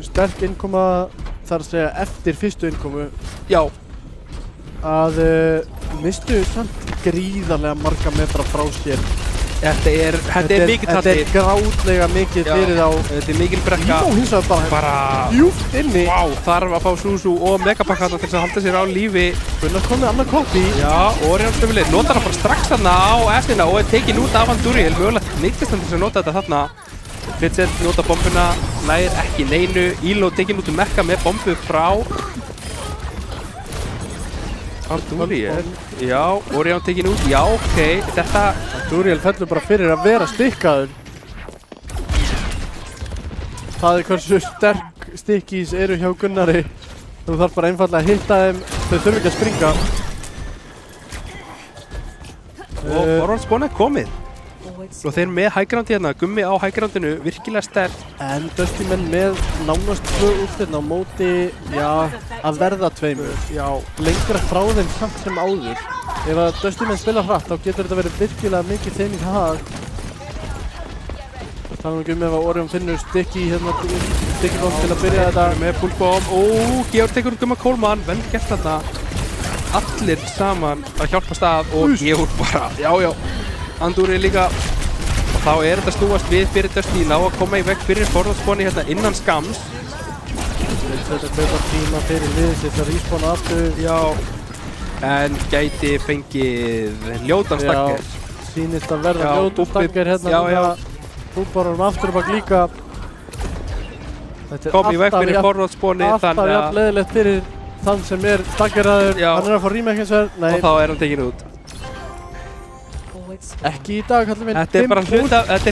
sterk innkoma þar að segja eftir fyrstu innkomu. Já. Að mistu samt gríðarlega marga metra frá sér. Þetta er mikið talli. Þetta er grátlega mikið fyrir þá. Þetta er mikil brekka. Jú, hins vegar bara djúpt inni. Vá, þarf að fá Susu og Megapack þarna til að halda sér á lífi. Gunnar kom með annar copy. Já, Orion sömuleiðis. Notar hann bara strax þarna á S-ina og er tekinn út af Andúriel. Mögulegt neittist hann til að nota þetta þarna. Blitzed nota bombuna, nær ekki neinu. Elo tekinn út Mekka með bombu frá Andúriel. Já, Orion tekinn út. Já, ok. Þetta Andúriel fellur bara fyrir að vera stikkaður. Það er hversu sterk stikkís eru hjá Gunnari. Þú þarf bara einfallega að hitta þeim. Þau þurfi ekki að springa. Og forvardsbóna er komið. Og þeir með hæggrandi hérna, Gummi á hæggrandinu, virkilega sterkt. En Dusty menn með nánast 2 úrslitin á móti, já, að verða 2. Já, lengra frá þeim samt sem áður. Ef að Dusty menn spila hratt, þá getur þetta verið virkilega mikið þeining hag. Þannig Gummi ef að Orion finnur Sticky hérna, Sticky bomb til að byrja þetta. Með pullbomb, Georg tekur Gumma Coleman, vel gert þarna. Allir saman að hjálpast að og Georg bara, já. Andúriel líka. Og þá er þetta snúast við fyrir Dusty, ná að koma í veg fyrir forðarsponni hérna innan skams. Þetta kaupa tíma fyrir liðið sitt að respawna aftur. Já, en gæti fengið ljótan stakker. Já, sýnist að verða ljótan stakker hérna. Já. Búbarum aftur bak líka. Kom í veg fyrir forðarsponni. Alltaf jafn leiðilegt fyrir þann sem er stakkeraður. Hann er að fá remake hins vegar. Og þá er hann tekinn út. Ekki í dag, kallum minn. Þetta er bara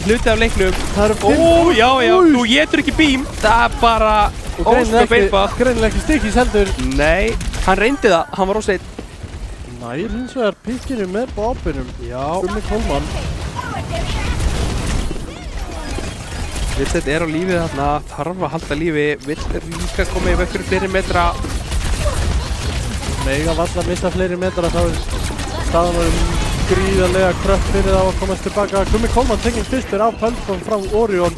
hluti af leiknum. Það eru 5. Já, þú getur ekki beam. Það er bara ósköp einfalt. Greinilega ekki Stickys heldur. Nei, hann reyndi það. Hann var ósveit. Nær hins vegar pikkinu með bobbinum. Já. Gummi Coleman. Blitzed er á lífi þarna. Þarf að halda lífi. Vill líka koma í veg fyrir fleiri metra. Mega valla missa fleiri metra. Þá er staðan gríðarlega kröpp fyrir þá að komast tilbaka. Gummi Coleman tekinn fyrstur af pölsbom frá Orion.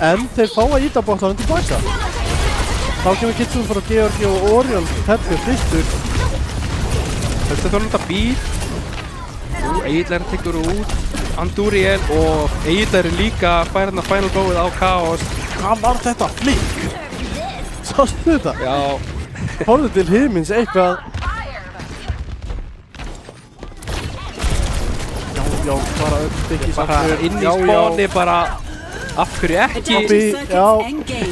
En þeir fá að íta botlanum tilbaka. Þá kemur Kitsune frá Georgi og Orion fellur fyrstur. Þetta þarf að Beat. Egil er tekur út Andúriel og Egil er líka fær hérna final go'ið á Chaos. Hvað var þetta flík? Sástu þetta? Já. Horfðu til himins eitthvað. Já, bara Sticky bara inn í spáni, bara af hverju ekki. Já,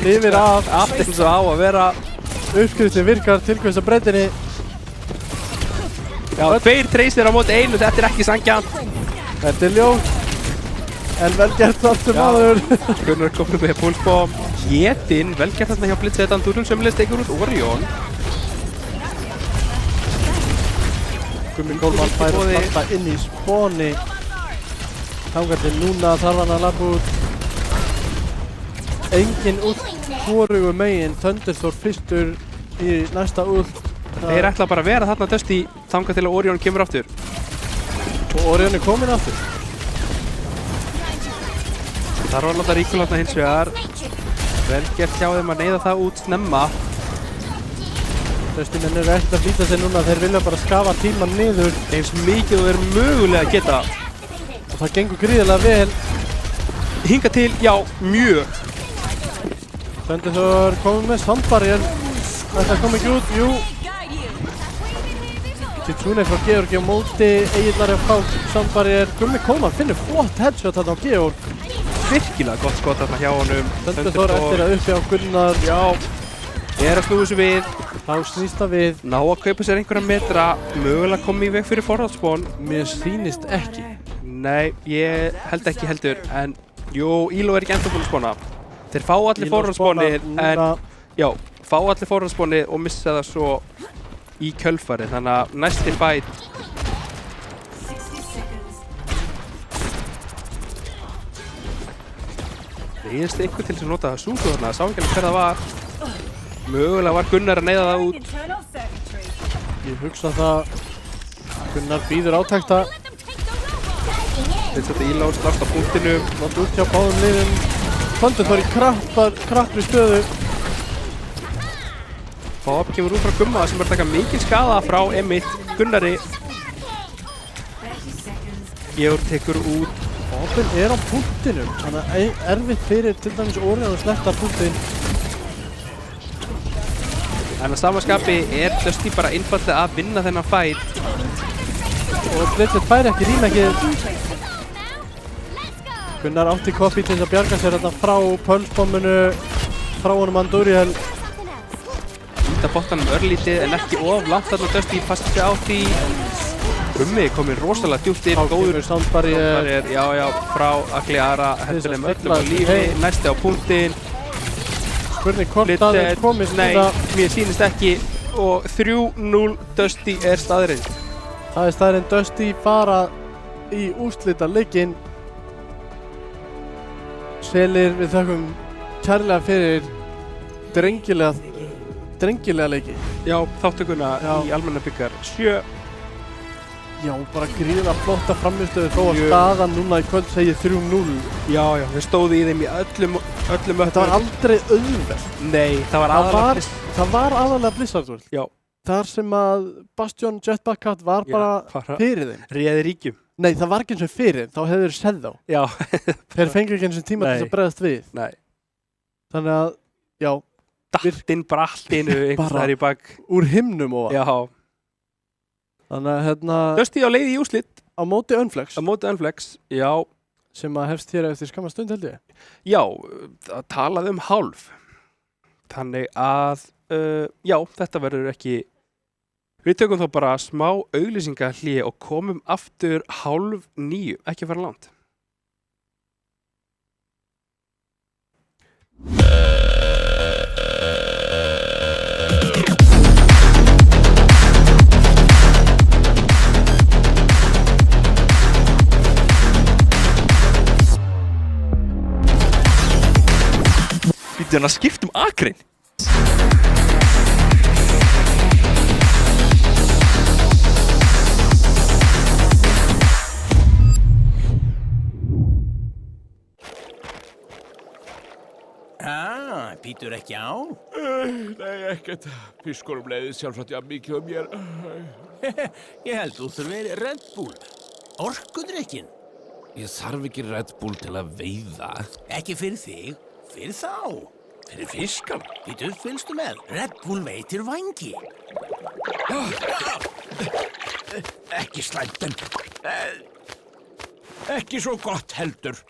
lifir af. Allt eins og á að vera. Uppskriftin virkar til hvers að breytinni. Já, 2 Tracer á móti 1, þetta er ekki sanngjarnt. Þetta er ljótt. En vel gert allt sem aður. Gunnar komið með pulsbomb. Getinn, vel gert þarna hjá Blitzed. Andúriel sömuleiðis tekur út Orion. Gummi Coleman fær að starta inn í spáni. Þangað til núna þarf hann að labba út. Engin ult hvorugu megin. Thunderstone fyrstur í næsta ult. Þeir ætla bara að vera þarna Dusty þangað til að Orion kemur aftur. Og Orion komin aftur. Það var láta ríkulatna hins vegar. Vel gert hjá þeim að neyða það út snemma. Dusty mennir ekkert að flýta sig núna. Þeir vilja bara skafa tíman niður. Eins mikið og þeir mögulega geta. Og það gengur gríðarlega vel. Hinga til, já, mjög. Thunderstone komið með sandbarrier. Þetta kom ekki út, jú. Kitsune frá Georgi á móti. Egilari að fá sandbarrier. Gummi Coleman finnur flott headshot þarna á Georg. Virkilega gott skot þarna hjá honum. Thunderstone eftir að uppi á Gunnar. Já. Að snúi þessu við. Þá snýst það við. Ná að kaupa sér einhverja metra. Mögulega komið í veg fyrir forráðsbón. Mér sýnist ekki. Nei, ég held ekki heldur. En jú, Elo ekki ennþá búin að spóna. Þeir fá allir forráðsbónir. Já, fá allir forráðsbónir og missa það svo í kjölfarið. Þannig að næsti bæt. Reyðist einhver til þess að nota það Suzu þarna. Sá ekki alveg hver það var. Mögulega var Gunnar að neyða það út. Ég hugsa það. Gunnar býður átækta. Þeir setja Elo slást á punktinu. Nátt út hjá báðum liðum. Thunderstone í krappri stöðu. Pop kemur út frá Gumma sem er að taka mikil skaða frá Emmett Gunnari. Georg tekur út. Popin á punktinum. Þannig að erfitt fyrir til dæmis Orion að sletta punktin. En að samanskapi Dusty bara einfaldlega að vinna þennan fæt. Og Blitzert fær ekki rýmekið. Gunnar átti Coffee til að bjarga sér þarna frá pulsbombinu. Frá honum Anduriel. Íta bottanum örlítið en ekki of langt þarna Dusty fasti sig á því. Gummi komið rosalega djúpt inn. Góður sandbarrier. Já, frá Agliara. Hendur öllum á lífi. Næsti á punktinn. Spurning hvort það komist. Nei, mér sýnist ekki. Og 3-0 Dusty staðreind. Það staðreind. Dusty fara í úrslitaleikinn. Selir, við þökkum kærlega fyrir drengilega leiki. Já, þáttökuna í almenna byggar 7. Já, bara gríðilega flotta framistöðu þó að staðan núna í kvöld segir 3-0. Já, þeir stóðu í þeim í öllum Þetta var aldrei auðvelt. Nei, það var aðalega Blizzard World. Já. Þar sem að Bastion Jetpack Cat var bara fyrir þeim. Réði ríkjum. Nei, það var ekki eins og fyrir þeim, þá hefur þeir séð þá. Já. Þeir fengur ekki eins og tíma til að bregðast við. Nei. Þannig að, já. Dattinn brattinu einhvers þar í bak. Úr himnum og já. Þannig að Dusty á leið í úrslit. Á móti Unflex. Já. Sem að hefst hér eftir skamma stund held ég. Já, það talaði hálf. Þannig að, já, þetta verður ekki. Við tökum þá bara smá auglýsingahlé og komum aftur 8:30. Ekki fara langt. Býttu hann að skipta akrein? Býtur ekki á? Nei, ekkert. Piskunum leiðið sjálfsagt jafn mikið mér. Ég held þú þurfir Red Bull. Orkudrykkin. Ég þarf ekki Red Bull til að veiða. Ekki fyrir þig, fyrir þá. Fyrir fiskana. Býtur, fylgstu með. Red Bull veitir vangi. Ekki slæmt en... Ekki svo gott heldur.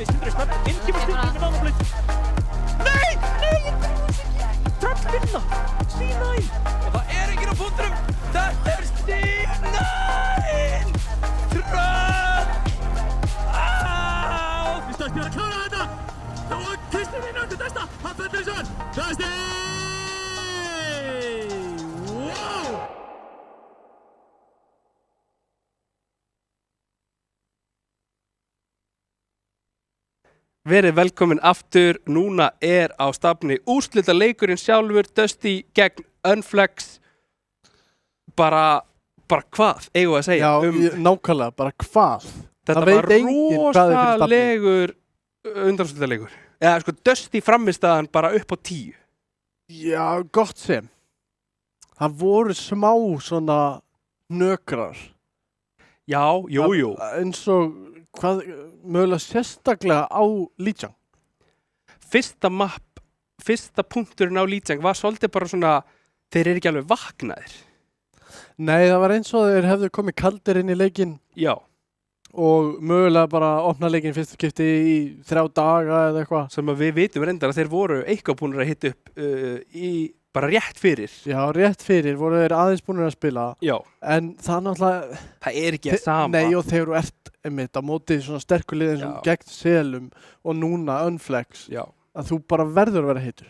Nei, Sindri, hvað? Inn kemur Sindri með nánablöð. Nei, ég byrjast ekki. Tröll vinna. C9. Og það enginn á punktunum. Þetta C9. Tröll. Vi skal ikke klare dette. Og Kristian vinner til Desta. Han føtter selv. Desti. Wow. Verið velkomin aftur, núna á stafni úrslita leikurinn sjálfur, Dusty gegn Unflex. Bara hvað, eigum við að segja? Já, nákvæmlega, bara hvað? Þetta var rosalegur undanúrslita leikur. Eða sko, Dusty frammistaðan bara upp á 10. Já, gott sem. Það voru smá svona nökrar. Já, jú. Eins og hvað mögulega sérstaklega á Lijiang. Fyrsta punkturinn á Lijiang var svolítið bara svona, þeir eru ekki alveg vaknaðir. Nei, það var eins og þeir hefðu komið kaldir inn í leikinn. Já. Og mögulega bara opna leikinn fyrstu skipti í 3 daga eða eitthvað. Sem að við vitum reyndar að þeir voru eitthvað búinir að hitta upp bara rétt fyrir. Já, rétt fyrir voru þeir aðeins búinir að spila. Já. En það náttúrulega... Það er ekki sama. Nei, og þegar þú ert einmitt á móti svona sterkur lið eins og gegn Selum og núna Unflex. Já. Að þú bara verður að vera heitur.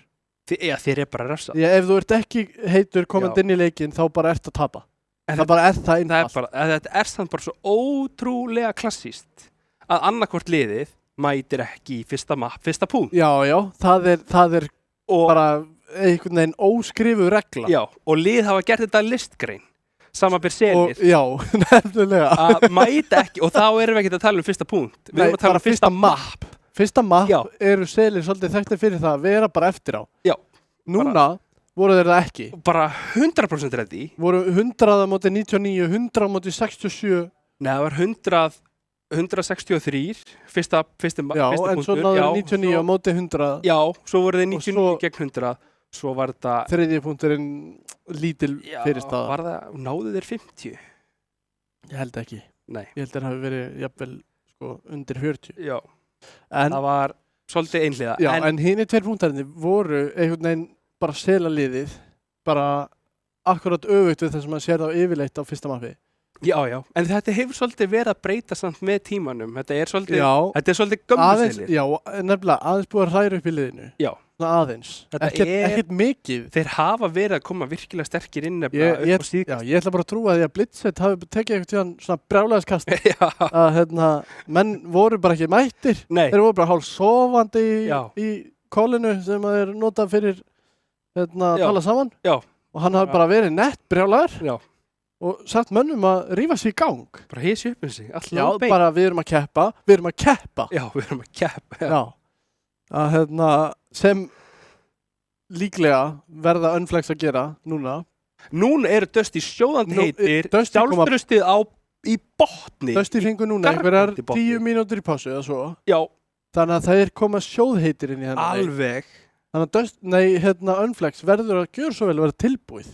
Þeir bara refsa. Já, ef þú ert ekki heitur komandi inn í leikinn þá bara ert að tapa. Það bara er það einfalt. Þetta er samt bara svo ótrúlega klassíst að annarkvort liðið mætir ekki í fyrsta punkt. Já, það er bara einhvern veginn óskrifuð regla. Já, og lið hafa gert þetta listgrein. Samanber Selir. Já, nefnilega. Að mæta ekki, og þá erum við ekki að tala um fyrsta punkt. Við erum að tala um fyrsta mapp. Fyrsta mapp eru Selir svolítið þekktir fyrir það að vera bara eftir á. Já. Núna voru þeir það ekki. Bara 100% reddi. Voru 100 á móti 99, 100 á móti 67. Nei, það var 163, fyrsta punktur. Já, en svo náður 99 á móti 100. Já, svo voru þeir 99 gegn 100. Svo var þetta... Þriðji punkturinn lítil fyrirstaða. Já, var það, náðu þeir 50? Ég held ekki. Nei. Ég held þeir hafi verið jafnvel undir 40. Já, það var svolítið einhliða. Já, en hinni 2 punktarnir voru einhvern veginn bara selaliðið, bara akkurat öfugt við þess að maður sér það yfirleitt á fyrsta mappi. Já, en þetta hefur svolítið verið að breyta samt með tímanum. Þetta er svolítið gömlu Selir. Já, nefnilega, aðeins búið að hræra upp í liðinu. Já. Aðeins. Ekkert mikið. Þeir hafa verið að koma virkilega sterkir inn upp á síðkast. Já, ég ætla bara að trúa því að Blitzet hafi tekið eitthvað tíðan svona brjálæðiskast. Að menn voru bara ekki mættir. Nei. Þeir voru bara hálf sofandi í kólinu sem að þeir nota fyrir tala saman. Já. Og hann hafi bara verið nett brjálæður. Já. Og sagt mönnum að rífa sig í gang. Bara hísi upp um sig. Já, bara við erum að keppa. Við erum að keppa. Já, við erum að keppa. Já. Að sem líklega verða Unflex að gera núna. Núna eru Dusty sjóðandi heitir, sjálfstrustið í botni. Dusty fengur núna einhverjar 10 mínútur í pásu eða svo. Já. Þannig að það koma sjóðheitir inn í hennar. Alveg. Þannig að Unflex verður að gjöra svo vel að vera tilbúið.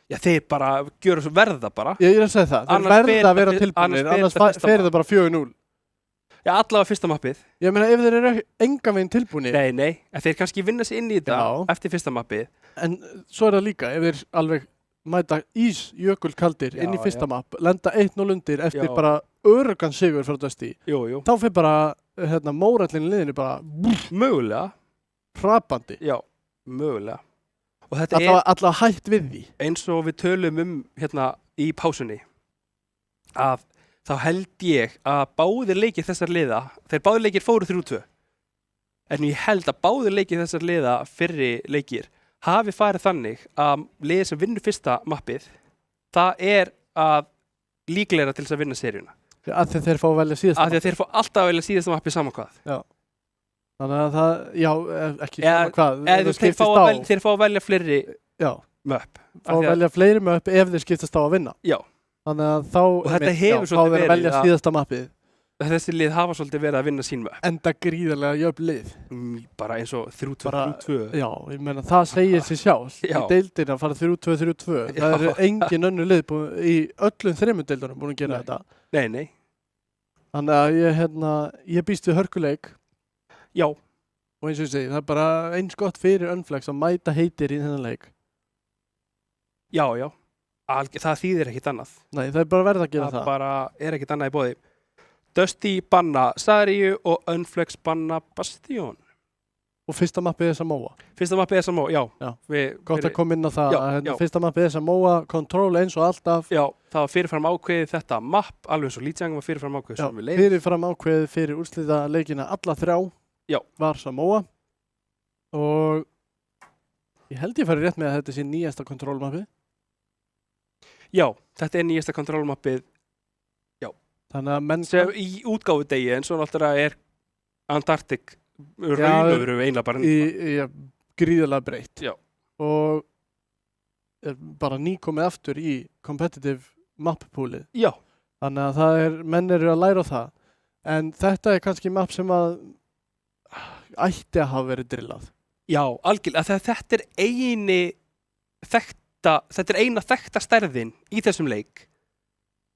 Já, þeir bara gjöra svo verða bara. Ég er að segja það. Þeir verða að vera tilbúinir, annars fer það bara 4-0. Já, allavega fyrsta mappið. Ég meina, ef þeir eru engan veginn tilbúinir. Nei, en þeir kannski vinna sig inn í þetta eftir fyrsta mappið. En svo er það líka, ef þeir alveg mæta jökulkaldir inn í fyrsta mapp, lenda 1-0 undir eftir bara öruggan sigur frá Dusty. Jú. Þá fer bara, mórallin liðinu bara... Mögulega. Hrapandi. Já, mögulega. Og þetta alltaf hætt við því. Eins og við tölum í pásunni, að þá held ég að báðir leikir þessar liða, þeir báðir leikir fóru 3-2. En ég held að báðir leikir þessar liða fyrri leikir hafi farið þannig að liðið sem vinnur fyrsta mappið, það er að líklegra til þess að vinna seríuna. Af því þeir fá að velja síðasta mappið. Af því að þeir fá alltaf að velja síðasta mappið saman hvað. Já. Þannig að það, ekki sama hvað. Þeir fá að velja fleiri möpp. Fá að velja fleiri möpp ef þeir skiptast á að vinna. Já. Þannig að þá fá þeir að velja síðasta mappið. Þessi lið hafa svolítið verið að vinna sín möpp. Enda gríðarlega jöfn lið. Bara eins og 3-2. Já, ég meina það segir sig sjálf. Í deildin að fara 3-2. Það eru engin önnur lið í öllum 3 deildunum búin að gera þetta. Nei. Þannig að ég býst við hörkuleik. Já. Og eins og ég segi, það bara eins gott fyrir Unflex að mæta heitir í þennan leik. Já. Það þýðir ekkit annað. Nei, það bara verða að gera það. Það bara ekkit annað í boði. Dusty banna Sariu og Unflex banna Bastion. Og fyrsta mappið Samoa. Já. Gott að koma inn á það. Fyrsta mappið Samoa, Control eins og alltaf. Já, það var fyrirfram ákveðið þetta mapp, alveg eins og Lijiang var fyrirfram ákveðið sem við leiðum. Fyrirfram ákveðið fyrir úrslita leikina alla 3 var Samoa. Og ég held ég fari rétt með að þetta sé nýjasta Control mappið. Já, þetta nýjasta Control mappið. Já. Þannig að menn sem í útgáfu degi en svo náttúrulega Antarctic raunöfru eiginlega bara gríðarlega breytt. Já. Og bara nýkomið aftur í competitive map poolið. Já. Þannig að menn eru að læra á það. En þetta kannski map sem að ætti að hafa verið drillað. Já, algjörlega. Þetta eina þekkta stærðin í þessum leik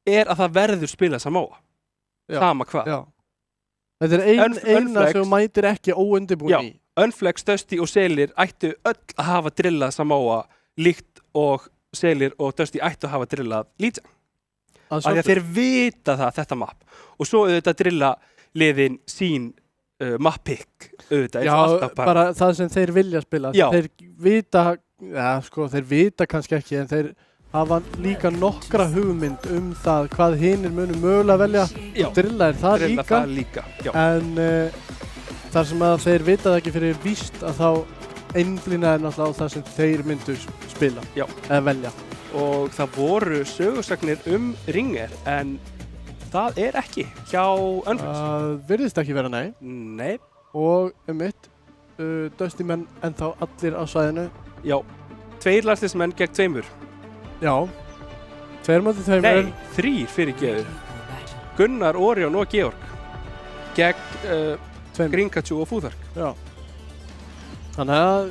að það verður spilað Samoa. Sama hvað. Já. Þetta eina sem mætir ekki óundirbúin í. Unflex, Dusty og Selir ættu öll að hafa drillað Samoa líkt og Selir og Dusty ættu að hafa drillað Lijiang. Af því að þeir vita þetta mapp. Og svo auðvitað drilla liðin sín map-pick auðvitað. Já, bara það sem þeir vilja spila. Já. Þeir vita kannski ekki en þeir hafa líka nokkra hugmynd það hvað hinir munum mögulega velja. Drilla það líka. En þar sem að þeir vita það ekki fyrir víst að þá einblína náttúrulega á það sem þeir myndu spila eða velja. Og það voru sögusagnir Ringer en það ekki hjá Unflex. Það virðist ekki vera nei. Og Dusty menn ennþá allir á svæðinu. Já, 2 landsliðsmenn gegn 2. Já, 2 móti 2. Nei, 3 fyrir geður. Gunnar, Orion og Georg gegn Grinkachu og Fúðark. Já. Þannig að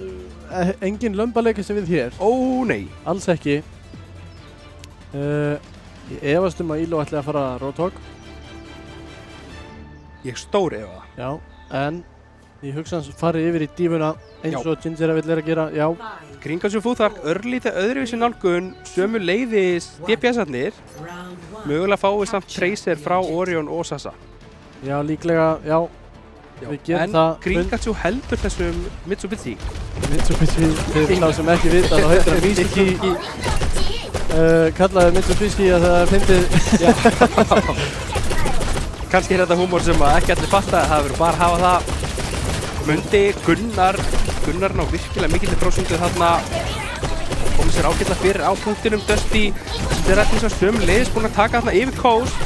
engin lömbaleika sem við hér. Ó, nei. Alls ekki. Ég efast að Íló ætli að fara Roadhog. Ég stór efa. Já, en ég hugsa hans farið yfir í dífuna eins og Ginger vill að gera. Já. Grinkachu og Fúðark örlítið öðruvísi nálgun, sömu leiðis DPS-arnir. Mögulega fáið samt Tracer frá Orion og Sasa. Já, líklega, já. Við gerum það. En Grinkachu heldur þessum Mitsubishi. Fyrir þá sem ekki vita, þá heitir það Mitsubishi. Kallaði Mitsubishi að það fyndið. Kannski þetta húmor sem ekki allir fatta, það verður bara að hafa það. Mundi Gunnar ná virkilega mikillir prósundu þarna. Komið sér ágætlega fyrir á punktinum Dusty. Þetta eins og sömuleiðis búinn að taka þarna yfir Coast.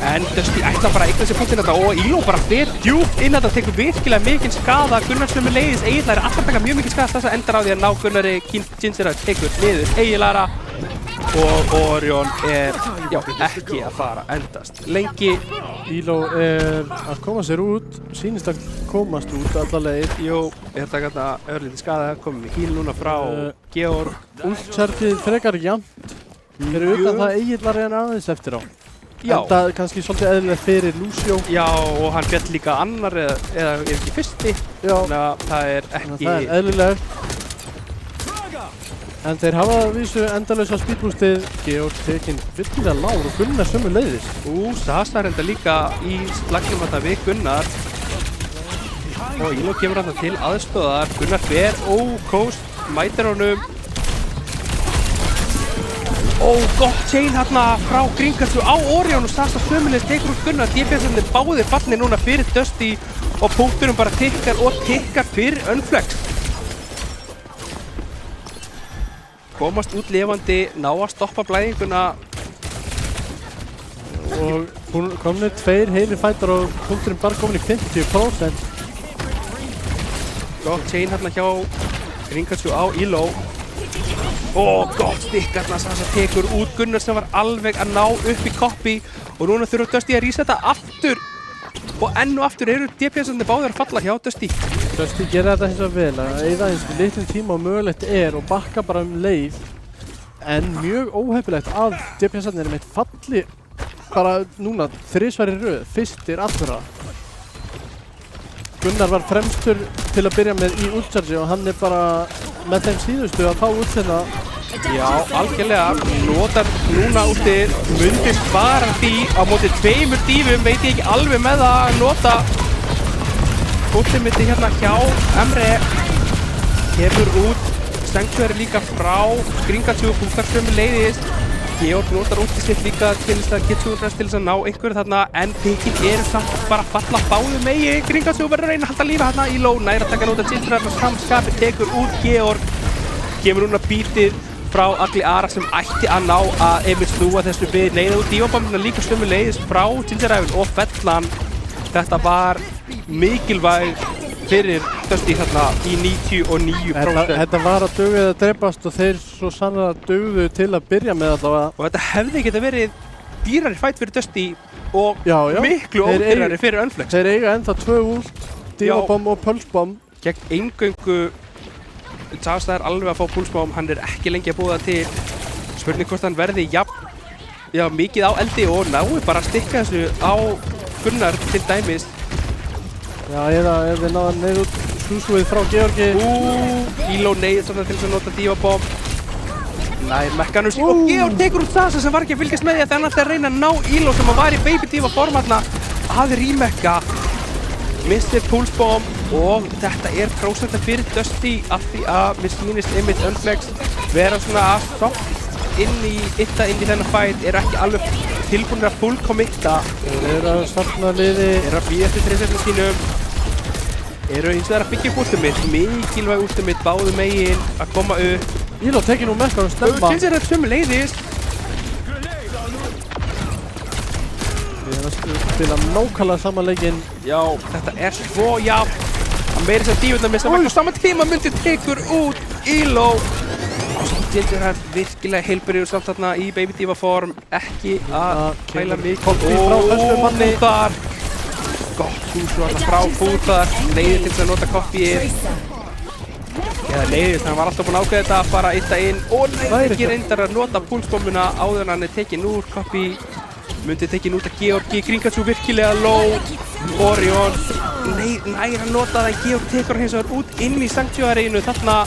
En Dusty ætla bara að eigna sér punktin þetta og Íló bara fer djúpt inn að það tekur virkilega mikinn skada. Gunnar sömuleiðis eiginlega alltaf taka mjög mikinn skada. Þess að endar á því að ná Gunnari Ginger tekur niður eiginlega. Og Orion ekki að fara endast lengi. Íló að koma sér út, sýnist að komast út alla leið. Jú, taka þarna örlítið skada, komum við híl núna frá Georg. Últsarfið frekar jafnt. Fyrir utan það eiginlega reyna aðeins eftir á. Enda kannski svolítið eðlilegt fyrir Lucio. Já, og hann fjall líka annar eða ekki fyrsti. Já. Þannig að það ekki... Það eðlilegt. En þeir hafa að vísu endalausa speedboostið. Georg tekinn virkilega lágur og Gunnar sömuleiðis. Sasa enda líka í slagnum þetta við Gunnar. Og Íló kemur þarna til aðstoðar. Gunnar fer, Coast mætir honum. Gott chain hérna frá Grinkachu á Orion og Sasa sömuleiðis tekur út Gunnar. DPS-arnir báðir fallnir núna fyrir Dusty og punkturum bara tikkar fyrir Unflex. Komast út lifandi, ná að stoppa blæðinguna. Og komnir 2 heilir fætar og punkturinn bara komin í 50%. Gott chain hérna hjá Grinkachu á Íló. Gott stikk hérna, Sasa tekur út Gunnar sem var alveg að ná upp í koppi. Og núna þurfa Dusty að resetta aftur. Og enn og aftur eru DPS-arnir báðir að falla hjá Dusty. Dusty gera þetta hins vegar vel, að eyða eins litlum tíma og mögulegt og bakka bara leið. En mjög óheppilegt að DPS-arnir meitt falli bara núna 3 í röð, fyrstir allra. Gunnar var fremstur til að byrja með í úlchargi og hann bara með þeim síðustu að fá últina. Já, algjörlega. Notar núna últið, myndi spara því á móti 2 dýfum, veit ég ekki alveg með að nota últið mitt hérna hjá Emre. Kemur út, Sanctuary líka frá Gringatjú, punktar sömuleiðis. Georg notar últið sitt líka til þess að geta útrest til þess að ná einhverju þarna, en pikin eru samt bara að falla báðu megi. Gringatjú verður að reyna að halda lífi hérna í Elo, nær að taka nota Ginger samskapi, tekur út Georg. Kemur núna bítið frá Agli Ara sem ætti að ná að einmitt snúa þessu við. Neyða út dífabambina líka sömuleiðis frá Ginger og fellan. Þetta var mikilvæg fyrir Dusty þarna í 99%. Þetta var að dugið að dreipast og þeir svo sannlega dugðu til að byrja með allavega. Og þetta hefði geta verið dýrari fætt fyrir Dusty og miklu ódýrari fyrir Unflex. Þeir eiga ennþá 2 ult, dífabomb og pulsbomb. Gegn eingöngu Sasa er alveg að fá pulsbomb, hann ekki lengi að búa það til. Spurning hvort hann verði mikið á eldi og nái bara að stikka þessu á Gunnar til dæmis. Já, eða ef við náðum neyð út Súsúið frá Georgi. Elo neyð svona til þess að nota dífabomb. Nær Mekkanus og Georg tekur út Sasa sem var ekki að fylgjast með því að hann ætti að reyna að ná Elo sem var í baby dífa form að remekka. Missir pulsbomb og þetta prósenta fyrir Dusty af því að mér sýnist einmitt Unflex vera svona að soft inn í þennan fight, ekki alveg tilbúinir að full committa. Þeir að safna liði. Þeir að bíða eftir þessum sínum. Hins vegar að byggja upp ultimate, mikilvæg ultimate báðu megin að koma upp. Elo tekið nú Mekkanum snemma. Ginger sömuleiðis. Við erum að spila nákvæmlega saman leikinn. Já, þetta svo jafn. Að meira þess að dífurnar missa Mekka á sama tíma myndi tekur út Elo. Ginger er virkilega heilbyrður samt þarna í baby diva form, ekki að kæla mikið. Fúðar. Gott húsu þarna frá Fúðar. Neyðir til þess að nota koppið. Eða neyðir, hann var alltaf búinn að ákveða þetta að fara ytta inn. Og neyðir ekki reyndar að nota pulsbombuna áður en hann tekin úr koppið. Myndi tekin út af Georgi, Gringatjú virkilega low. Orion. Nær að nota það en Georg tekur hins vegar út inn í Sanctuary-inu þarna.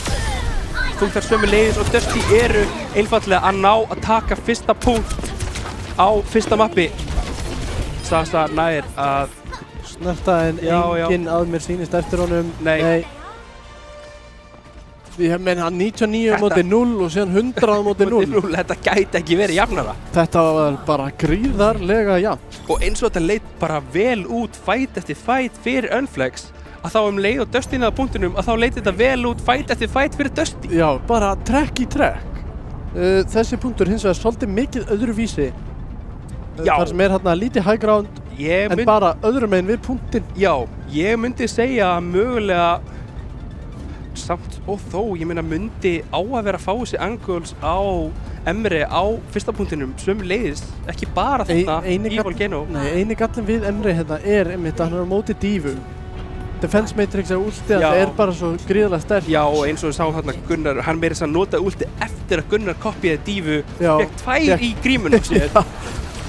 Punktar sömuleiðis og Dusty eru einfallega að ná að taka fyrsta punkt á fyrsta mappi. Sasa nær að snerta en enginn að mér sýnist eftir honum. Nei. Ég meina 99 móti 0 og síðan 100 móti 0. Þetta gæti ekki verið jafnara. Þetta var bara gríðarlega jafn. Og eins og þetta leit bara vel út fight eftir fight fyrir Unflex. Að þá leið og Dusty inn að punktunum að þá leit þetta vel út fight eftir fight fyrir Dusty. Já, bara trekk í trekk. Þessi punktur hins vegar svolítið mikið öðruvísi. Þar sem hérna lítið high ground en bara öðrum meginn við punktinn. Já, ég myndi segja að mögulega samt og þó, ég meina myndi á að vera að fá þessi angles á Emre á fyrsta punktinum sömuleiðis, ekki bara þarna í Volcano. Nei, eini gallinn við Emre hérna einmitt að hann á móti dífu. Defense Matrix á últi að bara svo gríðarlega sterk. Já, og eins og við sáum þarna Gunnar, hann meira þess að nota últi eftir að Gunnar koppiði dífu, fekk 2 í grímunum sér.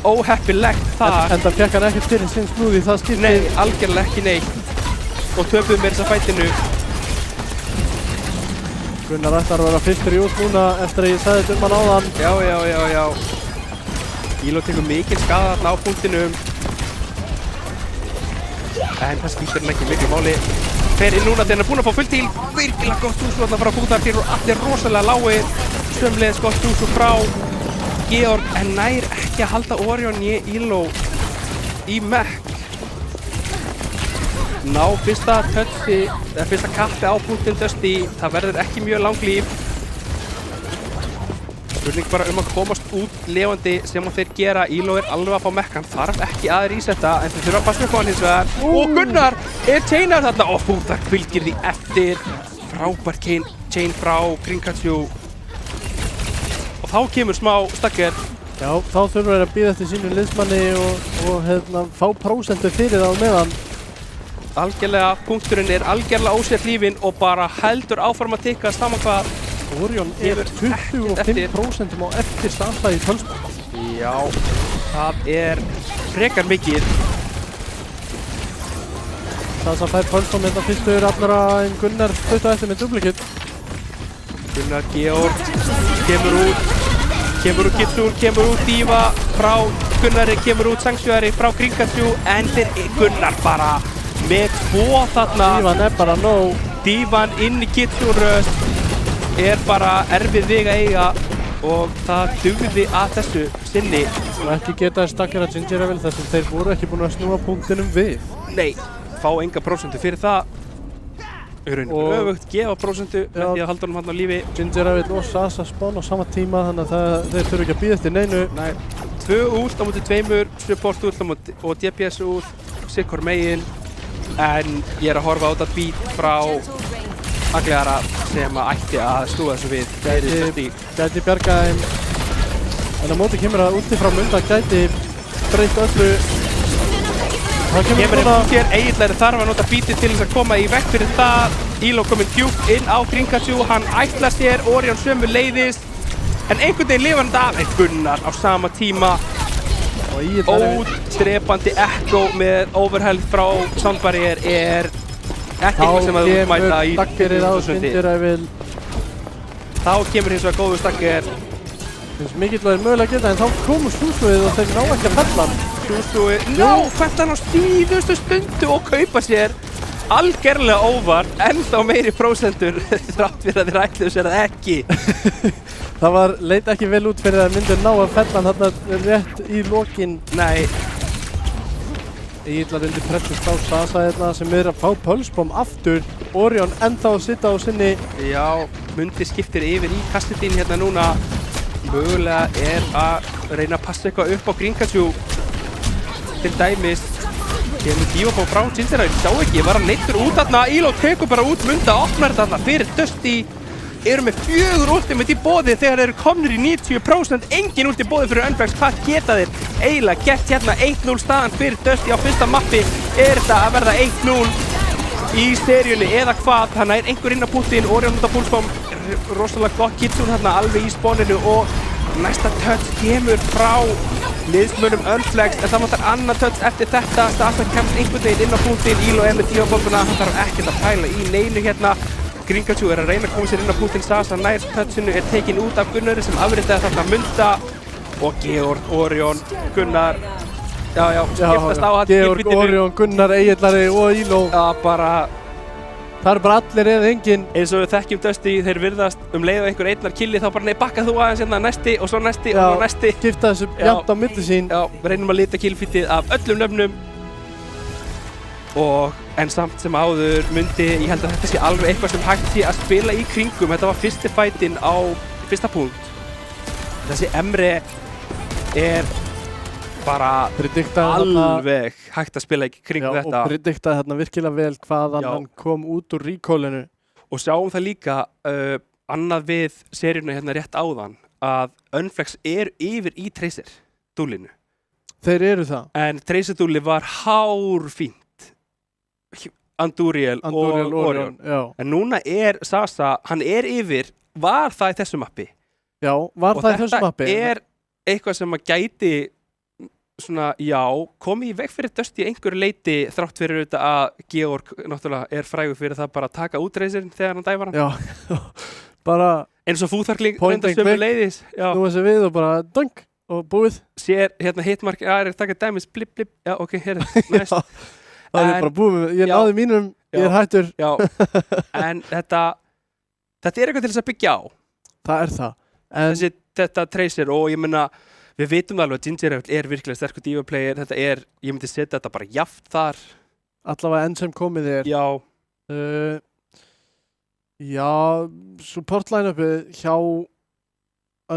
Óheppilegt þar. En það fekk hann ekkert fyrir sinn snúði það skipti. Nei, algjörlega ekki neitt. Og töpuðu meira þess að fætinu. Gunnar ætlar að vera fyrstur í út núna eftir að ég sagði þetta hann áðan. Já. Elo tekur mikil skaða þarna á punktinum. En það skiptir hann ekki miklu máli. Fer inn núna þegar hann búinn að fá fullt til. Virkilega gott hús þarna frá Fúðar. Þeir eru allir rosalega lágir. Sömuleiðis gott hús frá Georg. En nær ekki að halda Orion í Elo í Mekk. Ná fyrsta touchi, eða fyrsta kappi á punktin Dusty. Það verður ekki mjög langlíf. Spurning bara að komast út levandi sem þeir gera. Elo alveg að fá Mekk, hann þarf ekki að resetta en þeir þurfa að passa með hvað hins vegar. Og Gunnar chainar þarna og Fúðar fylgir því eftir. Frábært chain frá Gringatjú. Og þá kemur smá stakker. Já, þá þurfa þeir að bíða eftir sínu liðsmanni og fá prósentu fyrir það á meðan. Algjörlega, punkturinn algjörlega ósér hlífinn og bara heldur áfram að tikka saman hvað. Orion 25% á eftir Sasa í pulsbomb. Já, það frekar mikið. Sasa fær pölsum hérna fyrstur allra en Gunnar stuttu eftir með duplikit. Gunnar Georg kemur út Gitsur, kemur út Díva frá Gunnari, kemur út Sanctuary frá Kringatsjú, en Gunnar bara með 2 þarna. Dívan bara nóg. Dívan inn í Gitsur bara erfið veg að eiga og það dugði að þessu sinni. Og ekki geta stakkir að Ginger Evil þar sem þeir voru ekki búin að snúa punktinum við. Nei, fá enga prósentu fyrir það. Öfugt, gefa prósentu með því að halda honum hann á lífi. Ginger Evil og Sasa spána á sama tíma þannig að þeir þurfu ekki að bíða eftir neinu. Nei, 2 út á móti 2, support út og DPS út, sikkur megin. En ég að horfa á þetta beat frá Aglegara sem ætti að snúa þessu við. Gæti bjarga þeim. En á móti kemur að úti frá Munda gæti breytt öllu. Það kemur út hér, Egilari þarf að nota beatið til þess að koma í vekk fyrir það. Elo kominn djúpt inn á Kringatsjú, hann ætlar sér, Orion sömu leiðist. En einhvern veginn lifar hann af, Gunnar á sama tíma. Ódrepandi Echo með overhealth frá Soundbarrier ekki eitthvað sem að útmæta í 50%. Þá kemur hins vegar góður stakker. Mikilvægir mögulega geta en þá komur Súsúið og þeir ná ekki að fella hann. Súsúið fella hann á síðustu stundu og kaupa sér algerlega óvart ennþá meiri prósentur þrátt fyrir að þeir ætluðu sér að ekki. Það leit ekki vel út fyrir að myndu ná að fella hann þarna rétt í lokin. Nei. Egillar undir pressur á Sasa hérna sem að fá pulsbomb aftur. Orion ennþá að sitja á sinni. Já, Mundi skiptir yfir í Kassidín hérna núna. Mögulega að reyna að passa eitthvað upp á Kringatsjú. Til dæmis kemur Díva frá Ginger Evil, sjá ekki, var hann neittur út þarna. Elo tekur bara út Munda, opnar þetta þarna fyrir Dusty. Eru með 4 ultimate í boði þegar þeir eru komnir í 90%. Engin ult í boði fyrir Unflex. Hvað geta þeir eiginlega gert hérna? 1-0 staðan fyrir Dusty á fyrsta mappi. Er þetta að verða 1-0 í seríunni eða hvað? Þannig er einhver inn á punktinn, Orion út á pulsbomb. Rosalega gott Gitsur þarna alveg í spóninu og næsta touch kemur frá liðsmönnum Unflex, en það vantar annað touch eftir þetta. Sasa kemst einhvern veginn inn á punktinn. Elo með Díva-bombuna, hann þarf ekkert að pæla í neinu hérna. Kringatsjú að reyna að koma sér inn á punktinn. Sasa nær touchinu er tekin út af Gunnari sem afritaði þarna Munda og Georg, Orion, Gunnar. Já, skiptast á hann. Georg, Orion, Gunnar, Egillari og Elo. Já, bara það bara allir eða enginn. Eins og við þekkjum Dusty, þeir virðast leið og einhver einnar killi þá bara nei, bakka þú aðeins hérna næsti og svo næsti og svo næsti. Skipta þessu jafnt á milli sín. Já, reynum að lita killfítið af öllum nöfnum. En samt sem áður Mundi, ég held að þetta sé alveg eitthvað sem hægt sé að spila í kringum. Þetta var fyrsti fætinn á fyrsta punkt. Þessi Emre er bara alveg hægt að spila í kringum þetta. Og prediktaði þarna virkilega vel hvaðan hann kom út úr recallinu. Og sjáum það líka annað við seríuna hérna rétt áðan að Unflex er yfir í Tracer dúlinu. Þeir eru það. En Tracer dúli var hárfínt. Andúriel og Orion. En núna er Sasa, hann er yfir, var það í þessu mappi. Já, var það í þessu mappi. Og þetta er eitthvað sem að gæti svona, komið í veg fyrir Dusty einhverju leiti þrátt fyrir auðvitað að Georg náttúrulega er frægur fyrir það bara að taka út Tracerinn þegar hann dævar hann. Já, bara eins og fúþarkling reynda sömu leiðis. Nú þessi við og bara dunk og búið. Sér hérna hitmark, er taka dæmis, blip, blip, já ok, hérna, næst. Það er bara búið, ég náði mínum, ég er hættur. Já, en þetta er eitthvað til þess að byggja á. Það er það. Þetta Tracer og ég meina, við vitum alveg að Ginger Evil er virkilega sterkur diva-player. Þetta er, ég myndi setja þetta bara jafnt þar. Allavega enn sem komið er. Já. Já, support line-upið hjá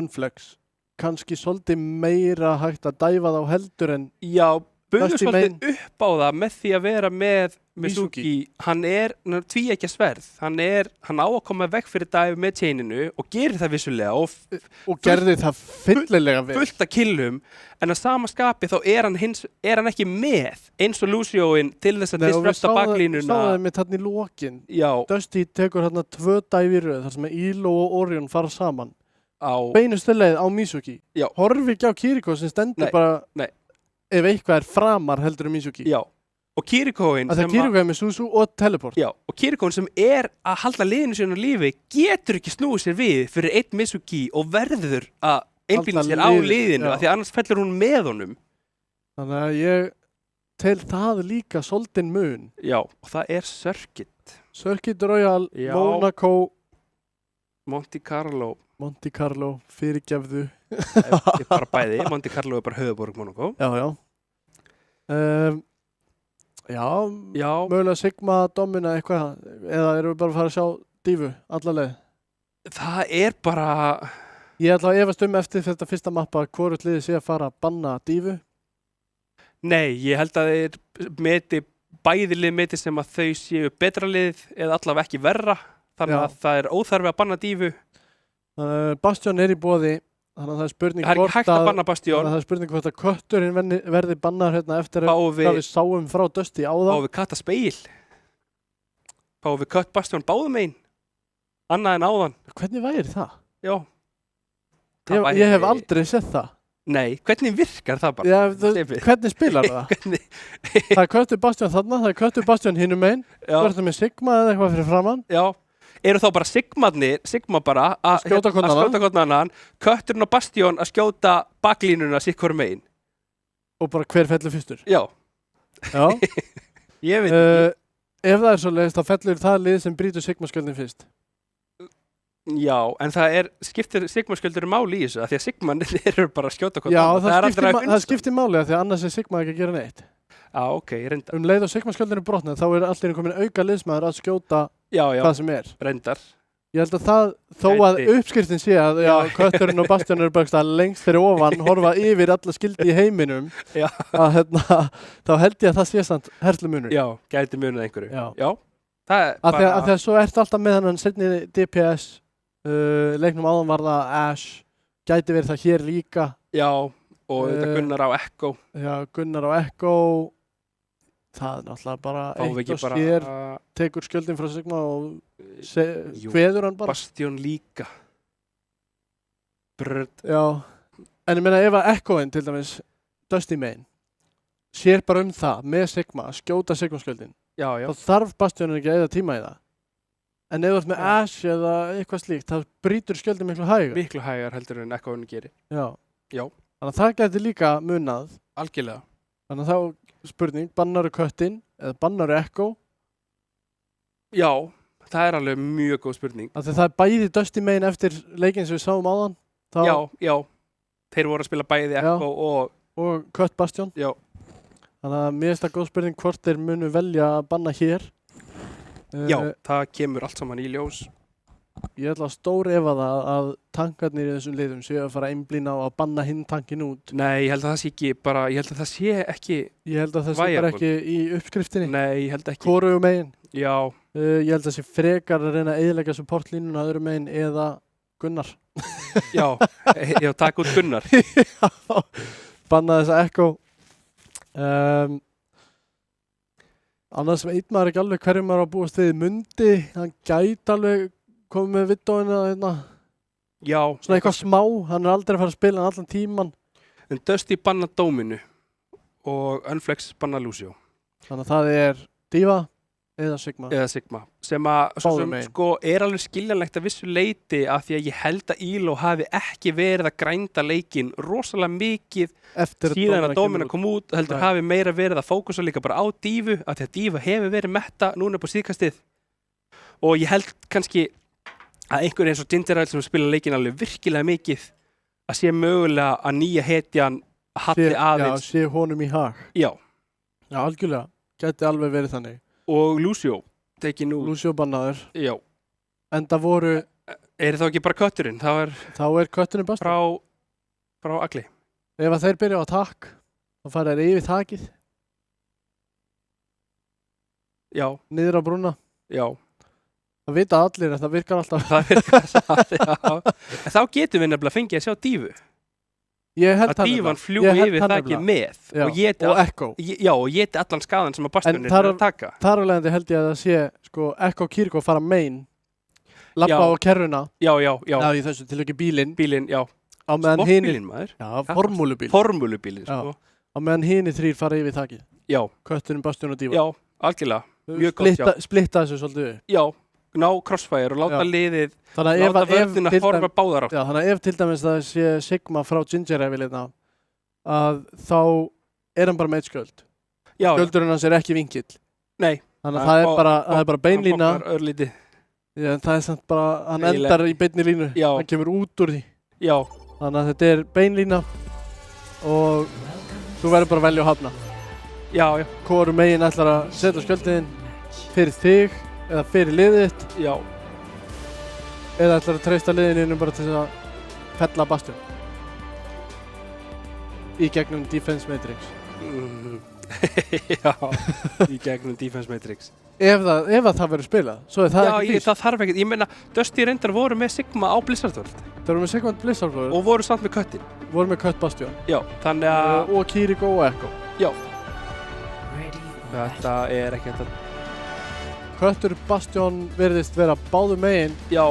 Unflex. Kannski svolítið meira hægt að dæfa þá heldur en... Já, buður svolítið upp á það með því að vera með Mizuki. Hann er tvíeggja sverð. Hann á að koma vekk fyrir dæfi með chaininu og gerir það vissulega og gerði það fyllilega vel. Fullt að killum, en að sama skapi þá er hann ekki með eins og Lucioinn til þess að disrupta baklínuna. Við sáðum við þarna í lokin. Já. Dusty tekur þarna 2 dæfi í röð þar sem Elo og Orion fara saman. Beinustu leið á Mizuki. Já. Horfi ekki á Kiriko sem stendur bara... Nei. Ef eitthvað er framar heldur Mizuki. Já, Og Kirikoin sem Kirikoin með Suzu og teleport. Já, og Kirikoin sem að halda liðinu sínu á lífi getur ekki snúið sér við fyrir einn Mizuki og verður að einblína sér á liðinu af því annars fellur hún með honum. Þannig að ég tel það líka soldin mun. Já, og það Circuit. Circuit Royal, Monaco, Monte Carlo, fyrirgefðu. Ég bara bæði, Monte Carlo bara höfuðborg Monaco. Já. Já, mögulega Sigma, Domina eitthvað, eða erum við bara að fara að sjá dífu alla leið? Það bara... Ég ætla að efast eftir þetta fyrsta mappa hvorugt liðið sé að fara að banna dífu. Nei, ég held að þeir bæði lið meti sem að þau séu betra lið eða allavega ekki verra, þannig að það óþarfi að banna dífu. Bastion í boði. Þannig að það spurning það ekki hægt að banna Bastion. Þannig að það spurning hvort að kötturinn verði bannar hérna eftir að við sáum frá Dusty áðan. Fáum við katta speil. Fáum við kött Bastion báðum einn. Annað en áðan. Hvernig væri það? Já. Ég hef aldrei sett það. Nei, hvernig virkar það bara? Hvernig spilar það? Það köttur Bastion þarna, það köttur Bastion hinum megin. Hvort með Sigma eða eitthvað fyrir framann. Já. Eru þá bara Sigma bara að skjóta hvern annan, kötturinn og Bastion að skjóta baklínuna sitt hvorum megin. Og bara hver fellur fyrstur? Já. Ég veit ekki. Ef það svoleiðis, þá fellur það lið sem brýtur Sigma-skjöldin fyrst. Já, en það skiptir Sigma-skjöldur máli í þessu, af því að Sigman eru bara að skjóta hvern annan. Já, það skiptir máli af því að annars Sigma ekki að gera neitt. Já, ok, reyndar. Leið og Sigma-skjöldin brotnað, þá allir komin auka liðsmaður að skjóta hvað sem reyndar. Ég held að það, þó að uppskriftin sé að kötturinn og Bastion eru bara lengst fyrir ofan, horfa yfir alla skildi í heiminum, þá held ég að það sé samt herslumunur. Já, gæti munið einhverju. Já. Af því að svo alltaf með hann seinni DPS, leiknum áðan var það Ash, gæti verið það hér líka. Já, og þetta Gunnar á Echo. Já, Gunnar á Echo. Það náttúrulega bara eitt og sér, tekur skjöldin frá Sigma og kveður hann bara. Bastion líka. Já, en ég meina ef að Echoinn til dæmis, Dusty Main, sér bara það með Sigma, að skjóta Sigma-skjöldin, þá þarf Bastionin ekki að eyða tíma í það. En ef þú ert með Ash eða eitthvað slíkt, þá brýtur skjöldin miklu hægar. Miklu hægar heldur en Echoinn gerir. Já. Þannig að það gæti líka munað. Algjörlega. Þannig að þá spurning, bannaru köttin eða bannaru Echo? Já, það alveg mjög góð spurning. Það bæði Dusty Main eftir leikinn sem við sáum áðan? Já. Þeir voru að spila bæði Echo og kött Bastion? Já. Þannig að mér finnst það góð spurning hvort þeir munu velja að banna hér. Já, það kemur allt saman í ljós. Ég ætla að stórefa það að tankarnir í þessum liðum séu að fara að einblína á að banna hinn tankin út. Nei, ég held að það sé ekki bara, ég held að það sé ekki Ég held að það sé bara ekki í uppskriftinni. Nei, ég held ekki. Hvorugu megin. Já. Ég held að það sé frekar að reyna að eyðileggja supportlínuna öðru megin eða Gunnar. Já, takk út Gunnar. Já, banna þessa Echo. Annars veit maður ekki alveg hverju maður á að búast við. Mundi, hann gæti alveg komið með Vidóinu hérna. Já. Svona eitthvað smá, hann aldrei að fara að spila hann allan tíman. En Dusty banna Dominu og Unflex banna Lucio. Þannig að það Diva eða Sigma. Sem alveg skiljanlegt að vissu leyti af því að ég held að Elo hafi ekki verið að grænda leikinn rosalega mikið síðan að Domina kom út, heldur hafi meira verið að fókusa líka bara á Divu af því að Diva hefur verið metta núna upp á síðkastið. Og ég held kannski að einhver eins og Ginger Ale sem spila leikinn alveg virkilega mikið að sé mögulega að nýja hetjan halli aðeins. Já, sé honum í hag. Já. Já, algjörlega. Gæti alveg verið þannig. Og Lucio tekin út. Lucio bannaður. Já. En það voru... þá ekki bara kötturinn? Þá kötturinn best. Frá Agli. Ef að þeir byrja á takk, þá fara þeir yfir takið. Já. Niður á brúna. Já. Það vita allir að það virkar alltaf. Það virkar alltaf, já. En þá getum við nefnilega fengið að sjá Divu. Ég held að Dívan fljúi yfir það ekki með. Já, og Echo. Já, og geti allan skaðan sem að Bastion er að taka. En þar alveg held ég að það sé, Echo Kirko fara main, lappa á kerruna. Já. Já, í þessu til ekki bílinn. Bílinn, já. Á meðan hinir. Sportbílinn, maður. Já, formúlubílinn. Formúlubílinn, sko. á meðan hinir 3 fara yfir þakið. Já. Kötturinn, Bastion og Díva. Já, algjörlega. Mjög gott, já. Splitta þessu svolítið upp. Já, ná crossfire og láta liðið, láta vörðina horfa báðar átt. Já, þannig að ef til dæmis það sé Sigma frá Ginger Evilina, að þá hann bara með 1 skjöld. Já. Skjöldurinn hans ekki vinkill. Nei. Þannig að það er bara beinlína. Hann bokkar örlítið. Já, en það samt bara, hann endar í beinni línu. Já. Hann kemur út úr því. Já. Þannig að þetta beinlína og þú verður bara að velja að hafna. Já, já. Hvoru megin ætlar að setja skjöldin fyrir þig eða fyrir liðið þitt. Já. Eða ætlar að treysta liðinu bara til að fella Bastion. Í gegnum Defense Matrix. Já, í gegnum Defense Matrix. Ef það verður spilað, svo það ekki víst. Já, það þarf ekkert. Ég meina, Dusty reyndar voru með Sigma á Blizzard World. Það voru með Sigma á Blizzard World. Og voru samt með köttin. Voru með kött Bastion. Já, þannig að... Og Kiriko og Echo. Já. Þetta ekki þetta. Köttur Bastion virðist vera báðum megin. Já,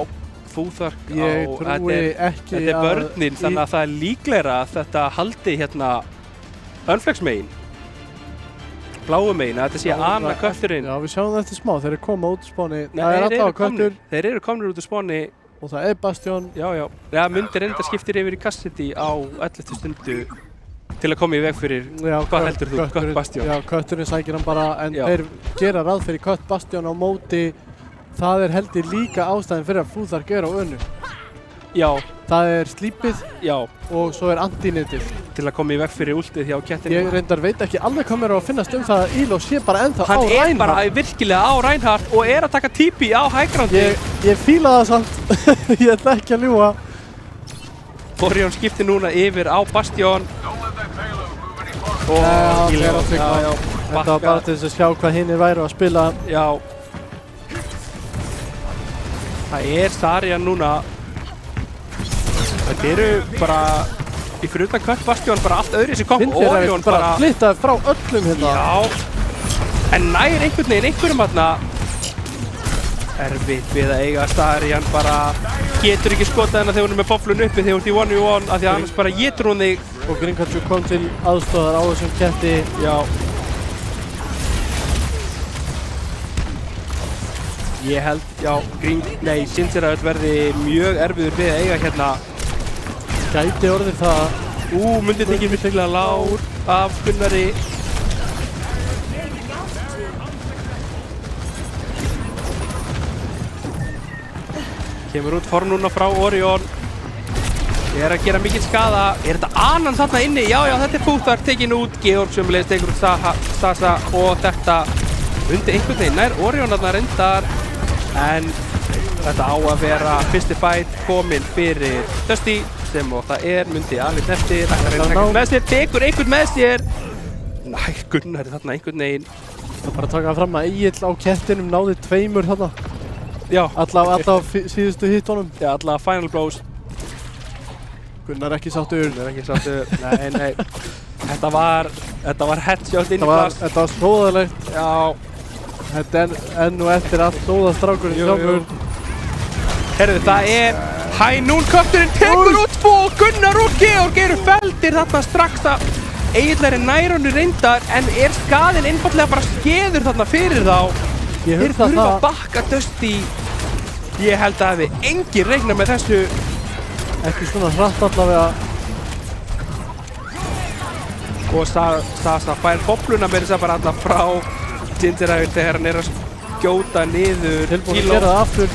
Fúþark á... Ég trúi ekki að... Þetta vörnin, þannig að það líklegra að þetta haldi hérna Unflex megin. Bláu megin, að þetta sé annað kötturinn. Já, við sjáum það eftir smá, þeir eru koma út úr spáni. Það alltaf köttur. Þeir eru komnir út úr spáni. Og það Bastion. Já, já. Það myndir enda skiptir yfir í Cassidy á 11. stundu til að koma í veg fyrir, hvað heldur þú, kött Bastion? Já, kötturinn sækir hann bara, en þeir gera ráð fyrir kött Bastion á móti. Það heldur líka ástæðin fyrir að Fúþark á önnu. Já. Það slípið. Já. Og svo antinitið. Til að koma í veg fyrir últið hjá kettinum. Ég reyndar veit ekki alveg hvað mér á að finnast það að Elo sé bara ennþá á Reinhardt. Hann bara virkilega á Reinhardt og að taka TP á highgroundi. Ég fíla það samt. Ég ætla ekki að ljúga. Orion skiptir núna yfir á Bastion. Þetta var bara til þess að sjá hvað hinir væru að spila. Já. Það Zarya núna. Þetta eru bara fyrir utan kött Bastion bara allt öðru sem kom. Orion bara flittaði frá öllum hérna. Já. En nær einhverjum hérna. Erfitt við að eiga Zaryan bara getur ekki skotað hennar þegar hún með bofflun uppi þegar hún er í 1v1 af því að annars bara getur hún þig. Og Grinkachu kom til aðstoðar á þessum ketti. Já. Ég held, já, Sinceröld verði mjög erfiður við að eiga hérna. Gæti orðið það. Myndi þetta ekki mikilvægt lár af Gunnari. Kemur út form núna frá Orion. Að gera mikið skada. Þetta annan þarna inni? Já, þetta Fúþark tekinn út. Georg sömulegis tekur út Sasa og þetta undir einhvern veginn nær Orion þarna reyndar. En þetta á að vera fyrsti fight kominn fyrir Dusty sem og það myndi alveg eftir. Það reyna að taka með sér, tekur einhvern með sér. Næ, Gunnar þarna einhvern veginn. Það bara taka fram að Egill á kettinum náði 2 þarna. Já. Alltaf síðustu hittunum. Já, alltaf final blows. Gunnar ekki sáttur. Nei. Þetta var headshot inn í plast. Þetta var skóðalegt. Já. Þetta enn og eftir allt stóðastrákurinn sjálfur. Herðu, það Hænún kötturinn tekur út 2 og Gunnar og Georg eru felldir þarna strax að Egill nær honum reyndar en skaðinn einfaldlega bara skeður þarna fyrir þá. Þeir þurfa að bakka Dusty. Ég held að við enginn reikna með þessu. Ekki svona hratt allavega. Og Sasa fær bobluna með þess að bara alla frá Gingerhæl þegar hann að skjóta niður. Tilbúin að gera það aftur.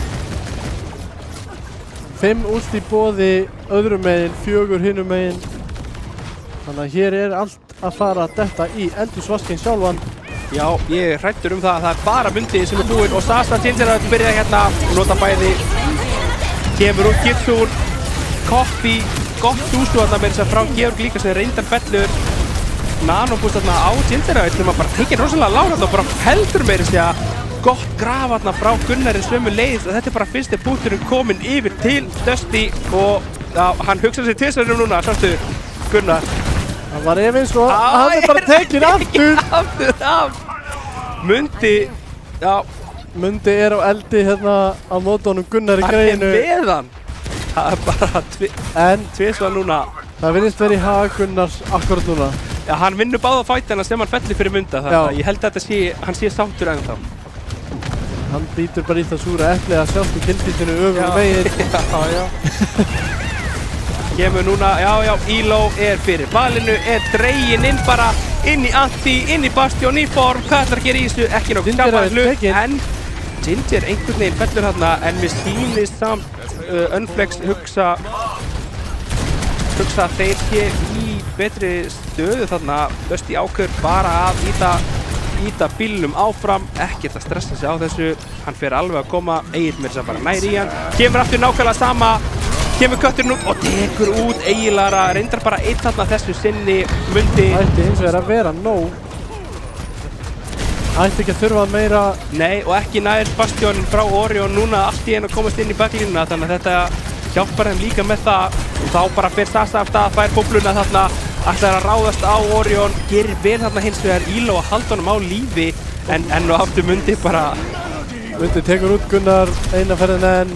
5 ult í boði öðrum megin, 4 hinum megin. Þannig að hér allt að fara þetta í eldhúsvaskinn sjálfan. Já, ég hrættur það að það bara Mundi sem búinn og Sasa Gingerhæl byrjaði hérna og nota bæði. Kemur út Gitsún, Koppi, gott ústu þarna með þess að frá Georg líka sem reyndar fellur. Nanobúst þarna á Gingerhæl sem bara tekið rosalega lágt og bara heldur með þess að gott graf þarna frá Gunnari sömuleiðis og þetta bara fyrsti búturinn kominn yfir til Dusty og hann hugsaði sér tvisvar núna, sástu Gunnar. Það var eins og hann bara tekinn aftur af. Mundi, já. Mundi á eldi hérna á móti honum Gunnari greinu. Hann með hann. Það bara tvisvar núna. Það virðist verið í hag Gunnars akkurat núna. Já, hann vinnur báða fætina sem hann fellir fyrir Munda, þannig að ég held að hann sé sáttur ennþá. Hann bítur bara í það súra epli að sjálft í killfítinu öfum megin. Já. Kemur núna, já, Elo fyrir valinu, dreginn inn bara, inn í Anti, inn í Bastion, í form, hvað ætlar að gera í þessu? Ekki nokkuð skapað hlut, en Ginger einhvern veginn fellur þarna, en mér sýnist samt Unflex hugsa að þeir sé í betri stöðu þarna. Dusty ákveður bara að íta bílnum áfram, ekkert að stressa sig á þessu. Hann fer alveg að koma, Egill mér sem bara nær í hann. Kemur aftur nákvæmlega sama, kemur kötturinn út og tekur út Egilara. Reyndar bara einn þarna þessu sinni, Mundi. Ætti hins vegar að vera nóg. Ætti ekki að þurfa meira. Nei, og ekki nær Bastioninn frá Orion núna allt í einu að komast inn í baklínuna, þannig að þetta hjálpar þeim líka með það. Og þá bara fer Sasa af stað, fær bófluna þarna, ætlar að ráðast á Orion, gerir vel þarna hins vegar Elo að halda honum á lífi, en enn og aftur Mundi bara... Mundi tekur út Gunnar eina ferðin en...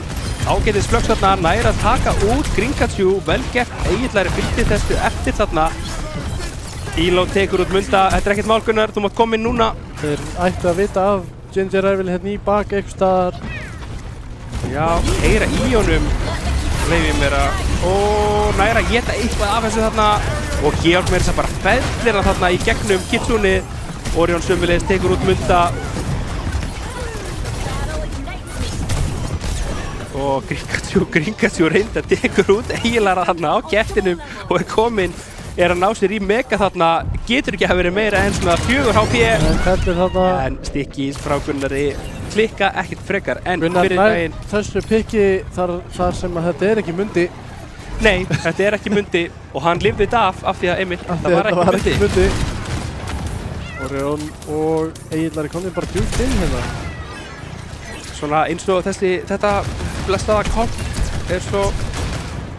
Ágætis flöks þarna, nær að taka út Gringatjú, vel gert, Egillari fylgdi þessu eftir þarna. Elo tekur út Munda, þetta ekkert mál Gunnar, þú mátt koma inn núna. Þeir ættu að vita af Ginger Rival hérna í bak eitthvað staðar. Já, heyra í honum, leyfið mér að... Og næra að geta eitthvað af þessu þarna. Og Georg mér þess að bara fellir hann þarna í gegnum Kitsune. Orion sömulegis tekur út Munda. Og Gringatjú reynda tekur út Egilara þarna á kettinum og kominn. Að ná sér í mega þarna, getur ekki að vera meira en svona 4 HP. En stikkið frá Gunnari klikka ekkert frekar en Gunnar nær þessu pikki þar sem að þetta ekki Mundi. Nei, þetta ekki Mundi og hann lifði þetta af því að einmitt það var ekki Mundi. Orion og Egillari komið bara djúpt inn hérna. Svona eins og þetta blessaða komp svo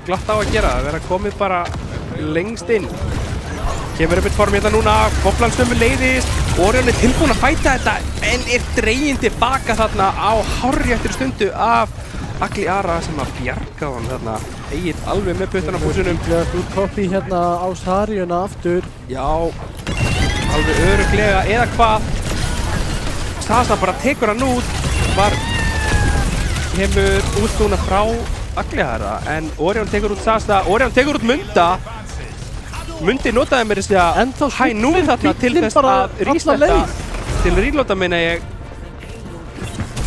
glatt á að gera, að vera komið bara lengst inn. Kemur upp eitt form hérna núna, Boflan sömuleiðis. Orion tilbúinn að fæta þetta en dreginn tilbaka þarna á hárréttri stundu af Agliara sem að bjarga hann þarna. Egill alveg með puttan á fúsunum. Út Koppi hérna á Sariuna aftur. Já, alveg örugglega eða hvað. Sasa bara tekur hann út. Kemur út núna frá Agliara en Orion tekur út Sasa. Orion tekur út Munda. Mundi notaði mér þess að hæ nú þarna til þess að resetta, til reloada meina ég.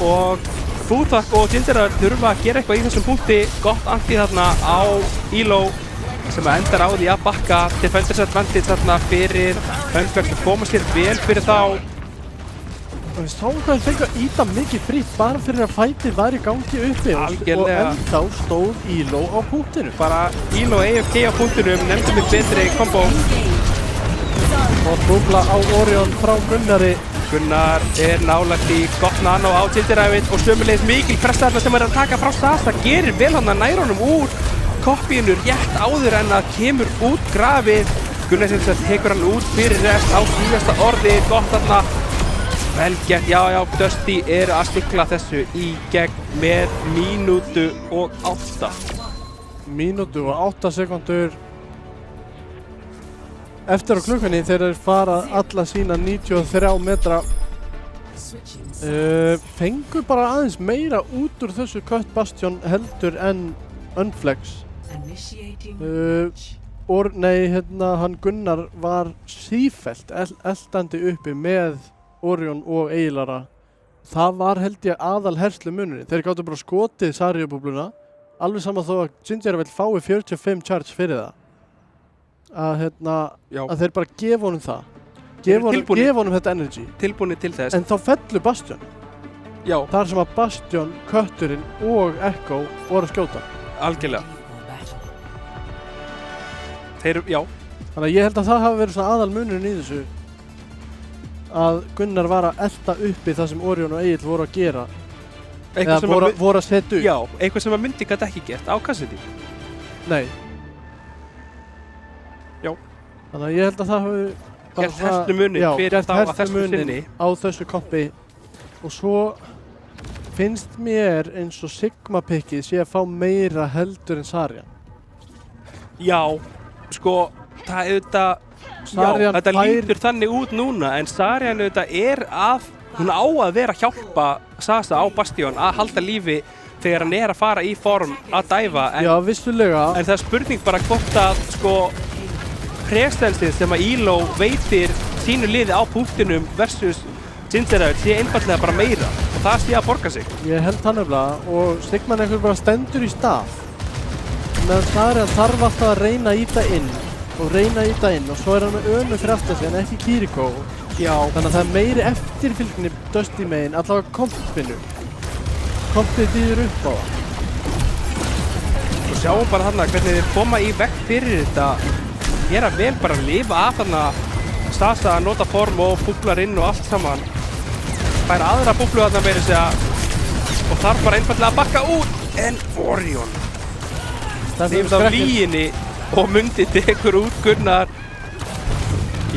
Og Fúþak og Gingerar þurfa að gera eitthvað í þessum punkti. Gott anti þarna á Elo sem endar á því að bakka defenders advantage þarna fyrir Unflex að koma sér vel fyrir þá. Við sáum hvað þeir fengu að íta mikið frýtt bara fyrir að fætið var í gangi uppi og ennþá stóð Elo á punktinu. Bara Elo AFK á punktinum, nefndi mig betri kombo. Og búbla á Orion frá Gunnari. Gunnar nálægt í gott nano á Gingeræfið og sömulegis mikil pressa þarna sem að taka frá Sasa. Gerir vel hann að næra honum úr koppíinu rétt áður en að kemur út grafið. Gunnar sem þess að tekur hann út fyrir rest á síðasta orði. Gott þarna. Vel gert, já, Dusty að stikla þessu í gegn með mínútu og 8. Mínútu og 8 sekundur eftir á klukkunni þegar þeir fara alla sína 93 metra. Fengu bara aðeins meira út úr þessu Cut Bastion heldur en Unflex. Hann Gunnar var sífellt eltandi uppi með Orion og Egilara. Það var held ég aðal herslu munurinn. Þeir gáttu bara skotið Sariubúbluna alveg saman þó að Ginger vill fái 45 charge fyrir það. Að þeir bara gefa honum það. Gefa honum þetta energy. Tilbúinir til þess. En þá fellur Bastion. Já. Þar sem að Bastion, kötturinn og Echo voru að skjóta. Algjörlega. Já. Þannig að ég held að það hafi verið svona aðal munurinn í þessu. Að Gunnar var að elta uppi það sem Orion og Egill voru að gera. Eða voru að setja upp. Já, eitthvað sem að Mundi gæti ekki gert á Cassidy. Nei. Já. Þannig að ég held að það hafi gert herslumuninn fyrir þá að þessu sinni. Á þessu kompi. Og svo finnst mér eins og Sigma pickið sé að fá meira heldur en Sarjan. Já, sko, það auðvitað Sarjan þetta lítur þannig út núna, en Sarjan auðvitað hún á að vera að hjálpa Sasa á Bastion að halda lífi þegar hann að fara í form að dæfa. Já, vissulega. En það er spurning bara hvort að, presensið sem að Elo veitir sínu liði á punktinum versus Gingerauer sé einfallega bara meira og það sé að borga sig. Ég held það nefnilega og Sigmar einhver bara stendur í stað. Meðan Sarjan þarf alltaf að reyna að ýta inn og svo hann með Önu fyrir aftur sig, en ekki Kiriko. Já. Þannig að það er meiri eftirfylgni Dusty megin, allavega kompinu. Kompið býður upp á það. Og sjáum bara þarna hvernig þeir koma í vegg fyrir þetta. Gera vel bara að lifa af þarna Sasa að nota form og búblar inn og allt saman. Fær aðra búblu þarna meira segja og þarf bara einfallega að bakka út. En Orion lifið á líginni og Mundi tekur út Gunnar.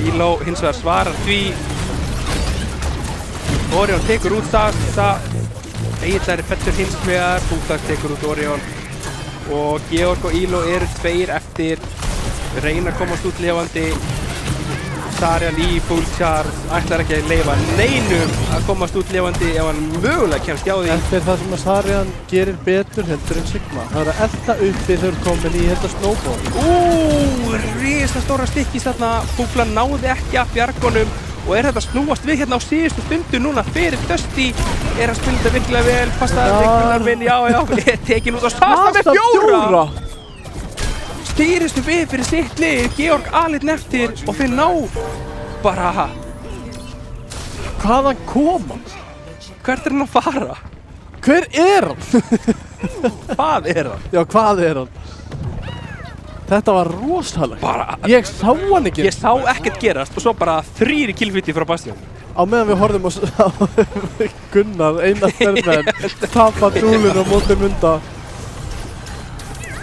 Elo hins vegar svarar því. Orion tekur út Sasa. Egillari fellur hins vegar. Búblar tekur út Orion. Og Georg og Elo eru tveir eftir. Reyna að komast út lifandi. Sarjan í full charge, ætlar ekki að leyfa neinum að komast út lifandi ef hann mögulega kemst hjá því. Þetta er það sem að Sarjan gerir betur heldur en Sigma. Það er að elda uppi þegar komin í þetta snowball. Risastóra stykkis þarna. Búbla náði ekki að bjargonum og er þetta snúast við hérna á síðustu stundu núna fyrir Dusty. Er að spila þetta virkilega vel, passaði Gunnar minn, já, tekin út á Sasa með 4! Stýristu við fyrir sitt lið, Georg alinn eftir og þeir ná bara... Hvaðan kom hann? Hvert er hann að fara? Hver er hann? Hvað er hann? Já, hvað er hann? Þetta var rosalegt. Bara... Ég sá hann ekki. Ég sá ekkert gerast og svo bara 3 killfiti frá Bastion. Á meðan við horfðum á Gunnar, Einar Fermenn, tapa dúlinu á móti Munda.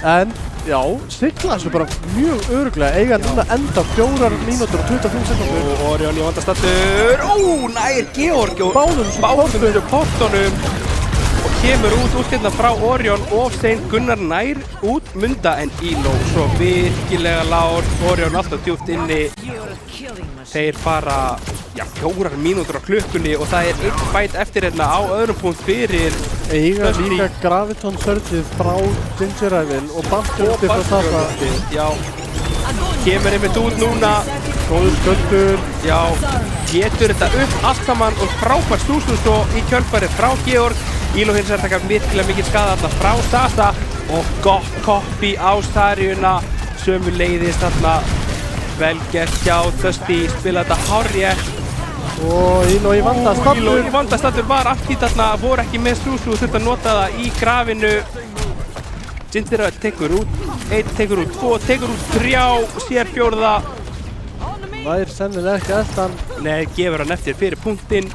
En... Já, sigla þessu bara mjög örugglega, eiga núna enda 4 mínútur og 25 sekundur. Og Orion í vandastattur, nær Georg og báðum portunum og kemur út hérna frá Orion og Stein Gunnar nær út Munda en Elo svo virkilega lágt, Orion alltaf djúpt inni. Þeir fara, 4 mínútur á klukkunni og það er 1 fight eftir hérna á öðrum punkt fyrir eiga líka Graviton Surgeið frá Gingerauer og Bastion frá Sasa. Já, kemur einmitt út núna. Góður sköldur. Já, getur þetta upp allt saman og frábært snúsnús og í kjölfarið frá Georg. Elo hins vegar taka virkilega mikið skada þarna frá Sasa og gott copy á Sarjuna. Sömuleiðis þarna vel gert hjá Dusty, spila þetta hárrétt. Og Elo í vandastattur. Elo í vandastattur var aftur þarna, voru ekki með snúsnús, þurfti að nota það í grafinu. Gingerauer tekur út 1, tekur út 2, tekur út 3, sér 4. Nær sennilega ekki eldan. Nei, gefur hann eftir fyrir punktinn.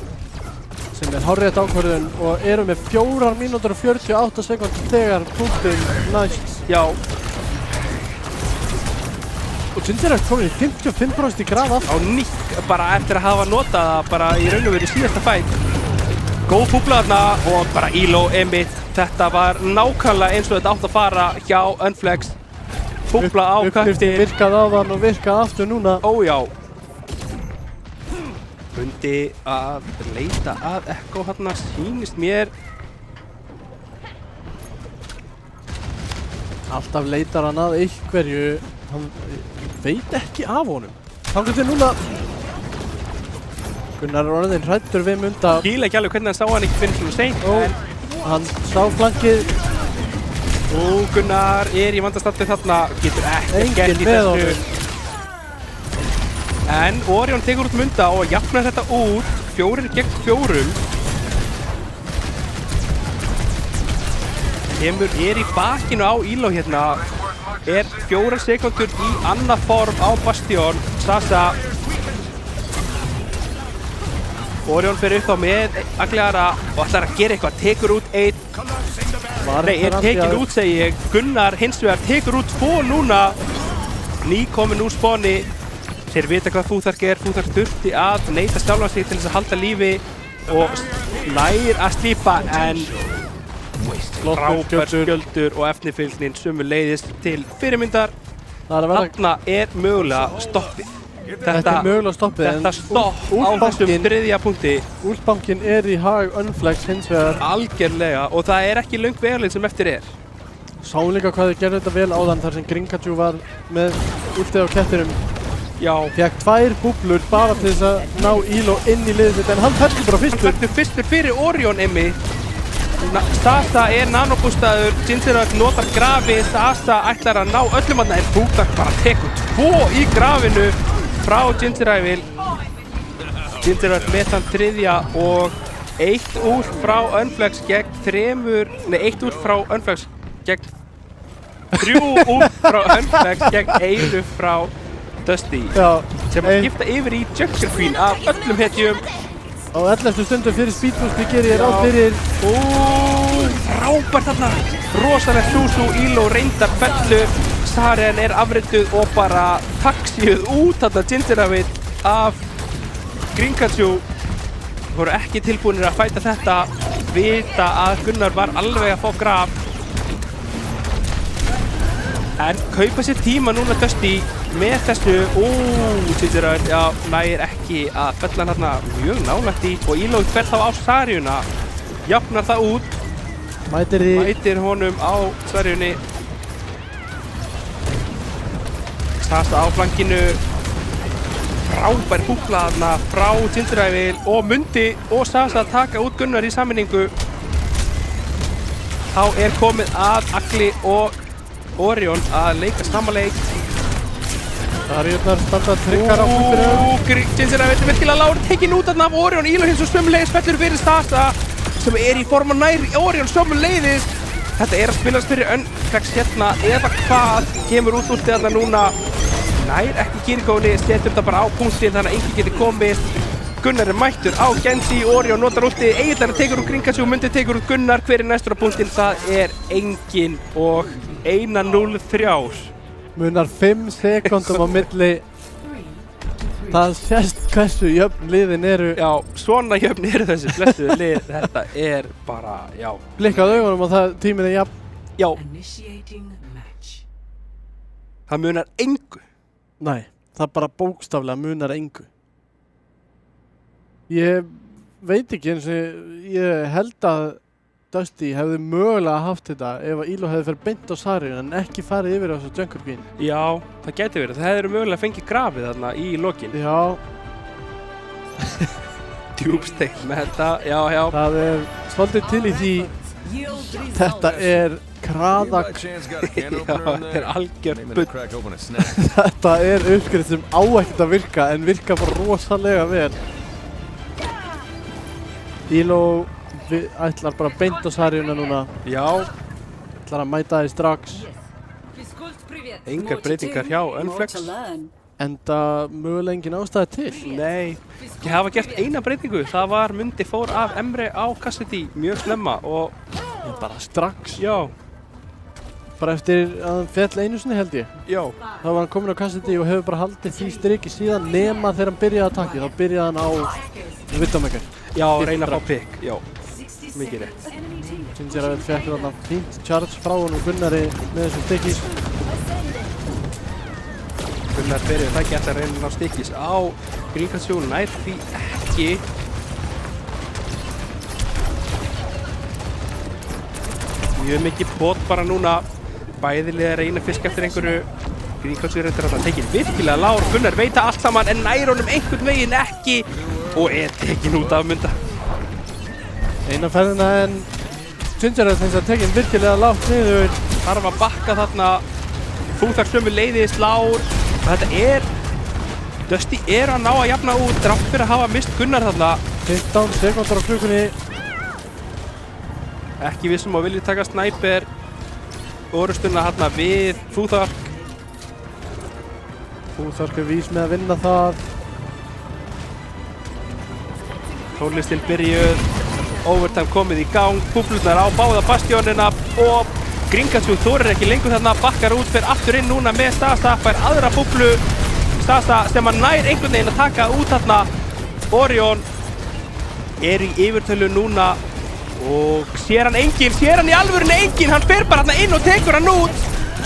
Sem er hárrétt ákvörðun og eru með 4 mínútur og 48 sekúndur þegar punktinn næst. Já. Og Gingerauer komið í 55% í graf aftur. Á nýtt, bara eftir að hafa notað það bara í raun og veru síðasta fætt. Góð búbla þarna og bara Elo einmitt. Þetta var nákvæmlega eins og þetta átt að fara hjá Unflex. Búbla á köttin. Virkað á þann og virkað aftur núna. Ójá. Mundi að leita að Echo hérna, sýnist mér. Alltaf leitar hann að einhverju. Hann veit ekki af honum. Þangað til núna. Gunnar er orðinn hræddur við Munda. Skil ekki alveg hvernig hann sá hann ekki fyrir svona seint. Hann sá flankið. Og Gunnar er í vandastattu þarna. Getur ekkert gert í þessu. En Orion tekur út Munda og jafnar þetta út. 4 gegn 4. Kemur í bakinu á Elo hérna. Er 4 sekundur í annað form á Bastion. Sasa. Orion fer upp á með Agljara og ætlar að gera eitthvað. Tekur út 1. Nei, er tekin út segi ég. Gunnar hins vegar tekur út 2 núna. Nýkomin úr spáni. Þeir vita hvað Futhark er. Futhark þurfti að neita sjálfan sig til þess að halda lífi og nær að slípa en frábær skjöldur og efnifylgnin sömuleiðis til fyrirmyndar. Þarna er mögulega stoppið. Þetta er mögulega stoppið. Þetta stopp á þessum 3. punkti. Úlfbankinn í hag Unflex hins vegar. Algjörlega, og það ekki löng vegalengd sem eftir Sáum líka hvað þau gerðu þetta vel áðan þar sem Grinkachu var með últið á kettinum. Já. Fékk 2 búblur bara til þess að ná Elo inn í liðið þetta, en hann fellur bara fyrstur. Hann fellur fyrstur fyrir Orion Sasa nanobústaður, Gingerad notar grafi, Sasa ætlar að ná öllum aðna, en Bútak bara tekur 2 í grafinu frá Gingerad. Gingerad með þann 3. og 1 úr frá Unflex gegn 1 úr frá Unflex gegn 3 úr frá Unflex gegn 1 frá Dusty. Já, sem að skipta yfir í Junker Queen af öllum hetjum. Á 11. stundu fyrir Speedboost gerir ég ráð fyrir. Frábært þarna. Rosalegt Suzu, Elo reyndar fellu. Saren afrituð og bara taxíuð út þarna Gingerad af Grinkachu. Voru ekki tilbúinir að fæta þetta. Vita að Gunnar var alveg að fá graf. En kaupa sér tíma núna Dusty með þessu. Gingerad, já, nær ekki að fella hann hérna mjög nálægt í. Og Elo fer þá á Saríuna. Jafnar það út. Mætir honum á Saríunni. Sasa á flankinu. Frábær búkla þarna frá Gingerad og Mundi og Sasa taka út Gunnar í sammenningu. Þá komið að Agli og Orion að leika samanleik. Saríurnar standa tryggar á punktinum. Gingerad virkilega lágur tekinn út af Orion. Elo hins og sömuleiðis fellur fyrir Sasa sem í forma nær Orion sömuleiðis. Þetta að spilast fyrir Unflex hérna eða hvað. Kemur út últið þarna núna. Nær ekki Kirkóli, setur þetta bara á punktin þannig að enginn geti komist. Gunnar mættur á Genji, Orion notar últið, Egildarinn tekur úr Grinkachu, Mundi tekur úr Gunnar. Hver næstur á punktin? Það enginn og 1:03. Munar 5 sekúndum á milli. Það sést hversu jöfn liðin eru. Já, svona jöfn eru þessi blessuðu lið. Þetta bara, já. Blikkað augunum og það tíminn jafn. Já. Það munar engu. Nei, það bara bókstaflega munar engu. Ég veit ekki eins og ég held að Dusty hefði mögulega haft þetta ef að Elo hefði farið beint á Saríun en ekki farið yfir á þessu Junker Queen. Já, það gæti verið. Það hefði mögulega fengið grafið þarna í lokin. Já. Djúbsteikt með þetta, já. Það svolítið til í því. Þetta kraðak. Já, þetta algjör bull. Þetta uppskrifð sem á ekkert að virka en virka bara rosalega vel. Elo ætlar bara beint á Saríuna núna. Já. Ætlar að mæta því strax. Engar breytingar hjá Unflex. Enda mögulega engin ástæði til. Nei, ég hafa gert eina breytingu. Það var Mundi fór af Emre á Cassidy mjög snemma og bara strax. Já. Bara eftir að hann féll einu sinni held ég. Já. Þá var hann komin á Cassidy og hefur bara haldið því striki síðan nema þegar hann byrjaði að takki. Þá byrjaði hann á Widowmaker. Já, reyna að fá pick. Já, mikið rétt. Gingerad fekk þarna fínt charge frá honum Gunnari með þessu stikkis. Gunnar fyrir það geta að reyna að ná stikkis á Grinkachu, nær því ekki. Mjög mikið pot bara núna. Bæði lið að reyna að fiska eftir einhverju. Grinkachu reyndar að það tekinn virkilega lágur. Gunnar veit allt saman en nær honum einhvern veginn ekki og tekinn út af Munda. Eina ferðina en Gingerad þess að tekinn virkilega lágt niður. Þarf að bakka þarna. Fúþar sömu leiðis lár. Þetta Dusty að ná að jafna út drátt fyrir að hafa mist Gunnar þarna. 15 sekúndur á klukkunni. Ekki vissum að vilja taka snæper. Orustuna þarna við Fúþar. Fúþar vís með að vinna það. Tónlistin byrjuð. Overtime komið í gang. Búblurnar á báða bastionina og Grinkachu þorir ekki lengur þarna, bakkar út fyrir aftur inn núna með Sasa, fær aðra búblu. Sasa sem að nær einhvern veginn að taka út þarna. Orion í yfirtölu núna og sér hann í alvörunni enginn, hann fer bara þarna inn og tekur hann út.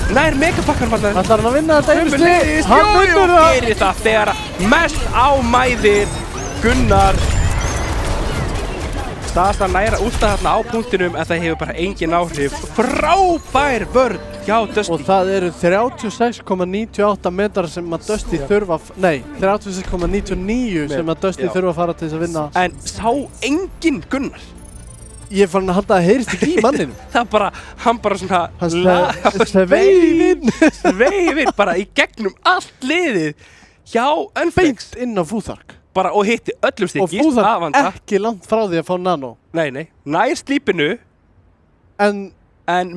Nær megapakkanum hann. Ætlar hann að vinna þetta einu stig? Hann vinnur það! Gerir það þegar mest ámæðir Gunnar. Stasa næra útstað þarna á punktinum en það hefur bara engin áhrif. Frábær vörn hjá Dusty. Og það eru 36,98 metrar sem að Dusty þurfa, nei, 36,99 sem að Dusty þurfa að fara til þess að vinna. En sá engin Gunnar. Ég er farin að halda að heyrist ekki í manninu. Það bara, hann bara svona... Hann sveifinn bara í gegnum allt liðið hjá Unflex. Beint inn á Fúþark. Bara og hitti öllum stykkist. Og Fúþark ekki langt frá því að fá nano. Nei. Nær slípinu. En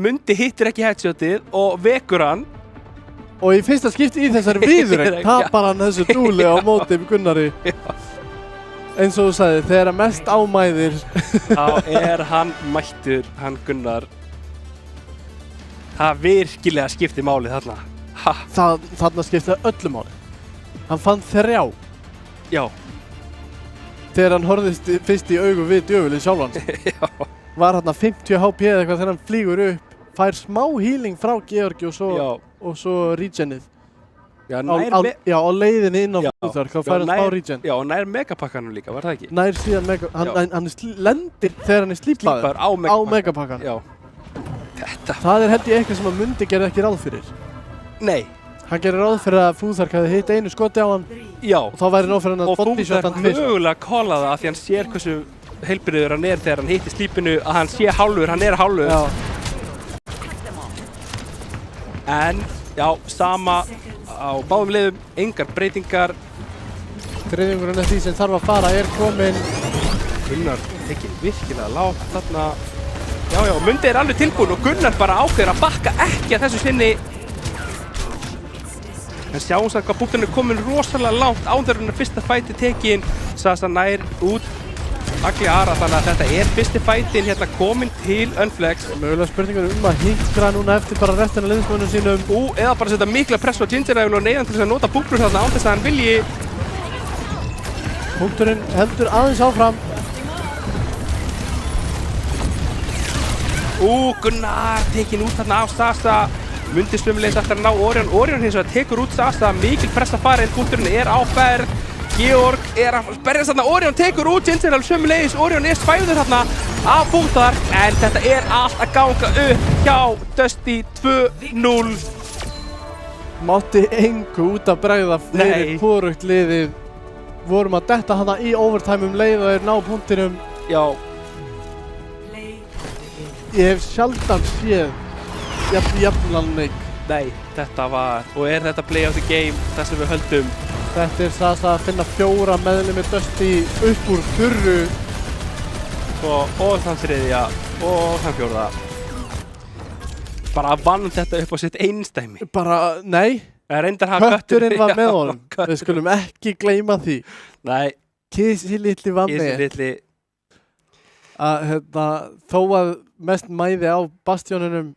Mundi hittir ekki headshotið og vekur hann. Og í fyrsta skipti í þessari viðureign tapar hann þessu dúli á móti Gunnari. Eins og þú sagði, þegar mest ámæðir þá hann mættur, hann Gunnar. Það virkilega skipti máli þarna. Þarna skipti öllu máli. Hann fann 3. Já. Þegar hann horfðist fyrst í augu við djöfulinn sjálfan. Já. Var hann 50 HP eða eitthvað þegar hann flýgur upp, fær smá healing frá Georgi og svo regenið. Já, á leiðinni inn á Fúþark, þá fær hann smá regen. Já, og nær megapakkanum líka, var það ekki? Nær síðan hann lendir þegar hann er slípaður á megapakkan. Já. Þetta. Það er held ég eitthvað sem að Mundi gerði ekki ráð fyrir. Nei. Hann gerði ráð fyrir að Fúþark hefði hitt einu skoti á hann. Já. Og þá væri nóg fyrir hann að bodyshot hann tvisvar. Og Fúþark mögulega kóla það af því hann sér hversu heilbrigður hann er þegar hann hittir slípinu, að hann sé hálfur, hann er hálfur. Já. En, já, sama á báðum liðum, engar breytingar. Þriðjungurinn af því sem þarf að fara er kominn. Gunnar tekinn virkilega lágt þarna. Já, Mundi er alveg tilbúinn og Gunnar bara ákveður að bakka ekki að þessu sinni. En sjáum svo hvað punkturinn er kominn rosalega langt án þegar hann fyrsta fæti tekinn. Sasa nær út Agli Ara, þannig að þetta er fyrsti fætin hérna kominn til Unflex. Mögulega spurningar að hinkra núna eftir bara restina af liðsmönnum sínum. Eða bara setja mikla press á Gingeræfil og neyðan til þess að nota punktur þarna án þess að hann vilji. Punkturinn heldur aðeins áfram. Gunnar tekinn út þarna af Sasa. Mundi sömuleiðis eftir að ná Orion. Orion hins vegar tekur út Sasa, mikil press að fara en punkturinn er á ferð. Georg er að berjast þarna, Orion tekur út Gingeræfil sömuleiðis, Orion er spæður þarna af Fúþark, en þetta er allt að ganga upp hjá Dusty 2-0. Mátti engu út að bregða fyrir hvorugt liðið. Vorum að detta hana í overtime leið og þeir ná punktinum. Já. Ég hef sjaldan séð jafnlan leik. Nei, þetta var, og er þetta play of the game það sem við höldum. Þetta er Sasa að finna 4 meðlimi Dusty upp úr þurru. Og þann þriðja og þann fjórða. Bara vann þetta upp á sitt einsdæmi. Bara, nei. Kötturinn var með honum. Við skulum ekki gleyma því. Nei. Kissi litli var með. Kissi litli. Þó að mest mæði á Bastioninum,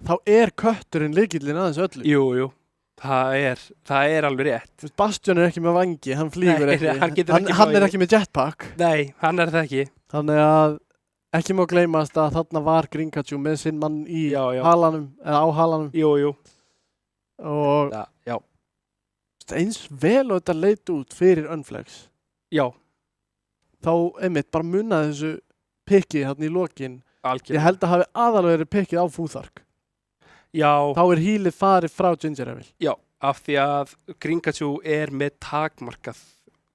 þá er kötturinn lykillinn aðeins öllu. Jú. Það er alveg rétt. Bastion er ekki með vangi, hann flýgur ekki. Hann er ekki með jetpack. Nei, hann er það ekki. Þannig að ekki má gleymast að þarna var Grinkachu með sinn mann í halanum, eða á halanum. Jú. Og já. Eins vel og þetta leit út fyrir Unflex. Já. Þá einmitt bara munnaði þessu pikki hérna í lokin. Algjörlega. Ég held að hafi aðallega verið pikkið á Fúþark. Já. Þá er healið farið frá Gingeræfil. Já, af því að Grinkachu er með takmarkað.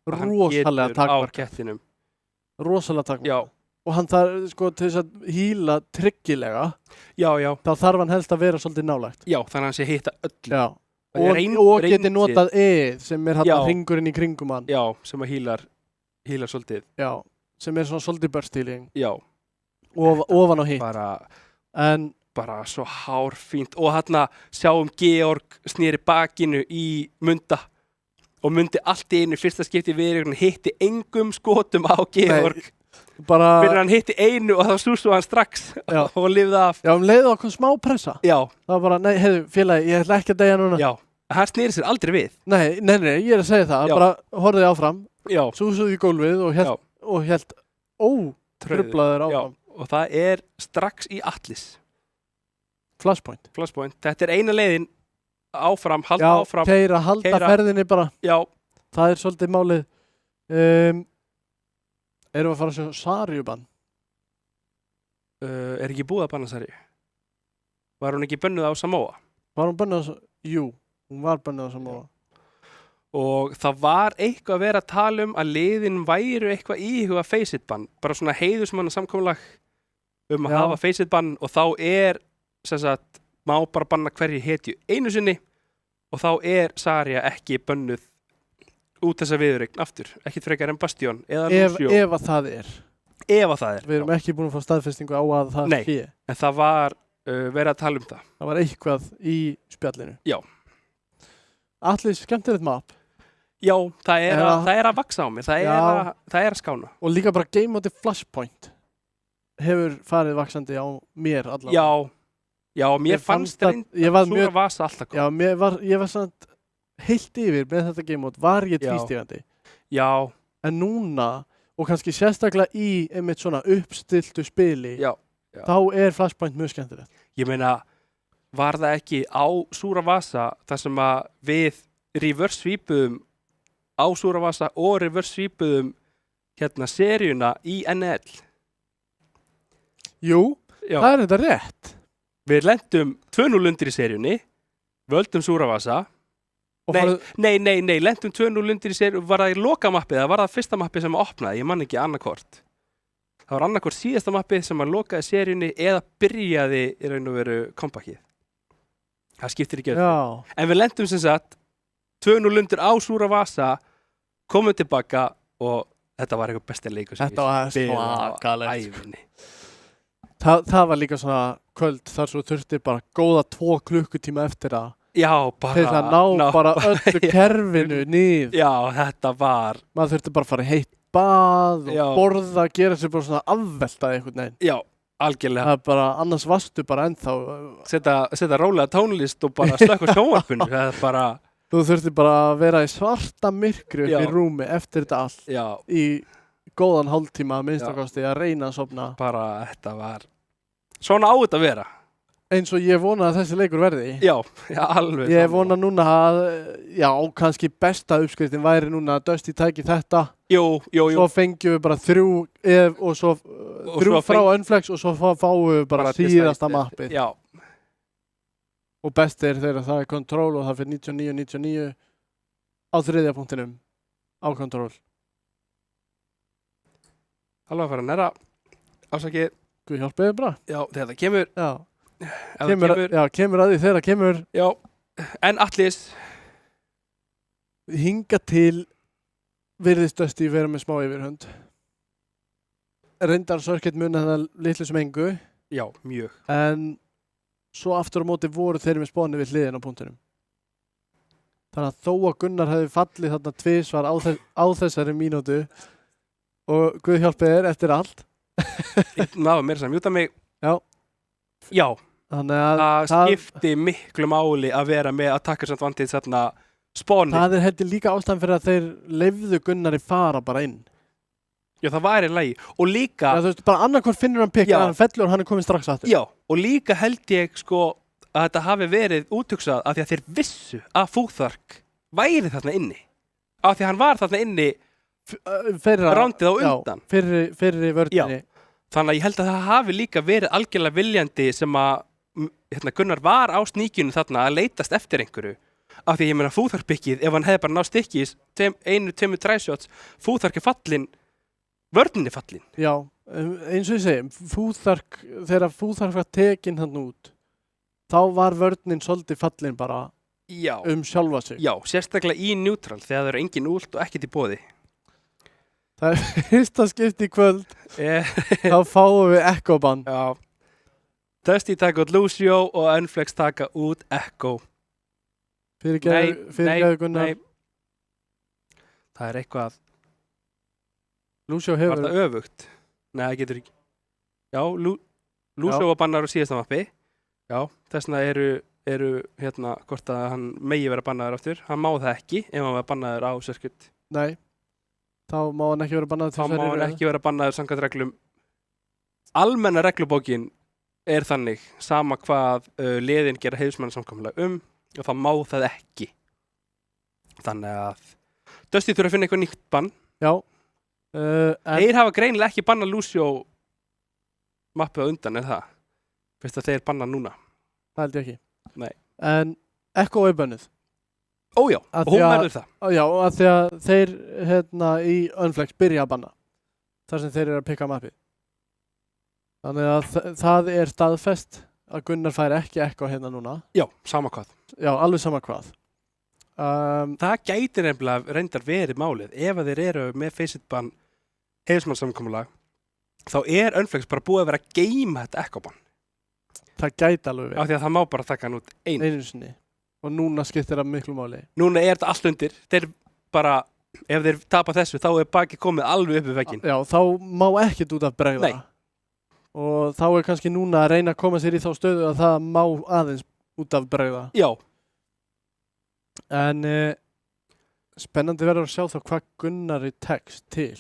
Rosalega takmarkað. Á kettinum. Rosalega takmarkað. Já. Og hann þarf sko til þess að heala tryggilega. Já. Þá þarf hann helst að vera svolítið nálægt. Já, þannig að hann sé hitta öllu. Já. Og geti notað sem er hann hringurinn í kringum hann. Já, sem að healar svolítið. Já, sem er svona svolítið burst healing. Já. Ofan á hitt. Bara svo hárfínt. Og hérna sjáum Georg snýri bakinu í Munda. Og Mundi allt í einu fyrsta skipti við hitti engum skotum á Georg. Fyrir hann hitti einu og þá sústu hann strax og lifði af. Já, leiði okkur smá pressa. Já. Það var bara, nei, heiðu, félagi, ég ætla ekki að deyja núna. Já, hann snýri sér aldrei við. Nei, ég er að segja það. Bara horfði áfram, súsuði í gólfið og hélt trublaður áfram. Já, og það er strax í Atlas. flashpoint. Þetta er eina leiðin áfram, áfram. Halda ferðinni bara. Já. Það er svolítið málið. Erum við að fara að sjá Sarju-bann? Er ekki búið að banna Sarju? Var hún ekki bönnuð á Samoa? Var hún bönnuð á Samoa? Jú, hún var bönnuð á Samoa. Og það var eitthvað að vera að tala að liðin væru eitthvað íhuga face it bann. Bara svona heiðusmanna samkomulag að hafa face it bann og þá sem sagt, má bara banna hverju hetju einu sinni og þá Sarja ekki bönnuð út þessa viðureign aftur, ekki frekar en Bastion eða Lucio. Ef að það er. Við erum ekki búin að fá staðfestingu á að það sé. En það var verið að tala það. Það var eitthvað í spjallinu. Já. Allir skemmtilegt map. Já, það er að vaksa á mér, það er að skána. Og líka bara game mode Flashpoint hefur farið vaksandi á mér allavega. Já, mér fannst Súra Vasa alltaf góð. Já, ég var samt heilt yfir með þetta game mode, var ég tvístígandi. Já. En núna, og kannski sérstaklega í einmitt svona uppstiltu spili, þá er Flashpoint mjög skemmtilegt. Ég meina, var það ekki á Súra Vasa þar sem að við reverse svípuðum á Súra Vasa og reverse svípuðum seríuna í NL? Jú, það er þetta rétt. Við lentum 2-0 undir í seríunni, völdum Súra Vasa. Nei, lentum 2-0 undir í seríunni, var það í lokamappið eða var það fyrsta mappið sem opnaði, ég man ekki annarkvort. Það var annarkvort síðasta mappið sem að lokaði seríunni eða byrjaði í raun og veru kompakið. Það skiptir ekki öll. En við lentum sem sagt 2-0 undir á Súra Vasa, komum tilbaka og þetta var eitthvað besti leikur sem ég spila á ævinni. Það var líka svona kvöld þar svo þurfti bara góða 2 klukkutíma eftir að til að ná bara öllu kerfinu niður. Já, þetta var... Maður þurfti bara að fara í heitt bað og borða, gera sér bara svona afveltað einhvern veginn. Já, algjörlega. Það er bara, annars varstu bara ennþá... Setja rólega tónlist og bara slökka sjónvarpinu. Það er bara... Þú þurfti bara að vera í svarta myrkri upp í rúmi eftir þetta allt. Já. Í góðan hálftíma að minnstakosti að reyna að sofna. Bara, þetta var... Svona á þetta að vera. Eins og ég vona að þessi leikur verði. Já, alveg. Ég vona núna að, kannski besta uppskriftin væri núna að Dusty tæki þetta. Jú. Svo fengjum við bara 3 og svo 3 frá Unflex og svo fáum við bara síðasta mappið. Já. Og best er þegar það er Control og það fyrir 99-99 á 3. punktinum á Control. Alveg að fara næra. Ásakið. Guð hjálpiði bara. Já, þetta kemur. Kemur að því þegar það kemur. Já, en allis. Hinga til virðist Dusty vera með smá yfirhönd. Reyndar Circuit muni þetta litlu sem engu. Já, mjög. En svo aftur á móti voru þeir með spáni við hliðin á punktinum. Þannig að þó að Gunnar hefði fallið þarna tvisvar á þessari mínútu og Guð hjálpiði þér eftir allt. Það var meira sem mjúta mig. Já. Þannig að það skipti miklu máli að vera með attackers advantage þarna spáni. Það er heldur líka ástæðan fyrir að þeir leyfðu Gunnari fara bara inn. Já, það væri lægi. Og líka... Já, þú veist, bara annarkvort finnur hann pikka, hann fellur og hann er komin strax aftur. Já, og líka held ég að þetta hafi verið úthugsað af því að þeir vissu að Fúþark væri þarna inni. Af því að hann var þarna inni rándið á undan. Fyrri vörðinni. Þannig að ég held að það hafi líka verið algjörlega viljandi sem að Gunnar var á sníkjunu þarna að leitast eftir einhverju. Af því að ég meina Fúþark-pikkið, ef hann hefði bara náð stikkis, 1-2 træshots, Fúþark er fallinn, vörðin er fallinn. Já, eins og ég segi, þegar Fúþark var tekinn hann út, þá var vörðin svolítið fallinn bara sjálfa sig. Já, sérstaklega í neutral, þegar það eru engin últ og ekkert í boði. Það er fyrsta skipti í kvöld, þá fáum við Echo-bann. Já. Dusty taka út Lucio og Unflex taka út Echo. Fyrirgefðu Gunnar. Nei. Það er eitthvað... Lucio hefur... Var það öfugt? Nei, það getur ekki. Já, Lucio var bannaður á síðasta mappi. Já, þessna eru hvort að hann megi vera bannaður aftur. Hann má það ekki ef hann var bannaður á Circuit. Nei. Þá má hann ekki vera bannaður til Þá má hann ekki vera bannaður samkvæmt reglum. Almenna reglubókin er þannig, sama hvað liðin gera heiðursmannasamkomulag og það má það ekki. Þannig að Dusty þurfa að finna eitthvað nýtt bann. Já. Þeir hafa greinilega ekki bannað Lucio mappu á undan, er það? Fyrst að þeir banna núna. Það held ég ekki. Nei. En Echo er bannið. Ójá, og hún verður það. Já, af því að þeir í Unflex byrja að banna. Þar sem þeir eru að pikka mappið. Þannig að það er staðfest að Gunnar fær ekki Echo núna. Já, sama hvað. Já, alveg sama hvað. Það gæti nefnilega reyndar verið málið. Ef að þeir eru með Faceit-bann heiðursmannasamkomulag, þá er Unflex bara búið að vera að geyma þetta Echo-bann. Það gæti alveg verið. Af því að það má bara taka hann út einu sinni. Og núna skiptir það miklu máli. Núna er þetta allt undir. Þeir bara, ef þeir tapa þessu, þá er bakið komið alveg upp við vegginn. Já, þá má ekkert út af bregða. Nei. Og þá er kannski núna að reyna að koma sér í þá stöðu að það má aðeins út af bregða. Já. En spennandi verður að sjá þá hvað Gunnar er tekst til.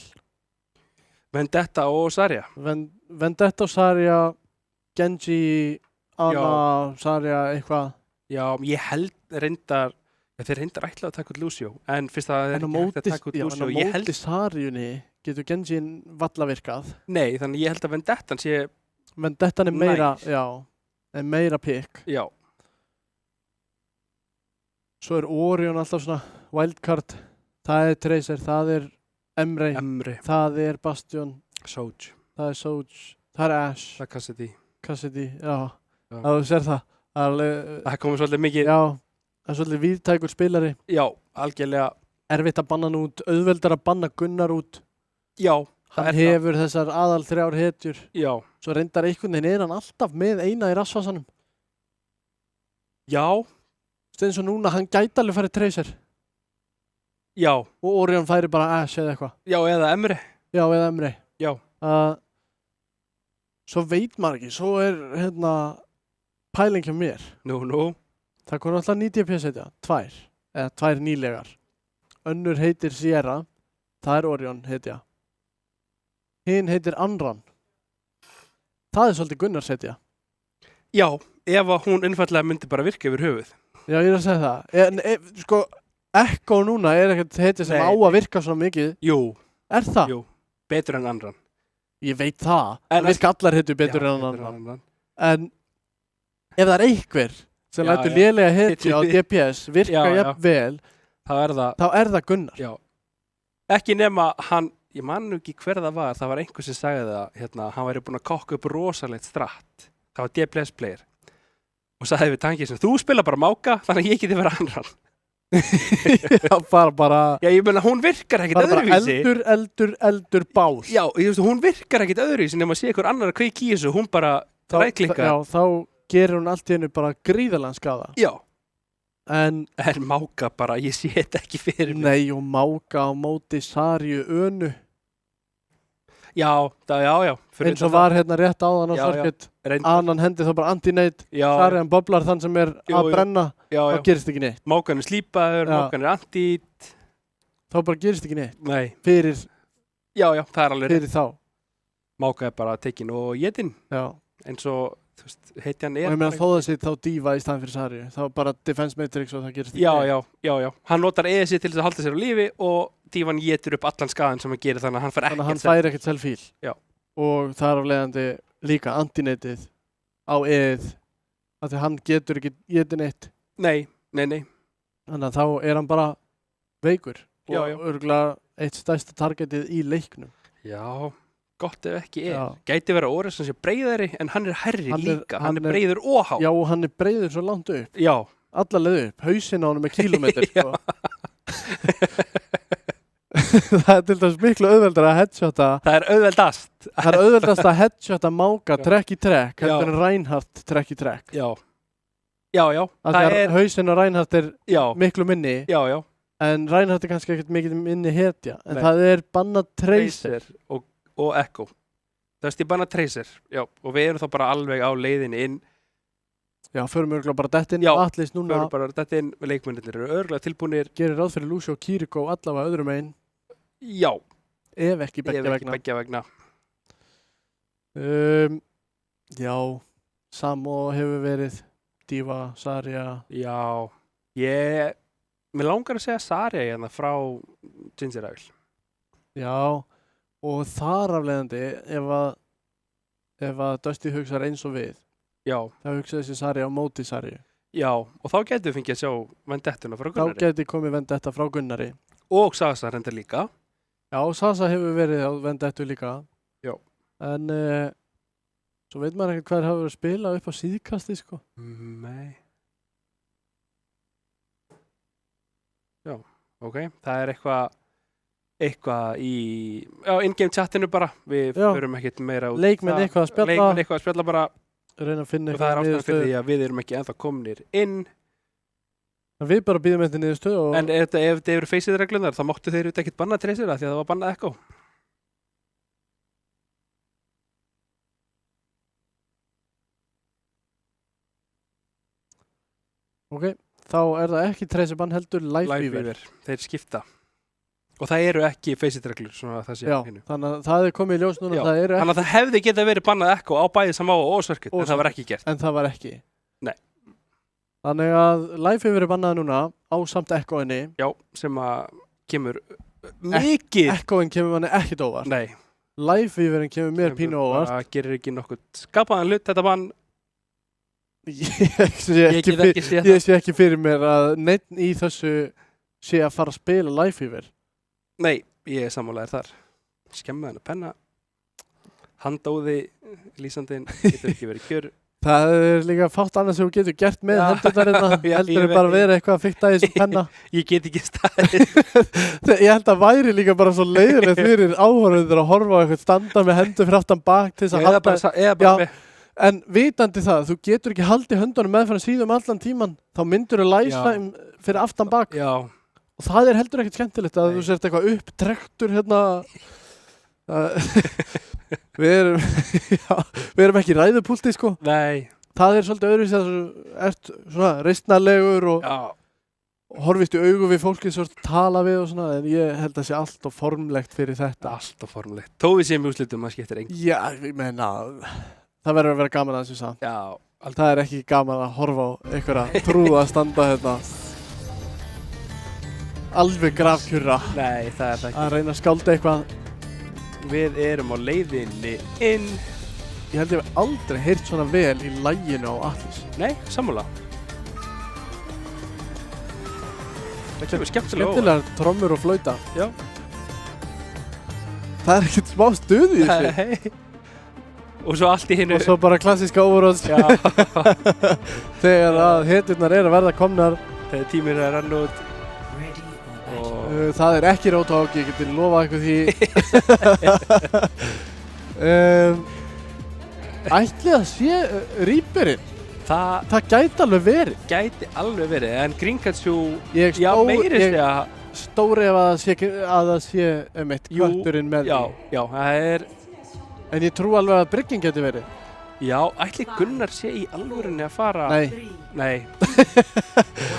Vendetta og Zarya. Vendetta og Zarya, Genji, Ana, Zarya, eitthvað. Já, ég held reyndar, þeir reyndar ætla að taka út Lucio, en fyrst að þeir ekki hægt að taka út Lucio, ég held... En á móti Zaryunni getur Genji valla virkað. Nei, þannig ég held að Vendettan sé... Vendettan er meira, já, er meira pick. Já. Svo er Orion alltaf svona wildcard, það er Tracer, það er Emre. Það er Bastion. Soge. Það er Soge, það er Ashe. Það er Cassidy, já. Það þú sér það. Það komið svolítið mikið. Já, það er svolítið víðtækur spilari. Já, algjörlega. Erfitt að banna hann út, auðveldar að banna Gunnar út. Já, hann hefur þessar aðal 3 hetjur. Já. Svo reyndar einhvern veginn hann alltaf með eina í rassvasanum. Já. Eins og núna, hann gæti alveg farið Tracer. Já. Og Orion færi bara Ashe eða eitthvað. Já, eða Emre. Já, eða Emre. Já. Svo veit maður ekki, svo er pæling hjá mér. Nú. Það kom alltaf 90 PS-setja, 2. Eða 2 nýlegar. Önnur heitir Sierra, það er Orion hetja. Hinn heitir Anran. Það er svolítið Gunnar setja. Já, ef hún einfallega myndi bara virka yfir höfuð. Já, ég er að segja það. Sko, Echo núna er ekkert hetja sem á að virka svona mikið. Jú. Er það? Jú, betur en Anran. Ég veit það. Það virka allar hetju betur en Anran. En ef það er einhver sem lætur lélega hetju á DPS virka jafn vel, þá er það Gunnar. Já. Ekki nema hann, ég man nú ekki hver það var einhver sem sagði það, hann væri búinn að kokka upp rosalegt stratt. Það var DPS player. Og sagði við tankið sem, þú spila bara máka, þannig að ég geti verið Anran. Já, bara... Já, ég meina, hún virkar ekkert öðruvísi. Bara eldur, bás. Já, hún virkar ekkert öðruvísi nema að sé ykkur annar að kveiki í þessu, hún bara ræðklikka. Já, þá gerir hún allt í hennu bara gríðarlegan skaða. Já. En máka bara, ég sé þetta ekki fyrir mig. Nei, og máka á móti Zaryu önu. Já. Eins og var rétt áðan á Circuit. Annan hendi þá bara anti-nate. Zaryan boblar þann sem er að brenna. Þá gerist ekki neitt. Mákan er slípaður, mákan er anti-t. Þá bara gerist ekki neitt. Nei. Fyrir... Já, það er alveg fyrir þá. Máka er bara tekin og étin. Já. Eins og, þú veist, heitjan er... Og ég meina þó það sitt þá dífa í staðan fyrir Zaryu. Þá bara defense matrix og það gerist ekki neitt. Já. Hann notar ESI til þess að halda sér á lífi og dífan étur upp allan skaðan sem hann gerir þannig að hann fær ekkert self-heal. Já. Og það er afleiðandi líka anti-natið á EIð af því hann getur ekki étin eitt. Nei. Þannig að þá er hann bara veikur og örugglega eitt stærsta targetið í leiknum. Já, gott ef ekki er. Gæti vera Orest sem sé breiðari en hann er hærri líka. Hann er breiður og há. Já, og hann er breiður svo langt upp. Já. Alla leið upp. Hausinn á hann með kílómetr. Það er til dæmis miklu auðveldar að headshota. Það er auðveldast. Það er auðveldast að headshota máka trekk í trekk heldur en Reinhardt trekk í trekk. Já. Hausinn á Reinhardt er miklu minni. Já. En Reinhardt er kannski ekkert mikið minni hetja. En það er bannað Tracer. Og Echo. Það veist ég bannað Tracer. Já. Og við erum þá bara alveg á leiðinni inn. Já, förum örgulega bara dett inn á Atlas núna. Já, förum bara dett inn með leikmennir. Eru örgulega tilbúinir. Gerir ráð fyrir Lucio og Kiriko allavega öðrum einn. Já. Ef ekki beggja vegna. Já. Samo hefur verið, Diva, Saria. Já, mér langar að segja Saria hérna frá Ginger Ale. Já, og þar af leiðandi, ef að Dusty hugsar eins og við, já, þá hugsa þessi Saria á móti Sariu. Já, og þá getum við fengið að sjá Vendettuna frá Gunnari. Þá geti komið Vendetta frá Gunnari. Og Sasa reyndar líka. Já, Sasa hefur verið á Vendettu líka. Já. En svo veit maður ekkert hvað hafa verið að spila upp á síðkasti, sko. Nei. Já, ok. Það eitthvað í in-game chatinu bara. Við förum ekkert meira út. Leikmenn eitthvað að spjalla. Bara. Reyna að finna og það er ástæðan fyrir því að við erum ekki ennþá komnir inn. Við bara býðum eftir niðurstöðu og... En ef þetta eru face-it reglunar, þá máttu þeir ekkert banna Tracera því að það var bannað Echo. Ok, þá er það ekki Tracer bann heldur Lifeweaver. Þeir skipta. Og það eru ekki face-it reglur, svona að það sé hinu. Já, þannig að það komið í ljós núna. Þannig að það hefði getað verið bannað Echo á bæði Samoa og Circuit, en það var ekki gert. En það var ekki? Nei. Þannig að Lifeweaver er bannað núna á samt Echo-inni. Já, sem að kemur mikið. Echo-inn kemur manni ekkert óvart. Nei. Lifeweaver-inn kemur mér pínu óvart. Það gerir ekki nokkuð skapaðan hlut, þetta bann. Ég sé ekki fyrir mér að neitt í þessu sé að fara að spila Lifeweaver. Nei, ég er sammálaður þar. Skemma hennar penna. Handóði, lýsandinn, getur ekki verið kjör. Það er líka fátt annað sem þú getur gert með hendurnar hérna. Heldur bara að vera eitthvað að fikta í þessum penna. Ég get ekki staðið. Ég held að væri líka bara svo leiðilegt fyrir áhorfendur að horfa á eitthvað standa með hendur fyrir aftan bak til þess að halda. En vitandi það, þú getur ekki haldið höndunum meðfram síðum allan tíman, þá myndur þú læsa fyrir aftan bak. Já. Og það er heldur ekkert skemmtilegt að þú sért eitthvað upptrektur hérna. Við erum ekki í ræðupúlti, sko. Nei. Það er svolítið öðruvísi að þú ert svona reistnarlegur og horfist í augu við fólki sem þú tala við og svona, en ég held að sé allt of formlegt fyrir þetta. Allt of formlegt. Þó við séum í úrslitum, það skiptir enginn. Já, ég meina, það verður að vera gaman að þessu samt. Já. Það er ekki gaman að horfa á einhverja trúða að standa hérna. Alveg grafkjurra. Nei, það er það ekki. Að reyna að skálda eitthvað. Við erum á leiðinni inn. Ég held ég hef aldrei heyrt svona vel í laginu á Atlas. Nei, sammála. Það kemur skemmtilega skemmtilegar trommur og flauta. Já. Það er ekkert smá stuð í þessu. Nei. Og svo allt í hinu. Og svo bara klassíska overalls. Já. Þegar að hetjurnar er að verða komnar. Þegar tíminn er að renna út. Það er ekki Roadhog, ég geti lofað eitthvað því. Ætli að sé Reaperinn? Það gæti alveg verið. Gæti alveg verið, en Gringatsu, meiri segja. Stóri ef að það sé kötturinn með því. Já, það er... En ég trú alveg að Brygging geti verið. Já, ætli Gunnar sé í alvörunni að fara... Nei.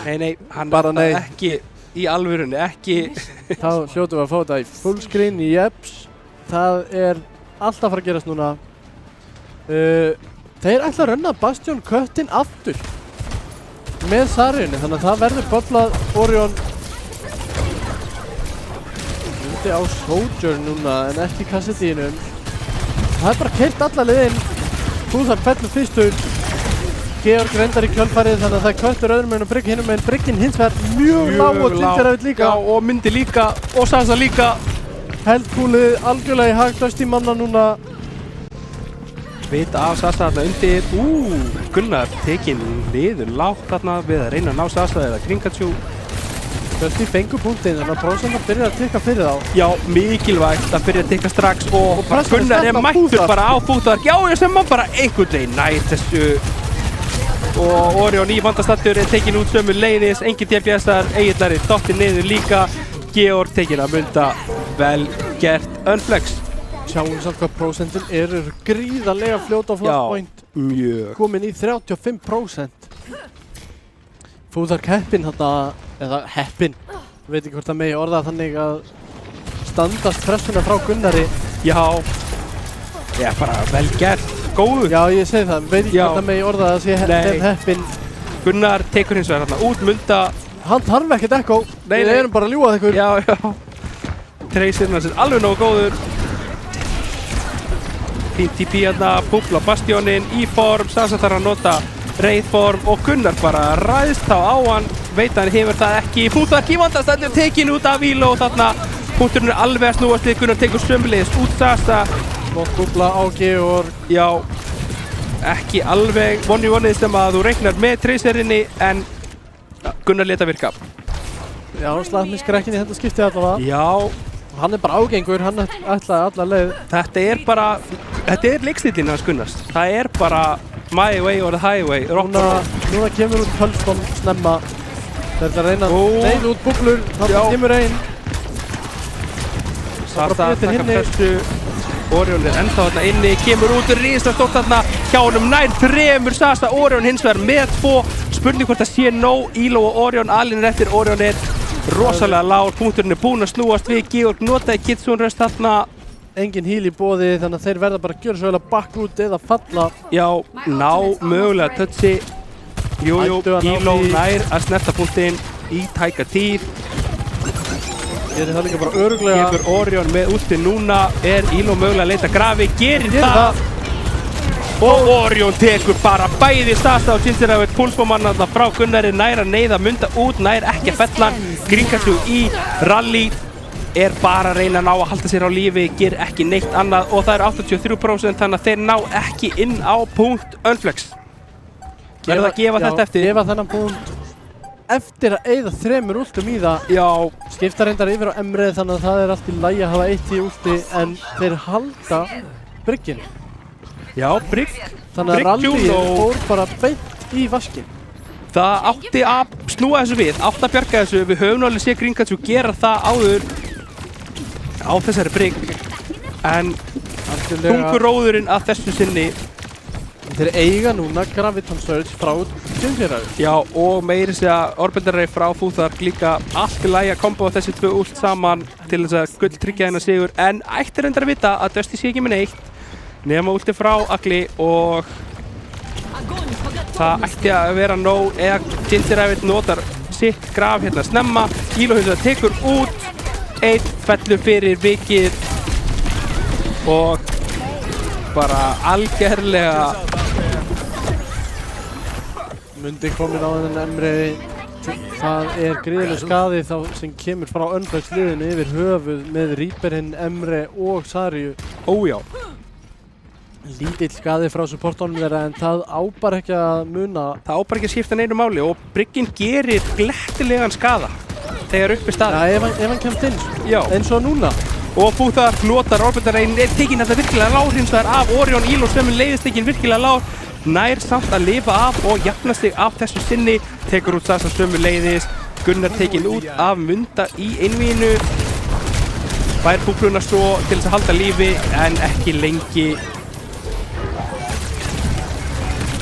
Nei, hann bara nei. Ekki... Í alvörunni, ekki... Þá hljótum við að fá þetta í fullscreen í Jeps. Það er alltaf að fara að gerast núna. Þeir ætla að runna Bastion köttin aftur. Með Sariunni, þannig að það verður bollað Orion. Hluti á Sojourn núna, en ekki Kassadínum. Það er bara keyrt alla liðin. Húðar fellur fyrstur. Georg reyndar í kjölfarið, þannig að það er köttur öðrum meginn og Brygg hinum meginn. Brygginn hins vegar mjög lág og Tinderafit líka. Já, og Myndi líka, og Sasa líka. Heldkúlið algjörlega í hag Dusty manna núna. Vita af Sasa þarna undir. Gunnar tekinn liður lágt þarna við að reyna að ná Sasa eða Gringatsu. Dusty fengur punktinn, þannig að prósentan byrjar að tikka fyrir þá. Já, mikilvægt að byrja að tikka strax og Gunnar er mættur bara á fútverk. Já, sem hann bara einhvern veginn nær þessu. Og Orion í vandastattur er tekinn út sömu leiðis, engin DPS-ar, Egillari dottinn niður líka, Georg tekinn að Munda, vel gert, Unflex. Sjáum samt hvað prósentin eru gríðarlega fljóta á flashpoint. Já, mjög. Komin í 35%. Fúðark heppinn þarna, eða heppinn, veit ekki hvort það megi orða þannig að standast pressuna frá Gunnari. Já, bara vel gert. góður. Já, ég segi það, veit ekki hvort það megi orða að sé þeim heppinn. Gunnar tekur hins vegar hérna út, Munda. Hann þarf ekkert ekko, við erum bara að ljúga ykkur. Já. Tracerinn hans alveg nógu góður. Fín TP hérna, búbla Bastioninn í form, Sasa þarf að nota reiðform og Gunnar bara ræðst þá á hann, veit að hann hefur það ekki. Fúþark í vandastættir tekin út af Ílo og þarna punkturinn alveg að snúast við, Gunnar tekur sömuleiðis út Sasa. Flott búbla á Georg. Já, ekki alveg one-v-one-ið sem að þú reiknar með Tracerinni en Gunnar leta virka. Já, slagmiskrekkin í þetta skiptið allavega. Já. Hann bara ágengur, hann ætlaði alla leið. Þetta er leikstílinn hans Gunnars. Það bara my way or the highway. Núna kemur út Hölston snemma. Það að reyna að neila út búblur, þannig kemur einn. Sasa taka pressu. Orion ennþá þarna inni, kemur út risastórt þarna hjá honum nær 3 Sasa, Orion hins vegar með 2. Spurning hvort það sé nóg, Ílo og Orion alinir eftir, Orion rosalega lágur, punkturinn búinn að snúast við, Georg notaði Kitsune röst þarna. Engin heal í boði, þannig að þeir verða bara að gjöra svo vel að bakka út eða falla. Já, ná mögulega touchi. Jú, Ílo nær að snerta punktinn í tæka tíð. Gerir það líka bara örugglega. Gefur Orion með úti núna, Ílo mögulega að leita grafi, gerir það. Og Orion tekur bara bæði Sasa og Gingerrævit púlsbómannarna frá Gunnari, nær að neyða Munda út, nær ekki að fella hann. Gringatjú í rally, bara að reyna að ná að halda sér á lífi, gerir ekki neitt annað og það 83% þannig að þeir ná ekki inn á punkt Unflex. Verða að gefa þetta eftir. Gefa þennan punkt eftir að eyða 3 últum í það. Já. Skipta reyndar yfir á Emrið þannig að það allt í lagi að hafa 1 í últi en þeir halda Brygginn. Já, Brygg. Þannig að rallyið fór bara beint í vaskinn. Það átti að snúa þessu við, átti að bjarga þessu. Við höfum alveg séð Gringatjú gera það áður á þessari Brygg. En þungur róðurinn að þessu sinni. Þeir eiga núna Graviton Surge frá Gingerrævit. Já, og meiri segja Orbital Ray frá Fúþark líka allt í lagi að kombo þessi 2 últ saman til þess að gulltryggja hennar sigur. En ætti reyndar að vita að Dusty sé ekki með neitt nema últi frá Agli og það ætti að vera nóg eða Gingerrævit notar sitt graf hérna snemma. Ílo hins vegar tekur út, 1 fellur fyrir vikið og bara algjörlega Mundi komin á þennan Emri. Það gríðileg skaði þá sem kemur frá Unflex liðinu yfir höfuð með Reaperinn, Emri og Sariu. Ójá. Lítill skaði frá supportónum þeirra en það ábar ekki að muna. Það ábar ekki að skipta neinu máli og Brygginn gerir glettilegan skaða þegar uppi staði. Já, ef hann kemst inn. Já. Eins og núna. Og Fúþark notar Orbital Ray, tekinn þetta virkilega lág hins vegar af Orion. Ílo sömuleiðis tekinn virkilega lág, nær samt að lifa af og jafna sig af þessu sinni. Tekur út Sasa sömuleiðis, Gunnar tekinn út af Munda í einvíinu. Fær búbluna svo til þess að halda lífi en ekki lengi.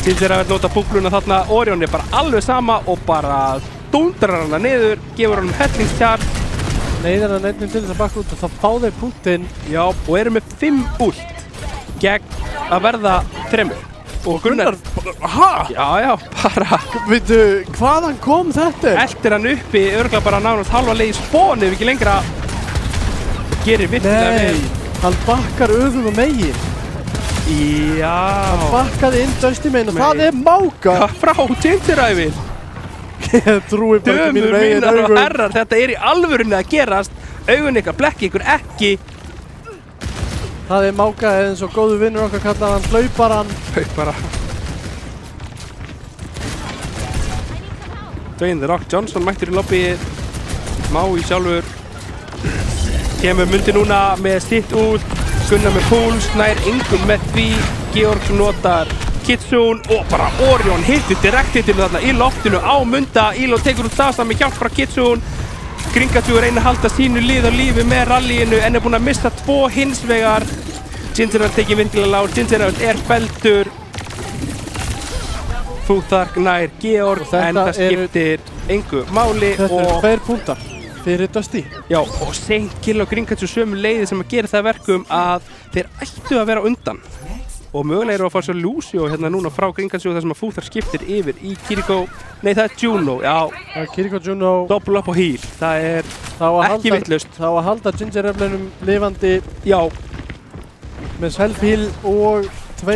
Gingerrævit nota búbluna þarna, Orion bara alveg sama og bara dúndrar hana niður, gefur honum hellingstjarn. Neyðir hann einnig til þess að bakka út og þá fá þeir punktinn. Já, og eru með 5 últ gegn að verða 3. Og Gunnar... Já, bara... Veitu, hvaðan kom þetta? Eltir hann uppi, örugglega bara nánast halva leið í spónu ef ekki lengra. Gerir virkilega vel. Nei, hann bakkar öfum megin. Já. Hann bakkaði inn Dusty megin og það máka. Frá Gingerrævit. Ég trúi bara ekki mínu megin Dömur mínar og herrar, þetta í alvörunni að gerast. Augun ykkar blekki ykkur ekki. Það máka eins og góðu vinnur okkar kallaði hann hlauparan. Hlauparan. Dwayne The Rock Johnson mættur í lobbyið. Maui sjálfur. Kemur Mundi núna með sitt út. Gunnar með púls, nær engum með því. Georg notar Kitsune og bara Orion hittir direkt hittinu þarna í loftinu á Munda. Ílo tekur út Sasa með hjálp frá Kitsune. Gringatjú reyna að halda sínu lið á lífi með rallyinu en búinn að missa 2 hins vegar. Gingerrævit tekið virkilega lág, Gingerrævit feldur. Fúþark nær Georg en það skiptir engu máli. Þetta 2 punktar fyrir Dusty. Já, og seint kill á Gringatjú sömu leiði sem að gera það verkum að þeir ættu að vera undan. og mögulega eru að fá svo Lucio hérna núna frá Gringatsu þar sem að Futhar skiptir yfir í Kiriko, nei það er Juno, já. Það er Kiriko Juno. Double up á heal, það er ekki vitlaust. Það á að halda Ginger Reblinum lifandi. Já. Með self-heal og 2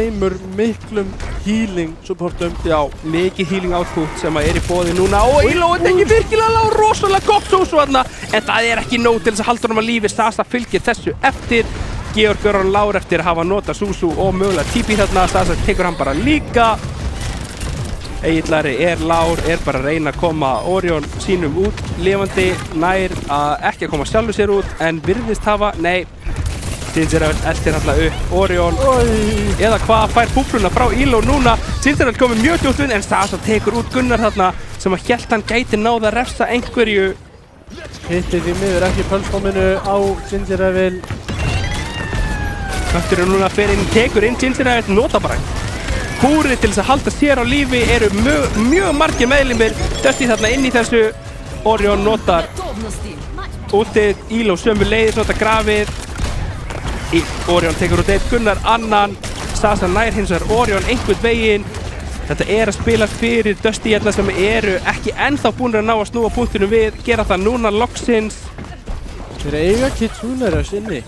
miklum healing supportum. Já, mikið healing output sem að er í boði núna og Elo er ekki virkilega lág, rosalega gott Susu þarna en það er ekki nóg til þess að halda honum að lífi. Sasa fylgir þessu eftir. Georg er hann lár eftir að hafa notað Susu og mögulega TP þarna. Sasa tekur hann bara líka. Egillari er lár, er bara að reyna að koma Orion sínum út lifandi, nær að ekki að koma sjálfur sér út en virðist hafa, nei, Gingerell eltir alltaf upp Orion eða hvað fær búbluna frá Elo núna. Gingerell komið mjög djúpt við en Sasa tekur út Gunnar þarna sem að hélt hann gæti náða að refsa einhverju. Hittir því miður ekki pulsbombinu á Gingerell. Kötturinn núna fer inn, tekur inn Gingerell, nota bara húrið til þess að halda sér á lífi, eru mjög margir meðlimir Dusty þarna inn í þessu. Orion notar útið, Elo sömu leiðis, nota grafið. Orion tekur út einn, Gunnar annan. Sasa nær hins vegar Orion einhvern veginn. Þetta er að spila fyrir Dusty hérna sem eru ekki ennþá búin að ná að snúa punktunum við, gera það núna loksins. Þeir eiga Kitsune Rush inni.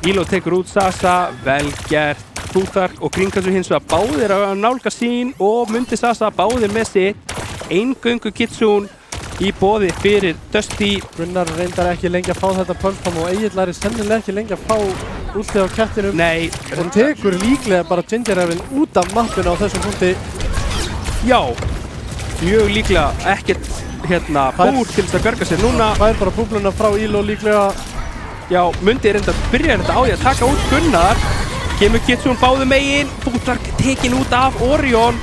Elo tekur út Sasa, vel gert. Futhar og Gringatsu hins vegar báðir að nálga sín og myndi Sasa báðir með sitt. Eingöngu Kitsune í boði fyrir Dusty. Gunnar reyndar ekki lengi að fá þetta pulsbomb og Egillari sennilega ekki lengi að fá útlið á kettinum. Nei. Og tekur líklega bara Gingerell út af mappinu á þessum punkti. Já, mjög líklega ekkert búr til þess að bjarga sér núna. Fær bara búbluna frá Elo líklega. Já, myndi reyndar byrja þetta á því að taka út Gunnar. Kemur Kitsune báðu megin, Futhar tekin út af Orion.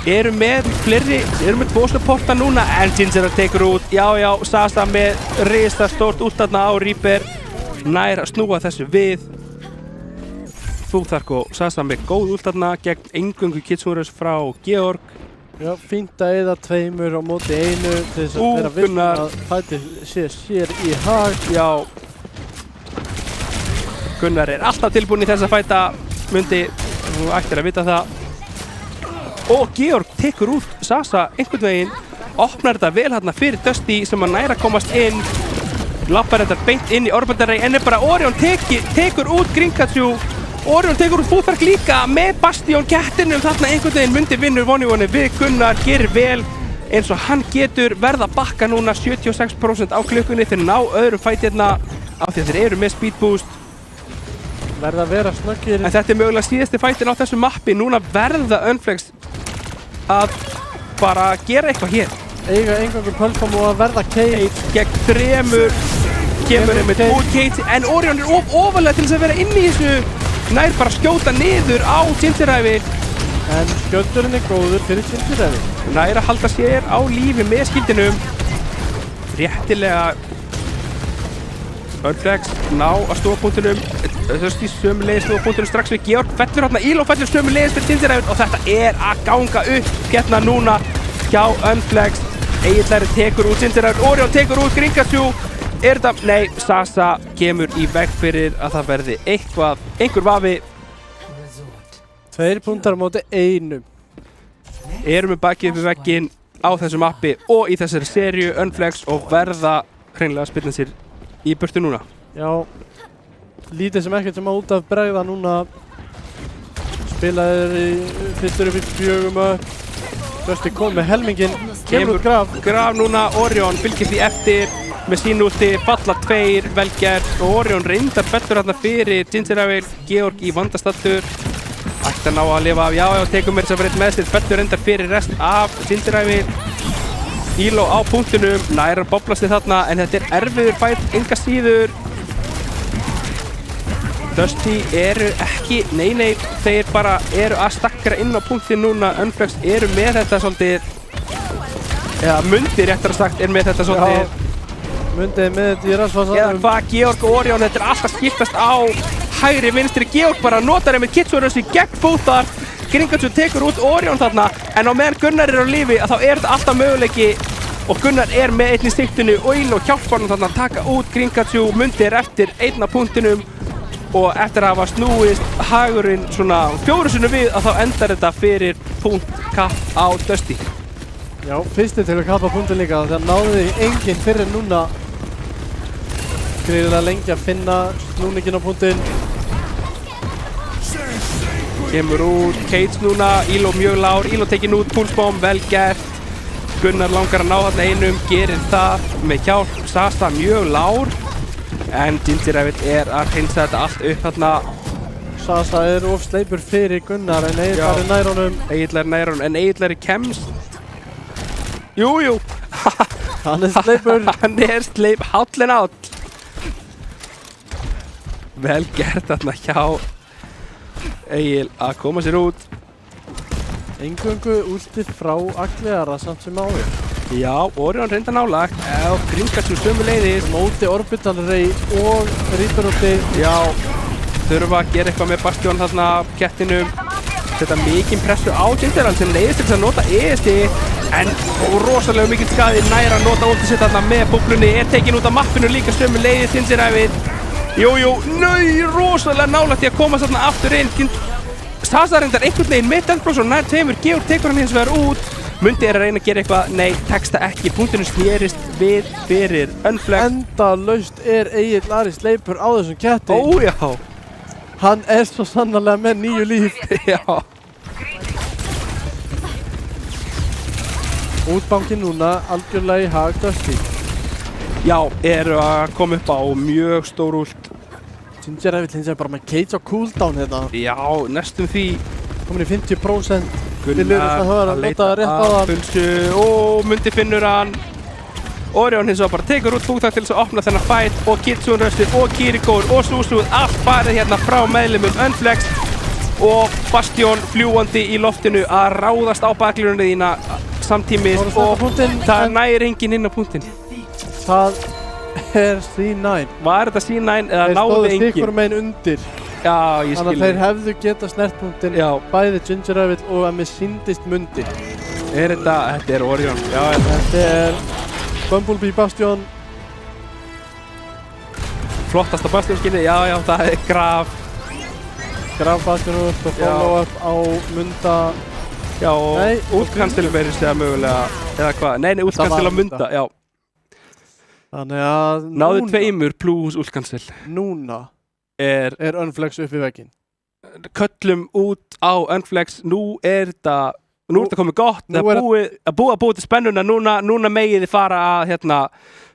Eru með 2 supporta núna en Gingerell tekur út. Já, Sasa með risastórt út þarna á Reaper. Nær að snúa þessu við. Futhar og Sasa með góð út þarna gegn eingöngu Kitsune frá Georg. Já, fínt að eyða 2 á móti 1 til þess að vera viss að fætið sé sér í hag. Já. Gunnar er alltaf tilbúin í þess að fæta, myndi, þú ættir að vita það. Og Georg tekur út Sasa einhvern veginn, opnar þetta vel hérna fyrir Dusty sem að næra komast inn. Lappar þetta beint inn í Orbital Ray en er bara Orion tekur út Gringatsu. Orion tekur út Futhar líka með Bastion kettinum þarna einhvern veginn myndi vinnur voni við Gunnar, gerir vel eins og hann getur, verða bakka núna 76% á klukkunni þeir ná öðrum fætirna af því að þeir eru með speed boost. Verða að vera snöggir. En þetta er mögulega síðasti fætin á þessu mappi. Núna verða Unflex að bara gera eitthvað hér. Eiga eingöngu pulsbomb og að verða Cage. Gegn 3 kemur með út Cage. En Orion er ofalega til þess að vera inn í þessu. Nær bara skjóta niður á Gingerell. En skjöldurinn er góður fyrir Gingerell. Nær að halda sér á lífi með skildinum. Réttilega Unflex ná að stofapunktunum. Dusty sömulegis stofapunktunum strax við Georg. Fellur hérna, Elo fellur sömulegis fyrir Gingerell og þetta er að ganga upp hérna núna hjá Unflex. Egillari tekur út Gingerell, Orion tekur út Gringatsu. Er þetta? Nei, Sasa kemur í veg fyrir að það verði einhver vafi. 2 punktar á móti 1. Erum við bakið upp í vegginn á þessu mappi og í þessari seríu Unflex og verða hreinlega að spilna sér í burtu núna. Já, lítið sem ekkert sem að út af bregða núna. Spilaðir í fyrstur upp í 4 Dusty kom með helminginn, kemur Graf núna, Orion fylgir því eftir með sín úti, falla 2, vel gert og Orion reyndar fellur hérna fyrir Gingerell, Georg í vandastattur. Ætti að ná að lifa af, já, tekur mér þess að vera með sér, fellur reyndar fyrir rest af Gingerell. Elo á punktunum, nær að boblast þið þarna en þetta er erfiður fætt, enga síður. Dusty eru ekki, nei, þeir bara eru að stakkra inn á punktin núna. Unflex eru með þetta svolítið, eða Mundi réttar að sagt er með þetta svolítið. Já, Mundi er með þetta í rassfasanum. Eða hvað, Georg og Orion, þetta er alltaf skiptast á hægri vinstri. Georg bara notar með Kitsune Rush í gegn Futhar. Gringatsu tekur út Orion þarna, en á meðan Gunnar er á lífi að þá er þetta alltaf möguleiki og Gunnar er með einn í stiktinu og Elo hjálpar hann þarna að taka út Gringatsu. Mundi er eftir einn á punktinum og eftir að hafa snúist hagurinn svona 4 sinnum við að þá endar þetta fyrir punktkapp á Dusty. Já, fyrsti til að kappa punktinn líka þegar náði enginn fyrir núna greiðilega lengi að finna snúninginn á punktinn. Kemur út Cage núna, Elo mjög lár, Elo tekin út, púlsbóm, vel gert. Gunnar langar að ná þarna einum, gerir það með hjálp, Sasa mjög lár. En Ginger Rabbit að hreinsa þetta allt upp þarna. Sasa of sleipur fyrir Gunnar en Egil nær honum. Egil nær honum, en Egil kemst. Jú. Hann sleipur. Hann sleip, hállinn áll. Vel gert þarna hjá Egil að koma sér út. Eingöngu últið frá Agleara samt sem áður. Já, Orion reynda nálagt og Grimgasu sömuleiðis. Móti Orbital Ray og Reaperótti. Já, þurfa að gera eitthvað með Bastion þarna kettinum. Þetta mikinn pressu á Gingerald sem leiðist til að nota ESD en rosalega mikinn skaði nær að nota últið sitt þarna með búblunni. Tekin út af mappinu líka sömuleiðis Gingerald. Jú, rosalega nálagt í að koma þarna aftur inn. Sasa reyndar einhvern veginn með Deathblows og nær tveimur, Georg tekur hann hins vegar út. Mundi að reyna að gera eitthvað, nei, tekst það ekki. Punktinu snérist við fyrir Unflex. Endalaust Egil Ari sleipur á þessum ketti. Já. Hann svo sannarlega með 9 líf. Já. Útbankin núna, algjörlega í hag Dusty. Já, að koma upp á mjög stór últ. Ginger Rabbit hins vegar bara með Cage á cooldown hérna. Já, næstum því. Komin í 50%. Gunnar að leita að pulsu og Mundi finnur hann. Orion hins vegar bara tekur út punktakt til þess að opna þennan fight og Kitsune Röstir og Kirikóur og Súsúð allt farið hérna frá meðlimum Unflex og Bastion fljúandi í loftinu að ráðast á baklínunni þína samtímis og það næri enginn inn á punktinn. Það C9. Var þetta C9 eða náði enginn? Þeir stóðu stikkur meginn undir. Já, ég skil. Þannig að þeir hefðu getað snertpunktinn, bæði Ginger Rabbit og að mér sýndist Mundi. Þetta er Orion. Já, þetta Bumblebee Bastion. Flottasta Bastion skinnið, já, það er Graf. Graf Bastion út og follow-up á Munda. Já, og útkanstil verið segja mögulega, eða hvað? Nei, útkanstil á Munda, já. Þannig að náðu tveimur plus útkanstil. Núna er Unflex upp í vegginn. Köllum út á Unflex, nú er þetta komið gott, það er búið til spennuna, núna megið þið fara að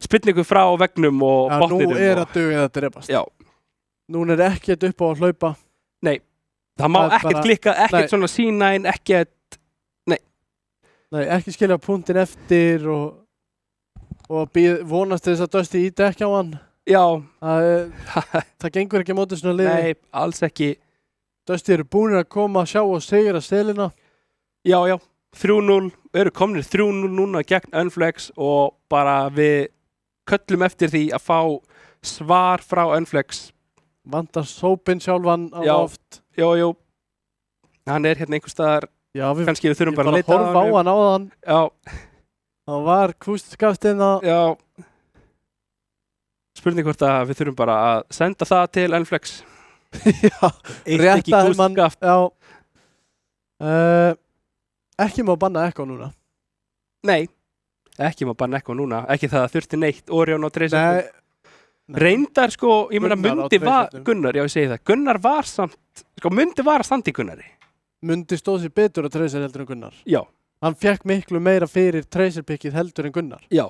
spilningu frá veggnum og botninum. Já, nú að dugið að drepast. Já. Núna ekkert upp á að hlaupa. Nei, það má ekkert klikka, ekkert svona C9, ekkert, nei. Nei, ekki skilja punktinn eftir og vonast þess að Dusty íti ekki á hann. Já. Það gengur ekki á móti svona liði. Nei, alls ekki. Dusty eru búinir að koma að sjá og sigra selina. Já, 3-0, eru komnir 3-0 núna gegn Unflex og bara við köllum eftir því að fá svar frá Unflex. Vantar Sópin sjálfan á loft. Já, hann er hérna einhvers staðar. Já, kannski við þurfum bara að leita horfa á hann áðan. Já. Það var kústskaftina. Já. Spurning hvort að við þurfum bara að senda það til Unflex. Já, rétt að mann. Já. Ekki má banna Echo núna. Nei, ekki má banna Echo núna. Ekki það að þurfti neitt Orion og Tracer. Reyndar sko, ég meina Mundi var Gunnar, já ég segi það. Gunnar var samt, Mundi var að standa í Gunnari. Mundi stóð sér betur að Tracer heldur en Gunnar. Já. Hann fekk miklu meira fyrir Tracer-pickið heldur en Gunnar. Já.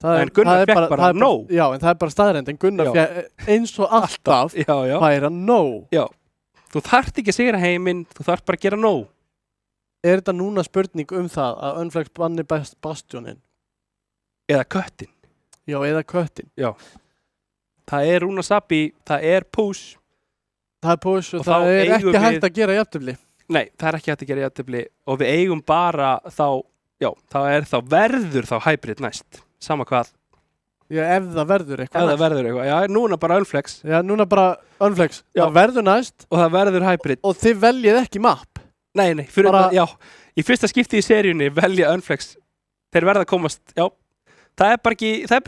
En Gunnar fekk bara nóg. Já, en það er bara staðreynd. En Gunnar fekk eins og alltaf færa nóg. Já. Þú þarft ekki að sigra heiminn, þú þarft bara að gera nóg. Er þetta núna spurning það að Unflex banni Bastioninn? Eða köttin. Já, eða köttin. Já. Það er Rúna Sabi, það er push. Það er push og það er ekki hægt að gera jafntefli. Nei, það er ekki hægt að gera jafntefli og við eigum bara þá verður þá hybrid næst, sama hvað. Já, ef það verður eitthvað næst. Ef það verður eitthvað, já, núna bara Unflex. Já, núna bara Unflex. Já. Það verður næst. Og það verður hybrid. Og þið veljið ekki map. Nei, í fyrsta skipti í seríunni velja Unflex. Þeir verða að komast, já. Það er bara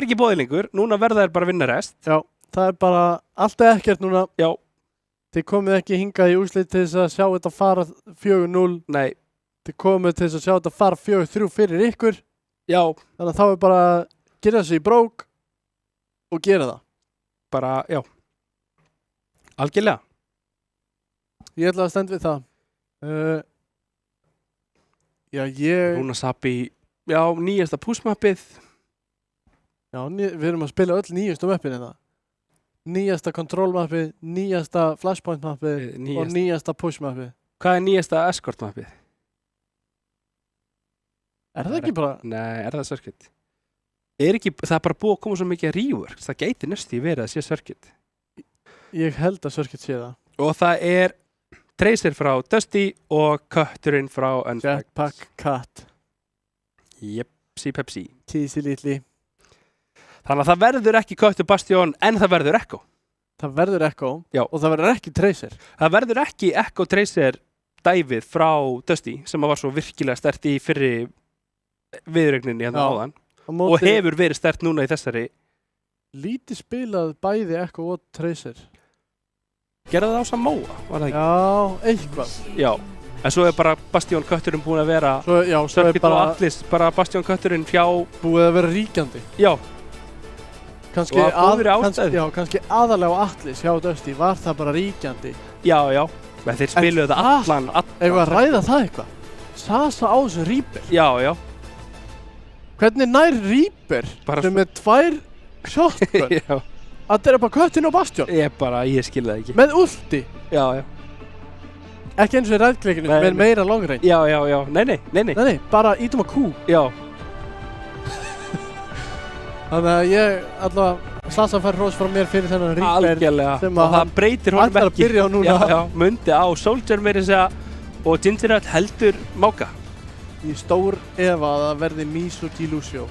ekki bóðið lengur. Núna verða þeir bara að vinna rest. Já, það er bara allt eða ekkert núna. Já, Þið komið ekki hingað í úrslit til þess að sjá þetta fara 4-0. Nei. Þið komið til þess að sjá þetta fara 4-3 fyrir ykkur. Já. Þannig að þá er bara að gera þessu í brók og gera það. Bara, já. Algjörlega. Ég ætla að stend við það. Rúna Sapi, já, nýjasta pushmappið. Já, við erum að spila öll nýjastu mappin hérna. Nýjasta control-mappið, nýjasta flashpoint-mappið og nýjasta push-mappið. Hvað er nýjasta escort-mappið? Er það ekki bara? Nei, er það circuit? Það er bara búið að koma svo mikið reworks. Það gæti næstu verið að sé circuit. Ég held að circuit sé það. Og það er Tracer frá Dusty og Kötturinn frá Unflagged. Jetpack Cut. Jepsi Pepsi. Kísi litli. Þannig að það verður ekki Köttur Bastion en það verður Echo. Það verður Echo. Já. Og það verður ekki Tracer. Það verður ekki Echo Tracer dæfið frá Dusty sem var svo virkilega sterkt í fyrri viðregninni hérna áðan. Og hefur verið sterkt núna í þessari. Lítið spilað bæði Echo og Tracer. Gerða það á Samoa, var það ekki? Já, eitthvað. Já. En svo er bara Bastion Kötturinn búin að vera Circuit og Atlas, bara Bastion Kötturinn fjá búið að vera ríkjandi. Já. Kannski aðalega á Atlas hjá Dusty var það bara ríkjandi. Já, já. Men þeir spiluðu það allan. Eigum við að ræða það eitthvað? Sasa á þessu Reaper. Já, já. Hvernig nær Reaper sem er 2 shotgun að drepa Köttin og Bastion? Ég skil það ekki. Með ulti? Já, já. Ekki eins og í ræðklikinu, með meira long range. Já, já, já. Nei, bara ítum á Q. Já. Þannig að ég allavega Sasa fær hrós frá mér fyrir þennan Reaper. Algjörlega. Og það breytir honum ekki. Ætlar að byrja á núna. Já, já. Mundi á Soldier meira að segja og Gingerhead heldur Máka. Í stór efa að það verði Mizuki Lucio.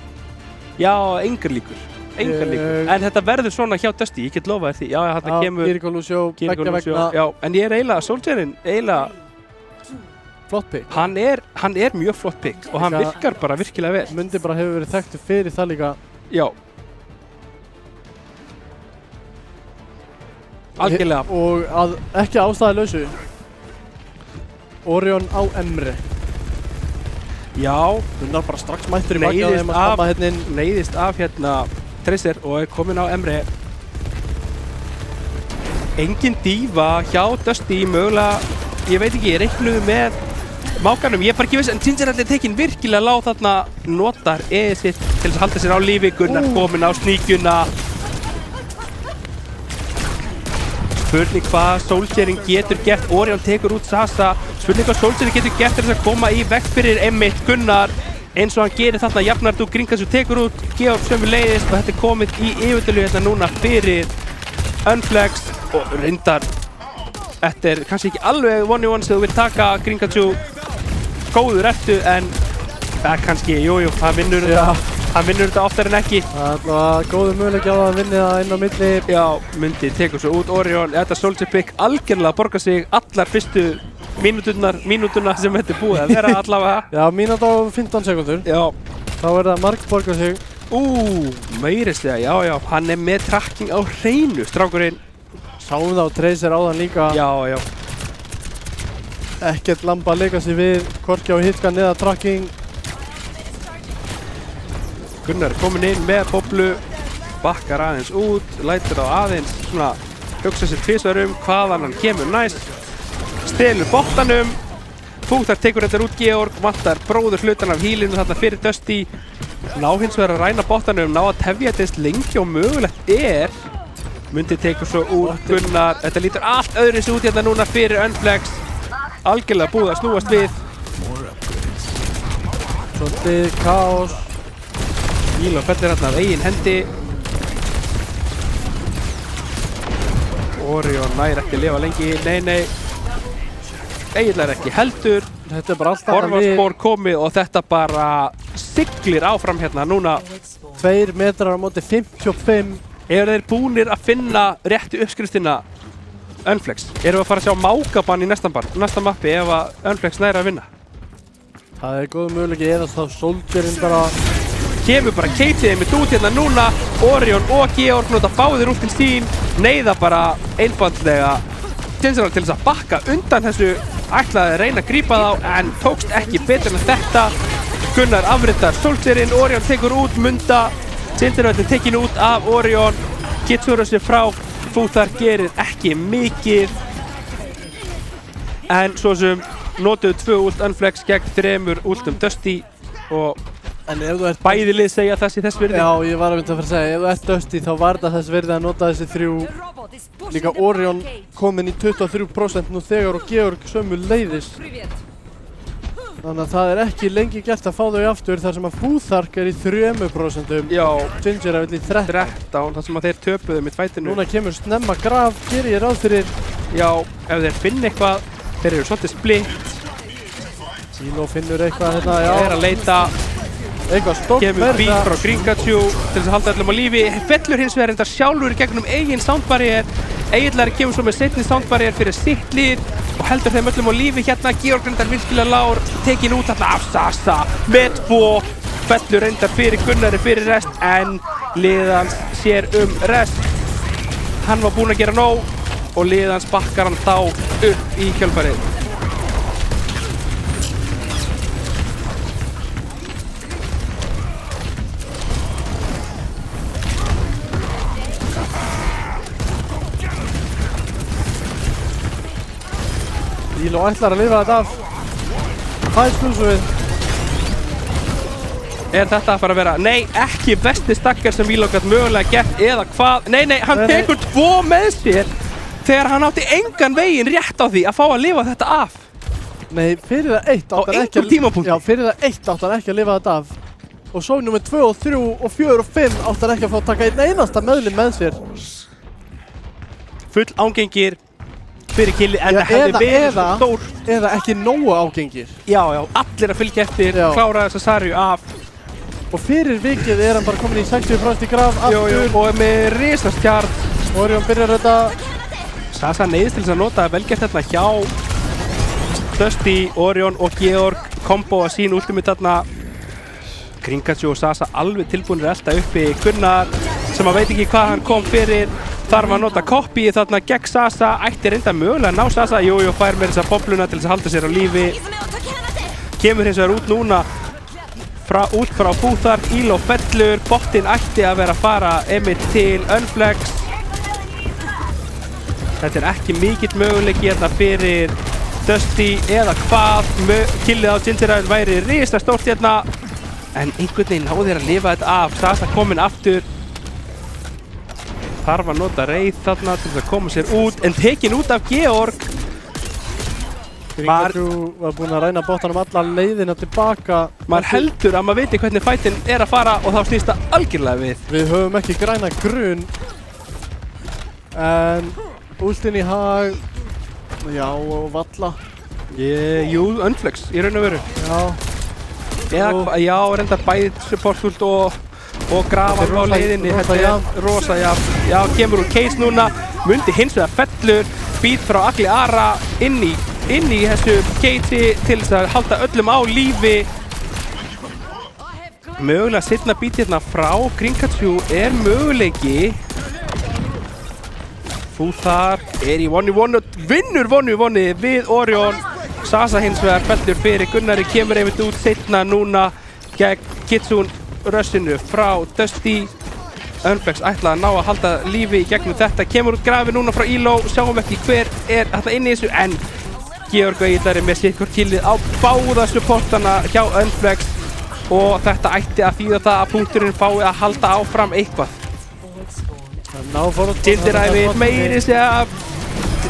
Já, engar líkur. En þetta verður svona hjá Dusty, ég get lofað því. Já, þetta kemur Kiriko Lucio, beggja vegna. Já, en ég er eiginlega, Soldierinn, flott pick. Hann er mjög flott pick og hann virkar bara virkilega vel. Mundi bara hefur verið þekktur fyrir það líka. Já. Algjörlega. Og ekki ástæðulausu. Orion á Emre. Já. Gunnar bara strax mættur í bakið á þeim að stoppa hérna inn. Neyðist af hérna Tracer og er komin á Emre. Engin dífa hjá Dusty, mögulega, ég veit ekki, ég reiknuðu með Mákanum, ég er bara ekki viss, en Gingerhead er tekinn virkilega lág þarna, notar sitt til þess að halda sér á lífi, Gunnar komin á sníkjuna. Spurning hvað Soldiering getur gert, Orion tekur út Sasa, spurning hvað Soldiering getur gert til þess að koma í veg fyrir einmitt Gunnar, eins og hann gerir þarna jafnart og Gringasu tekur út, Georg sömu leiðist og þetta er komið í yfirtölu hérna núna fyrir Unflagged og reyndar. Þetta er kannski ekki alveg 1v1 sem þú vilt taka Gringasu góður eftir, en kannski, jújú, hann vinnur þetta oftar en ekki. Það var góður möguleiki á að vinna það inn á milli. Já, Mundi tekur svo út Orion, þetta Soldier pick algjörlega borgar sig allar fyrstu mínútuna sem þetta er búið að vera allavega. Já, mínúta og 15 sekundur. Já. Þá er það marg borgar sig. Meirist það, já, hann er með tracking á hreinu, strákurinn. Sáum það á Tracer áðan líka. Já, já. Ekkert lamba að leika sig við, hvorki á hitkan eða tracking. Gunnar er komin inn með boblu, bakkar aðeins út, lætur á aðeins svona hugsa sér tvisvar hvaðan hann kemur næst, stelur bottanum, Punktar tekur þetta út Georg, vantar bróður hlutan af hílinu þarna fyrir Dusty, ná hins vegar að ræna bottanum, ná að tefja þetta lengi og mögulegt Mundi tekur svo út Gunnar, þetta lítur allt öðruvísi út hérna núna fyrir Unflagged, algjörlega búið að snúast við. Svolítið kaos. Íla fellir hérna af eigin hendi. Orion nær ekki að lifa lengi, nei. Eiginlega ekki heldur. Þetta er bara alltaf Forvarspor komið og þetta bara siglir áfram hérna núna. 2 metrar á móti 55. Eru þeir búnir að finna réttu uppskriftina Unflagged? Erum við að fara að sjá Mákabann í næsta mappi ef að Unflagged næri að vinna? Það er góð möguleiki eða þá Soldierinn bara kemur bara keitið einmitt út hérna núna. Orion og Georg nota báðir út til sín, neyða bara einfaldlega Ginger til þess að bakka undan þessu, ætlaði að reyna að grípa þá en tókst ekki betur en þetta. Gunnar afritar Soldierinn, Orion tekur út Munda, Ginger tekin út af Orion, Kitsune sér frá, Futhar gerir ekki mikið. En svo sem notuðu 2 ult Unflex gegn 3 ultum Dusty og bæði lið segja það sé þess virði. Já, ég var að mynda að fara að segja, ef þú ert Dusty þá var það þess virði að nota þessi 3. Líka Orion komin í 23% nú þegar og Georg sömu leiðis. Þannig að það er ekki lengi gert að fá þau aftur þar sem að Futhark í 3%. Já. Ginger í 13. Þar sem að þeir töpuðu mitt fætinu. Núna kemur snemma graf, gerir ég ráð fyrir. Já, ef þeir finna eitthvað, þeir eru svolítið splitt. Silo finnur eitthvað hérna, já. Þeir að leita. Eitthvað stórt kemur beat frá Gringachu til þess að halda öllum á lífi. Fellur hins vegar reyndar sjálfur í gegnum eigin soundbarrier. Egillari kemur svo með seinni soundbarrier fyrir sitt lið og heldur þeim öllum á lífi hérna. Georg reyndar virkilega lár, tekin út þarna af Sasa með 2. Fellur reyndar fyrir Gunnari fyrir rest en liðans sér rest. Hann var búinn að gera nóg og liðans bakkar hann þá upp í kjölfarið. Íló ætlar að lifa þetta af. Það er skulsuvið. Er þetta að fara að vera? Nei, ekki besti stakkar sem Íló gætt mögulega gert eða hvað? Nei, hann tekur 2 með sér þegar hann átti engan veginn rétt á því að fá að lifa þetta af. Nei, fyrir það 1 átt hann ekki einhver tímapunkt. Já, fyrir það 1 átt hann ekki að lifa þetta af. Og svo nummer 2 og 3 og 4 og 5 átt hann ekki að fá að taka einn einasta meðlim með sér. Full ágengir fyrir killi en það hefði verið stór. Eða ekki nógu ágengir. Já, allir að fylgja eftir, klára þessa Sarju af. Og fyrir vikið er hann bara komin í 60% í graf aftur. Og er með risastjart. Orion byrjar þetta. Sasa neyðist til þess að nota velgert hérna hjá Dusty, Orion og Georg. Kombo að sín ultimate þarna. Gringachu og Sasa alveg tilbúinir alltaf uppi. Gunnar sem að veit ekki hvað hann kom fyrir. Þarf að nota copy þarna gegn Sasa, ætti reynda mögulega að ná Sasa, fær með þessa bobluna til þess að halda sér á lífi. Kemur hins vegar út núna, út frá Futhar, Íló fellur, bottinn ætti að vera að fara einmitt til Unflex. Þetta er ekki mikill möguleiki hérna fyrir Dusty eða hvað, killið á Ginger væri risastórt hérna. En einhvern veginn náðu þeir að lifa þetta af, Sasa kominn aftur. Þarf að nota reið þarna til að koma sér út, en tekin út af Georg. Gringachu var búinn að ræna bottanum alla leiðina tilbaka. Maður heldur að maður veit hvernig fætinn er að fara og þá snýst það algjörlega við. Við höfum ekki græna grun. En últinn í hag. Já, og valla. Jú, Unflex í raun og veru. Já, reyndar bæði supportult og grafa á leiðinni. Þetta er rosa jafn. Já, kemur úr case núna. Mundi hins vegar fellur. Beat frá Agli Ara inn í þessu case til þess að halda öllum á lífi. Mögulega seinna beat hérna frá Gringachu er möguleiki. Futhar er í 1v1 og vinnur 1v1 við Orion. Sasa hins vegar fellur fyrir Gunnari, kemur einmitt út seinna núna gegn Kitsune rössinu frá Dusty. Unflex ætlaði að ná að halda lífi í gegnum þetta. Kemur út grafi núna frá Íló, sjáum ekki hver er þarna inni í þessu en Georg Egillari með sitthvort killið á báða supportana hjá Unflex og þetta ætti að þýða það að punkturinn fái að halda áfram eitthvað. Ginderæfi meiri segja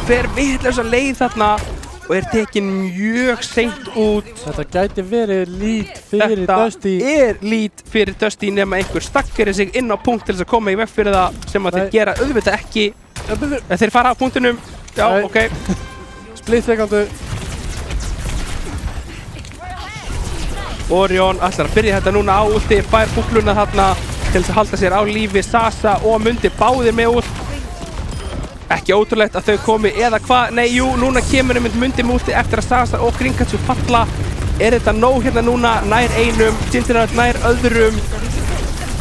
fer vitlausa leið þarna og er tekin mjög seint út. Þetta gæti verið lít fyrir Dusty. Þetta er lít fyrir Dusty nema einhver stakkeri sig inn á punkt til þess að koma í veg fyrir það sem að þeir gera auðvitað ekki. Þeir fara á punktunum. Já, ok. Splittleikandu. Orion ætlar að byrja þetta núna á ulti, fær búkluna þarna til þess að halda sér á lífi. Sasa og Mundi báðir með ult. Ekki ótrúlegt að þau komi eða hvað, nei jú, núna kemur einmitt Mundi með ulti eftir að Sasa og Gringachu falla. Er þetta nóg hérna núna, nær einum, Ginger nær öðrum.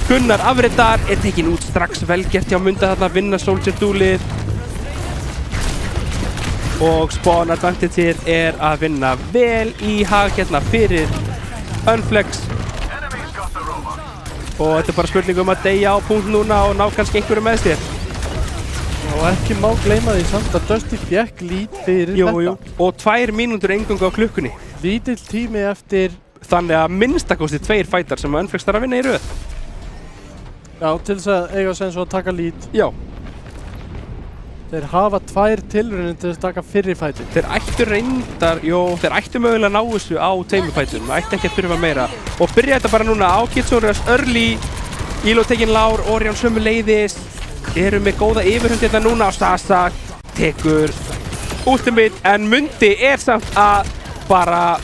Gunnar afritar, er tekin út strax, vel gert hjá Munda þarna, vinna Soldier Duelið. og Spawn Advantage að vinna vel í hag hérna fyrir Unflex og þetta bara spurning að deyja á punkt núna og ná kannski einhverju með sér. Og ekki má gleyma því samt að Dusty fékk lít fyrir þetta. Og 2 mínútur eingöngu á klukkunni. Lítill tími eftir. Þannig að minnstakosti 2 fætar sem Unflex þarf að vinna í röð. Já, til þess að eiga sens og að taka lít. Já. Þeir hafa 2 tilraunir til að taka fyrri fætin. Þeir ættu reyndar, þeir ættu mögulega að ná þessu á 2 fætum. Það ætti ekki að þurfa meira. Og byrja þetta bara núna á Kitsurus, Early, Elo tekinn Lár, Orion sömuleiðis. Eru með góða yfirhund hérna núna á Sasa. Tekur Ultimate, en Mundi samt að bara,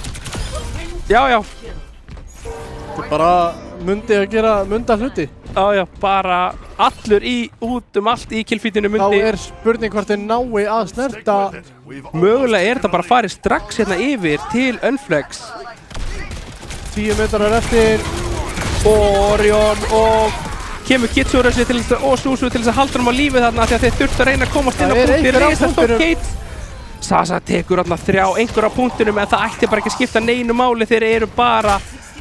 já. Þetta bara Mundi að gera Munda hluti. Já, bara allur út allt í killfeedinu Mundi. Þá spurning hvort þeir nái að snerta. Mögulega þetta bara farið strax hérna yfir til Unflex. 10 metrar eftir. Orion og kemur Kitsurus og Susu til þess að halda hann á lífi þarna því að þeir þurftu að reyna að komast inn á punktir. Risastór Sasa tekur þarna 3 einhver á punktinum en það ætti bara ekki að skipta neinu máli. Þeir eru bara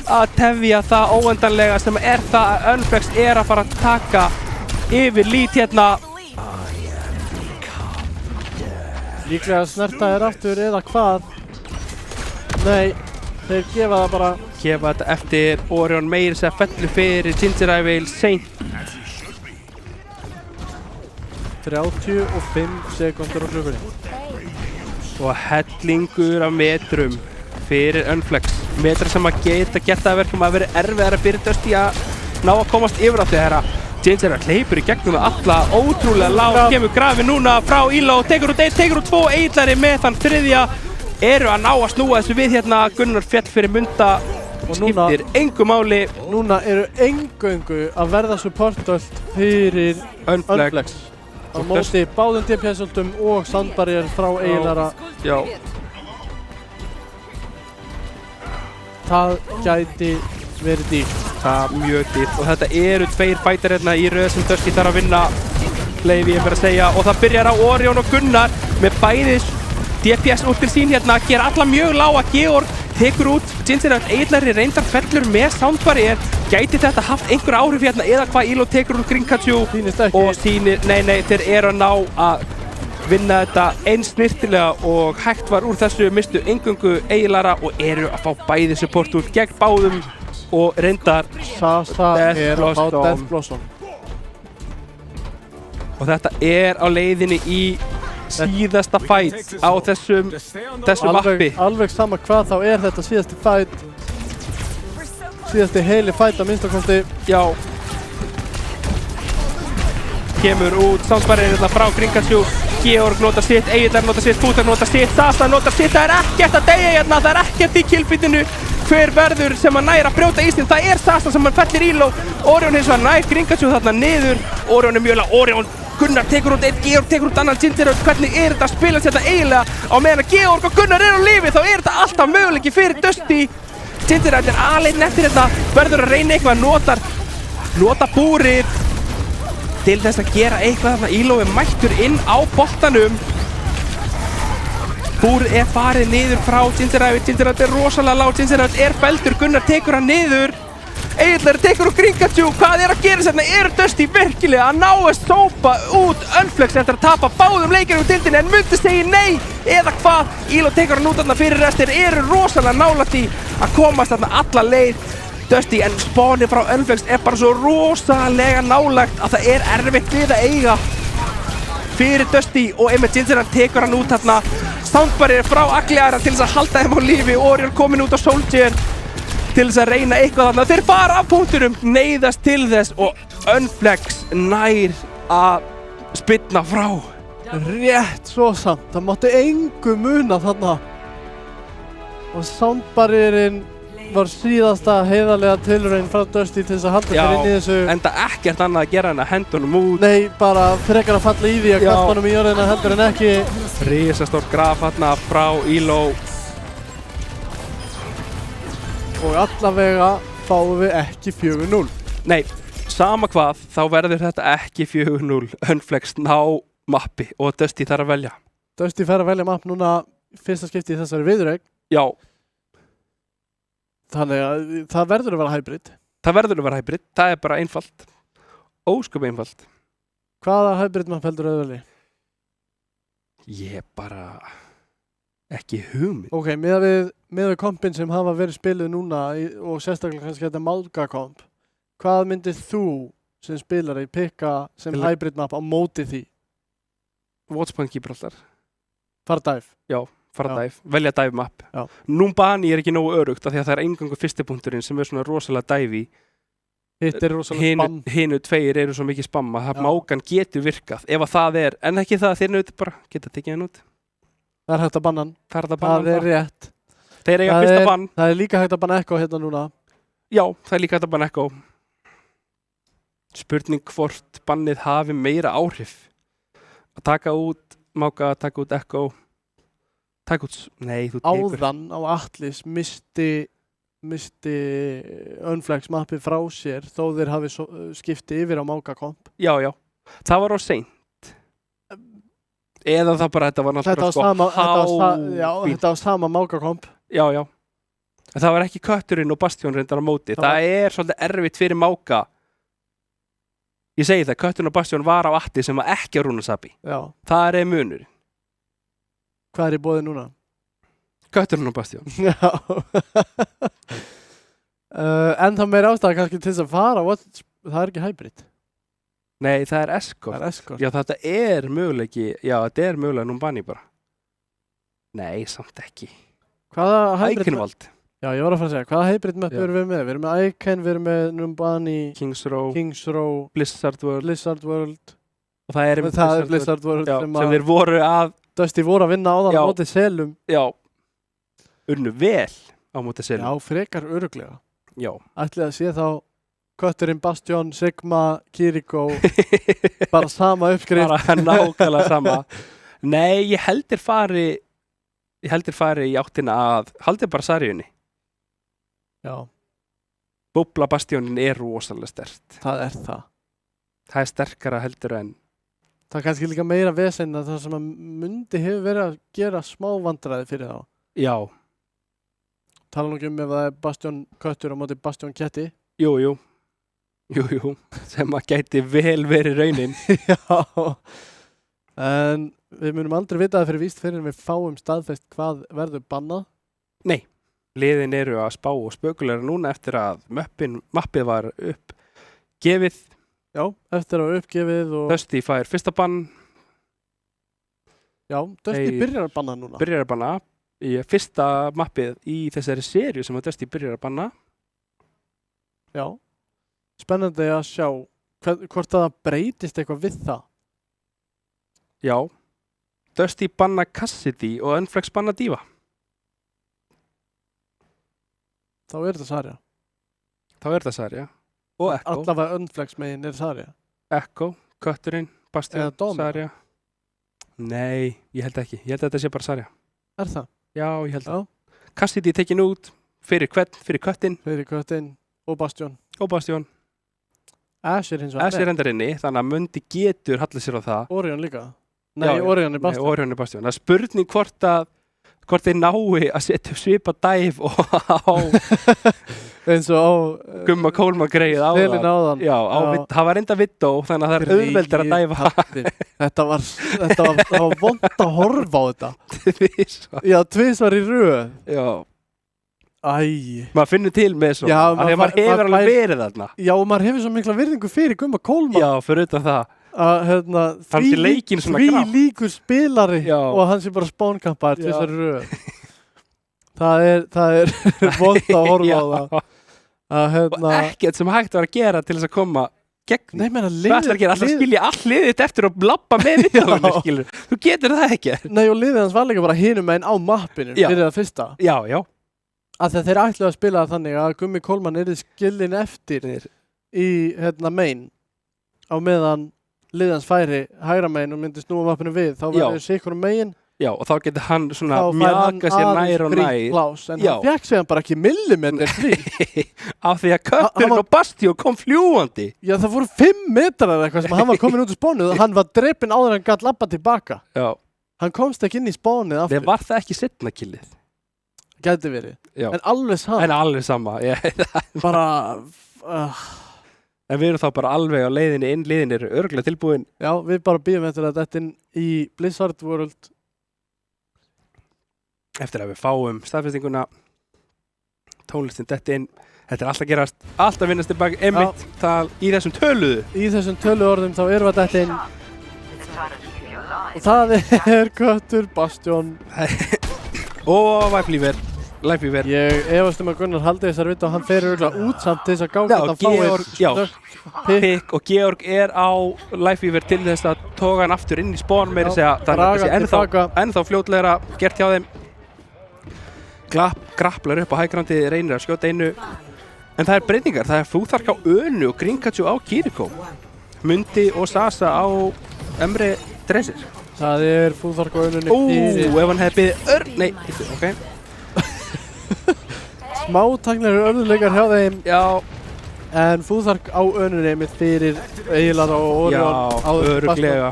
að tefja það óendanlega sem það að Unflex að fara að taka yfir lít hérna. Líklega að snerta aftur eða hvað? Nei, þeir gefa það bara. Gefa þetta eftir. Orion meira sem fellur fyrir Ginger Ivale seint. 35 sekúndur á klukkunni. Og hellingur af metrum fyrir Unflex. Metrar sem að geta gert það verkum að vera erfiðara fyrir Dusty að ná að komast yfir á þeirra. Ginger hleypur í gegnum alla ótrúlega lág. Kemur grafi núna frá Elo, tekur út 1, tekur út 2, Eitlari með þann 3. Eru að ná að snúa þessu við hérna. Gunnar fjall fyrir Munda og skiptir engu máli. Núna eru eingöngu að verða supportöld fyrir Unflex. Á móti báðum DPS-öldum og Soundbarrier frá Eilara. Já. Það gæti verið dýrt. Það mjög dýrt og þetta eru 2 fætar hérna í röð sem Dusty þarf að vinna. Leifi ég fyrir að segja og það byrjar á Orion og Gunnar með bæði DPS út til sín hérna. Gera alla mjög lága. Georg tekur út Ginger Eitlari reyndar fellur með Soundbarrier. Gæti þetta haft einhver áhrif hérna eða hvað Elo tekur úr Grinkachu og sýnir, nei, þeir eru að ná að vinna þetta eins snirtilega og hægt var úr þessu, mistu eingöngu Eilara og eru að fá bæði support úr gegn báðum og reyndar Sasa að fá Death Blossom. Og þetta á leiðinni í síðasta fight á þessu mappi. Alveg sama hvað þá þetta síðasti fight. Síðasti heili fight að minnstakosti. Já. Kemur út Soundbarrier frá Grinkachu. Georg notar sitt, Egillar notar sitt, Fútar notar sitt, Sasa notar sitt. Það ekkert að deyja hérna, það ekkert í killfeedinu. Hver verður sem að næra að brjóta ísinn? Það Sasa sem hann fellir Elo. Orion hins vegar nær Grinkachu þarna niður. Orion mjög lág, Orion. Gunnar tekur út 1, Georg tekur út annan, Ginger hvernig þetta að spila þetta eiginlega á meðan að Georg og Gunnar á lífi þá þetta alltaf möguleiki fyrir Dusty. Ginger aðeins eftir þetta, verður að reyna eitthvað, nota búrið til þess að gera eitthvað þarna. Elo mættur inn á boltanum. Búrið farið niður frá Ginger rosalega lág, Ginger feldur, Gunnar tekur hann niður. Egillar tekur úr Grinkachu, hvað að gera þarna? Eru Dusty virkilega að ná að sópa út Unflex eftir að tapa báðum leikjum úr deildinni en Mundi segir nei eða hvað? Elo tekur hann út þarna fyrir restir, eru rosalega nálægt í að komast þarna alla leið. Dusty en Spawnið frá Unflex bara svo rosalega nálægt að það erfitt við að eiga fyrir Dusty og einmitt Ginger tekur hann út þarna. Soundbarrier frá Agliara til þess að halda þeim á lífi, Orion komin út á Soldier til þess að reyna eitthvað þarna. Þeir fara af punktunum, neyðast til þess og Unflex nær að spynna frá. Rétt svo samt, það mátti engu muna þarna. Og Soundbarrierinn var síðasta heiðarlega tilraun frá Dusty til þess að halda sér inn í þessu. Já, enda ekkert annað að gera en að henda honum út. Nei, bara frekar að falla í því að kasta honum í jörðina heldur en ekki. Risastór graf þarna frá Elo. Og allavega fáum við ekki 4-0. Nei, sama hvað, þá verður þetta ekki 4-0. Unflex ná mappi og Dusty þarf að velja. Dusty fer að velja map núna fyrsta skipti í þessari viðureign. Já. Þannig að það verður að vera hybrid. Það er bara einfalt. Ósköp einfalt. Hvaða hybrid map heldur auðveli? Ég bara ekki hugmynd. Ok, með við kompin sem hafa verið spiluð núna og sérstaklega kannski þetta Málga komp, hvað myndið þú sem spilari pikka sem hybrid map á móti því? Watchpoint keeper alltaf. Fara dive? Já, fara dive. Velja dive map. Já. Numbani er ekki nógu örugt af því að það er eingangur fyrsti punkturinn sem er svona rosalega dive í. Hitt er rosalega spam. Hinu tveir eru svo mikið spamma. Það mágan getur virkað. Ef að það er, en ekki það að þeir nötu bara geta tekið hann út. Það er hægt að banna hann. Það er rétt. Þeir eiga fyrsta bann. Það er líka hægt að banna Echo hérna núna. Já, það er líka hægt að banna Echo. Spurning hvort bannið hafi meira áhrif. Að taka út mága, taka út Echo. Taka út, nei, þú tekur. Áðan á Atlas misti Unflex mappið frá sér þó þeir hafi skipti yfir á mága komp. Já. Það var á seint. Eða það bara, þetta var náttúrulega þetta var sama mága komp. Já. En það var ekki kötturinn og Bastion reyndar á móti. Það er svolítið erfitt fyrir mága. Ég segi það, kötturinn og Bastion var á Atti sem var ekki á Runasabi. Já. Það er munur. Hvað er í boði núna? Kötturinn og Bastion. Já. En það meira ástæða kannski til þess að fara. Það er ekki hybrid. Nei, það er Escort. Já, þetta er möguleiki. Já, þetta er mögulega Numbani bara. Nei, samt ekki. Hvaða hybrid? Ikenvald. Já, ég var að fara að segja. Hvaða hybrid map erum við með? Við erum með Iken, við erum með Numbani, Kings Row, Blizzard World. Og það er Blizzard World sem þeir voru að Dusty voru að vinna á það á móti Selum. Já. Unnu vel á móti Selum. Já, frekar örugglega. Já. Ætlið að sé þá kötturinn, Bastion, Sigma, Kiriko, bara sama uppskrift. Bara nákvæmlega sama. Nei, ég heldur fari í áttina að, haldir bara Sarjunni. Já. Búbla Bastionin er rosalega sterkt. Það er það. Það er sterkara heldur en. Það er kannski líka meira vesen að það sem að Mundi hefur verið að gera smá vandræði fyrir þá. Já. Tala nú ekki ef það er Bastion köttur á móti Bastion ketti. Jú. Sem að gæti vel verið raunin. Já. En við munum aldrei vita það fyrir víst fyrir en við fáum staðfest hvað verður bannað. Nei. Liðin eru að spá og spökulega núna eftir að mappið var uppgefið. Já, eftir að uppgefið og Dusty fær fyrsta bann. Já, Dusty byrjar að banna núna. Byrjar að banna. Í fyrsta mappið í þessari seríu sem að Dusty byrjar að banna. Já. Spennandi að sjá hvort það breytist eitthvað við það. Já. Dusty banna Cassidy og Unflex banna Diva. Þá er þetta Sarja. Og Echo. Allavega Unflex megin er Sarja. Echo, kötturinn, Bastion, Sarja. Nei, ég held ekki. Ég held að þetta sé bara Sarja. Er það? Já, ég held það. Cassidy tekin út fyrir köttin. Fyrir köttin og Bastion. Ash er endar inni, þannig að Mundi getur hallið sér á það. Orion líka. Nei, Orion er Bastion. Það er spurning hvort þeir nái að setja svipa dæf og á eins og á Gumma Kólma greið á það. Já, það var enda vittó þannig að það er auðveldur að dæfa. Þetta var vont að horfa á þetta. Tvisvar. Já, tvisvar í röð. Já. Æ. Maður finnur til með svo. Já, maður hefur alveg verið þarna. Já, og maður hefur svo mikla virðingu fyrir Gumma Kólma. Já, fyrir utan það. Því líkur spilari og hann sé bara spánkampar til þessari röð. Það er vont að horfa á það. Og ekkert sem hægt var að gera til þess að koma gegn. Nei, menna alltaf skilja all liðið þitt eftir og labba með við skilur. Þú getur það ekki. Nei, og liðið hans var líka bara hinum einn á mappinu fyrir það fyrsta. Já. Af því að þeir ætluðu að spila það þannig að Gummi Kólman yrði skilin eftir í main á meðan liðans færi hægra megin og myndi snúa mappinu við. Þá verður sikur megin. Já, og þá getur hann svona mjaka sér nær og nær. En hann fekk sig hann bara ekki millimetri frí. Af því að kötturinn og Bastion kom fljúandi. Já, það voru 5 metrar eða eitthvað sem hann var komin út úr spónu og hann var drepinn áður en hann gat labba tilbaka. Já. Hann komst ekki inn í spánið aftur. Nei, var það ekki seinna killið? Gæti verið. Já. En alveg sama. Bara... En við erum þá bara alveg á leiðinni inn, liðin eru örugglega tilbúin. Já, við bara bíðum eftir að þetta inn í Blizzard World. Eftir að við fáum staðfestinguna, tónlistin detta inn. Þetta er alltaf gerast, alltaf vinnast tilbaka, einmitt það í þessum töluðu. Í þessum töluorðum þá erum við detta inn. Og það er Köttur, Bastion. Og Væflífer. Ég efast að Gunnar haldi þessar vitt og hann fer örugglega út samt til þess að gáta þetta Pikk og Georg er á Lifeweaver til þess að toga hann aftur inn í spón meira segja þannig að ennþá fljótlegra gert hjá þeim. Grapplar upp á hægrandi, reynir að skjóta einu. En það er breytingar, það er Futhark á Önu og Grinkachu á Kiriko. Mundi og Sasa á Emre Dresser. Það er Futhark á Önunni. Ef hann hefði beðið Nei, ok. Smá tæknilegir örðuleikar hjá þeim. Já. En Futhark á Önunni mitt fyrir Egillara og Orion. Já, örugglega.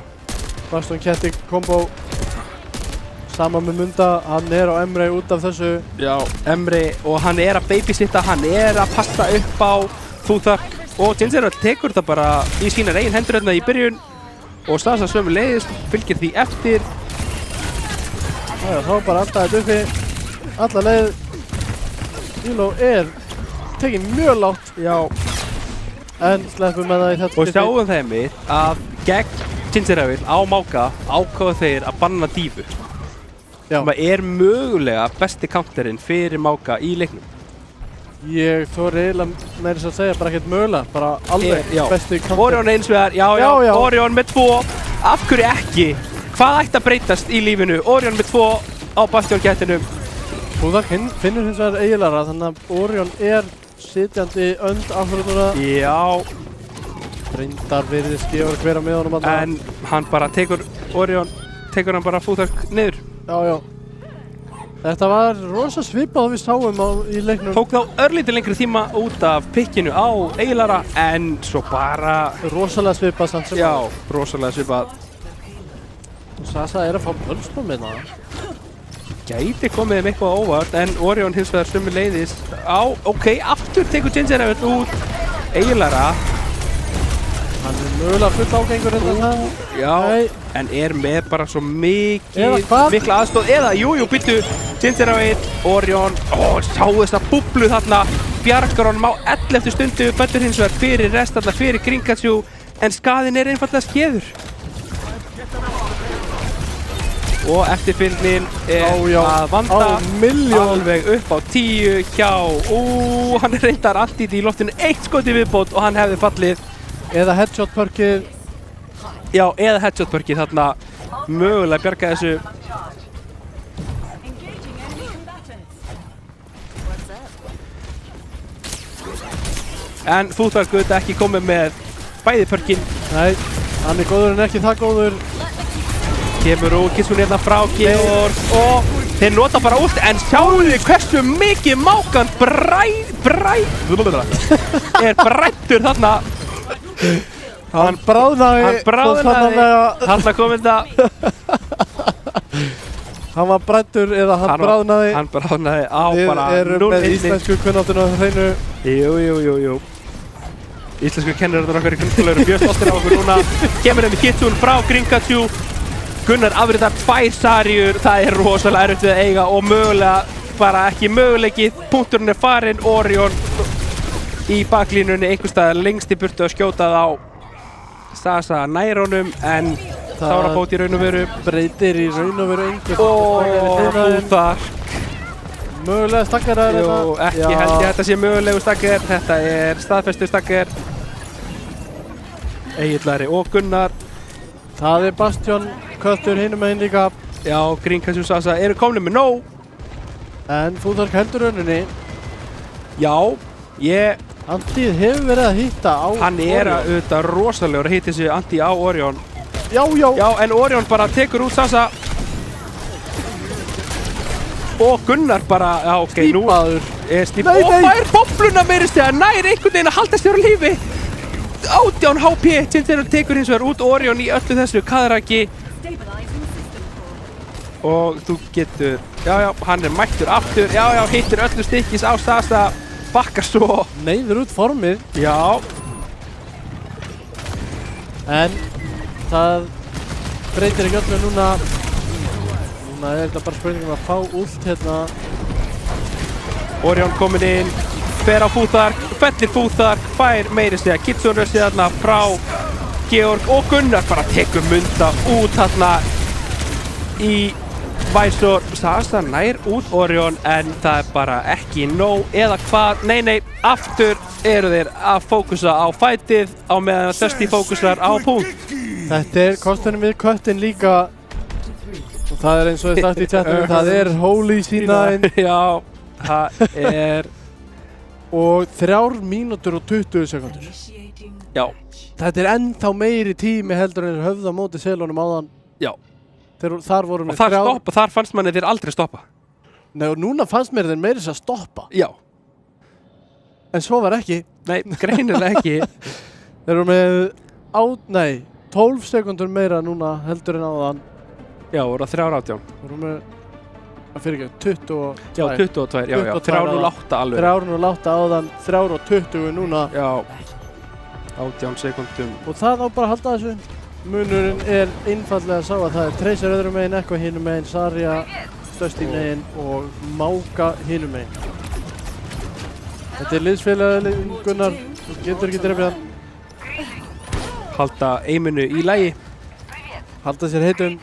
Bastion Ketting kombo. Sama með Munda, hann er á Emre út af þessu. Já, Emre og hann er að babysitta, hann er að passa upp á Futhark. Og Ginger tekur það bara í sínar eigin hendur hérna í byrjun. Og Sasa sömuleiðis fylgir því eftir. Já, þá bara andaði uppi. Alla leið. Elo er tekinn mjög lágt. Já. En sleppum með það í þetta. Og sjáum þeim við að gegn Gingerevil á Máka ákváðu þeir að banna dífu. Já. Sem er mögulega besti counterinn fyrir Máka í leiknum. Ég þori eiginlega með þess að segja bara ekkert mögulega. Bara alveg besti counter. Orion eins vegar, já. Orion með 2. Af hverju ekki? Hvað ætti að breytast í lífinu? Orion með 2 á Bastion Kettinum. Futhark finnur hins vegar Egillara, þannig að Orion er sitjandi önd afhverjuna. Já. Reyndar virðist Georg vera með honum alltaf. En hann bara tekur hann bara Futhark niður. Já. Þetta var rosa svipað við sáum í leiknum. Tók þá örlítið lengri tíma út af pikkinu á Egillara, en svo bara... Rosalega svipað samt sem Já, rosalega svipað. Sasa er að fá pölsnum með það. Gæti komið þeim eitthvað óvart, en Orion hins vegar sömuleiðis á... Ok, aftur tekur Gingerevil út Egillara. Hann er mögulega full ágengur en það. Já, en er með bara svo mikla aðstóð. Eða, jú, býttu Gingerevil, Orion. Sáu þessa búblu þarna. Bjargar honum á 11. stundu. Böttur hins vegar fyrir restallar, fyrir Grinkachu. En skaðinn er einfallega skeður. Og eftirfylgnin er að vanda alveg upp á 10 hjá. Hann er reyndar allt í loftinu. 1 skot í viðbót og hann hefði fallið. Eða headshot pörkið. Já, eða headshot pörkið þarna. Mögulega bjarga þessu. En Futhark auðvitað ekki komið með bæði pörkin. Nei, hann er góður en ekki það góður. Kemur Úkisson hérna frá Georg og þeir nota bara út, en sjáum við hversu mikið Mákan er brættur þarna. Hann bráðnaði. Þarna kom þetta. Hann var brættur eða hann bráðnaði. Hann bráðnaði á bara 0-1. Við erum með íslensku kunnáttuna á hreinu. Jú. Íslensku kennararnir okkar í grunnskóla eru mjög stoltir á okkur núna. Kemur henni Kitsun frá Grinkachu. Gunnar afritar 2 saríur, það er rosalega erfitt við að eiga og mögulega, bara ekki möguleiki. Punkturinn er farinn, Orion í baklínunni einhvers staðar lengst í burtu að skjóta þá. Sasa nær honum, en sárabót í raun og veru. Breytir í raun og veru engu. Futhark. Mögulega stakkar er þetta. Jú, ekki held ég að þetta sé mögulegu stakkar. Þetta er staðfestu stakkar. Egillari og Gunnar. Það er Bastion, Köttur hinum meginn líka. Já, Grinkachu og Sasa eru komnir með nóg. En Futhark heldur Önunni. Já, Andið hefur verið að hitta á Orion. Hann er auðvitað rosalegur að hitta þessu Andi á Orion. Já. Já, en Orion bara tekur út Sasa. Og Gunnar bara, já ok, Stípaður. Og fær bobluna meira stegar, nær einhvern veginn að halda sér á lífi. 18 HP, Ginger tekur hins vegar út Orion í öllu þessu kaðraki. og þú getur, já, hann er mættur aftur, já, hittir öllu stykkis á Sasa, bakkar svo. Neyður út formið. Já. En það breytir ekki öllu núna. Núna er þetta bara spurningum að fá ult hérna. Orion kominn inn, fer á Fúþark, fellir Fúþark, fær meiri segja Kitsurössi þarna frá Georg og Gunnar bara tekur Munda út þarna í Væsor. Sasa nær út Orion en það er bara ekki nóg eða hvað, nei, aftur eru þeir að fókusa á fætið á meðan Dusty fókusar á punkt. Þetta er kostunum við köttin líka og það er eins og þið sagt í chatinu, það er Holy C9. Já, það er og 3 mínútur og 20 sekundur. Já. Þetta er ennþá meiri tími heldur en höfða móti selunum áðan. Já. Þar vorum við og þar fannst manni þeir aldrei stoppa. Nei, og núna fannst mér þeir meiri að stoppa. Já. En svo var ekki. Nei, greinilega ekki. Þeir eru með 12 sekundur meira núna heldur en áðan. Já, voru 3:18. Þeir eru með, fyrir ekki, 22. Já, 22, já, 3:08 alveg. 3:08 áðan, 3:20 núna. Já, 18 sekundum. Og það á bara að halda þessu. Munurinn er einfallega sá að það er Tracer öðrum megin, Ekko hinum megin, Zarya, Dusty megin og Máka hinum megin. Þetta er liðsfélagið Gunnar, þú getur ekki drefið hann. Halda aiminu í lagi. Halda sér heitum.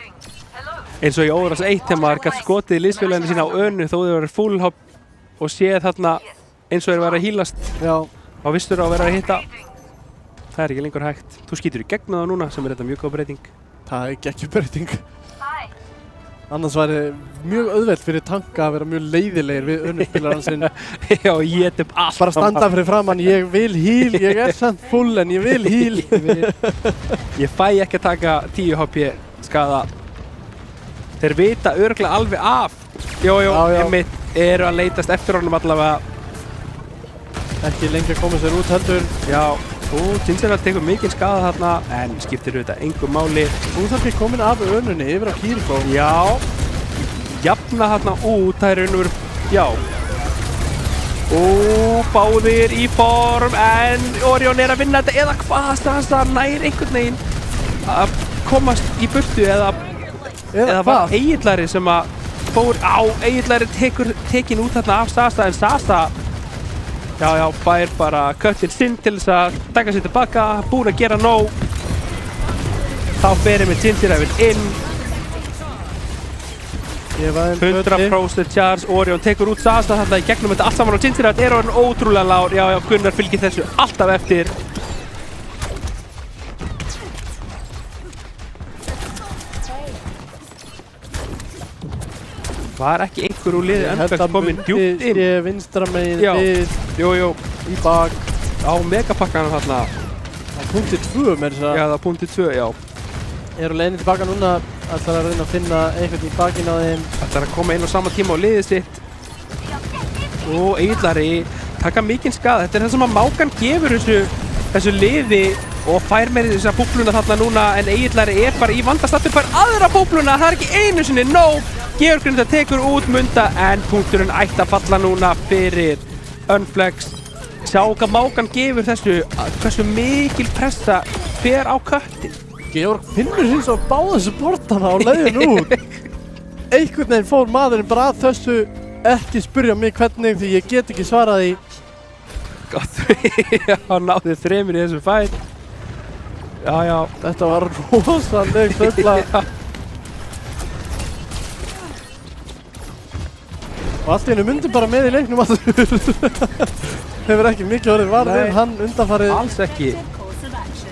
Eins og í Overwatch 1 þegar maður gætt skotið liðsfélaginu sína á önu þó þau verið full hop og séð þarna eins og þeir verið að hýlast. Já. Þá vissur að vera að hitta. Það er ekki lengur hægt. Þú skýtur í gegn með það núna sem er þetta mjög góð breyting. Það er geggjubbreyting. Annars væri mjög auðvelt fyrir tanka að vera mjög leiðilegir við önnuspilarann sinn. Já, ég get upp allt. Bara standa fyrir framann, ég vil heal, ég er samt full en ég vil heal. Ég fæ ekki að taka 10 HP skada. Þeir vita örugglega alveg af. Jú, einmitt eru að leitast eftir honum allavega. Ekki lengi að koma sér út heldur. Já. Tinserar tekur mikinn skada þarna en skiptir auðvitað engu máli. Þú þarf ekki komin af önunni yfir á Kiriko. Já. Jafna þarna út, það er raun og veru, já. Báðir í form en Orion er að vinna þetta eða hvað Sasa nær einhvern veginn að komast í burtu eða var Egillari sem að fór á Egillari tekin út þarna af Sasa en Sasa Já, fær bara köttinn sinn til þess að taka sér tilbaka, búinn að gera nóg. Þá ferir með Gingerræfin inn. 100% charge, Orion tekur út Sasa þarna í gegnum þetta allt saman og Gingerræfin er orðinn ótrúlega lár. Já, Gunnar fylgir þessu alltaf eftir. Var ekki einhver úr liði Unflex kominn djúpt inn? Ég vinstra megin við í bak á megapakkanum þarna á punkti 2 með þess að það á punkti 2, já. Eru leiðinni tilbaka núna, ætlar að reyna að finna einhvern í bakinn á þeim. Ætlar að koma inn á sama tíma á liðið sitt. Og Egillari taka mikinn skada. Þetta er það sem að Mákan gefur þessu liði og fær með þessa búbluna þarna núna en Egillari er bara í vandastættu, fær aðra búbluna, það er ekki einu sinni nóg. Georg Grinda tekur út Munda en punkturinn ætti að falla núna fyrir Unflex. Sjá hvað Mákan gefur þessu, hversu mikil pressa fer á köttin. Georg finnur hins og báða supportana á leiðinu út. Einhvern veginn fór maðurinn bara að þessu ekki spyrja mig hvernig því ég get ekki svarað því. Gott, já, náði 3 í þessum fæt. Já. Þetta var rosaleg þögla. Og allt í hennu myndi bara með í leiknum aftur. Hefur ekki mikið orðið varðið, hann undanfarið. Alls ekki.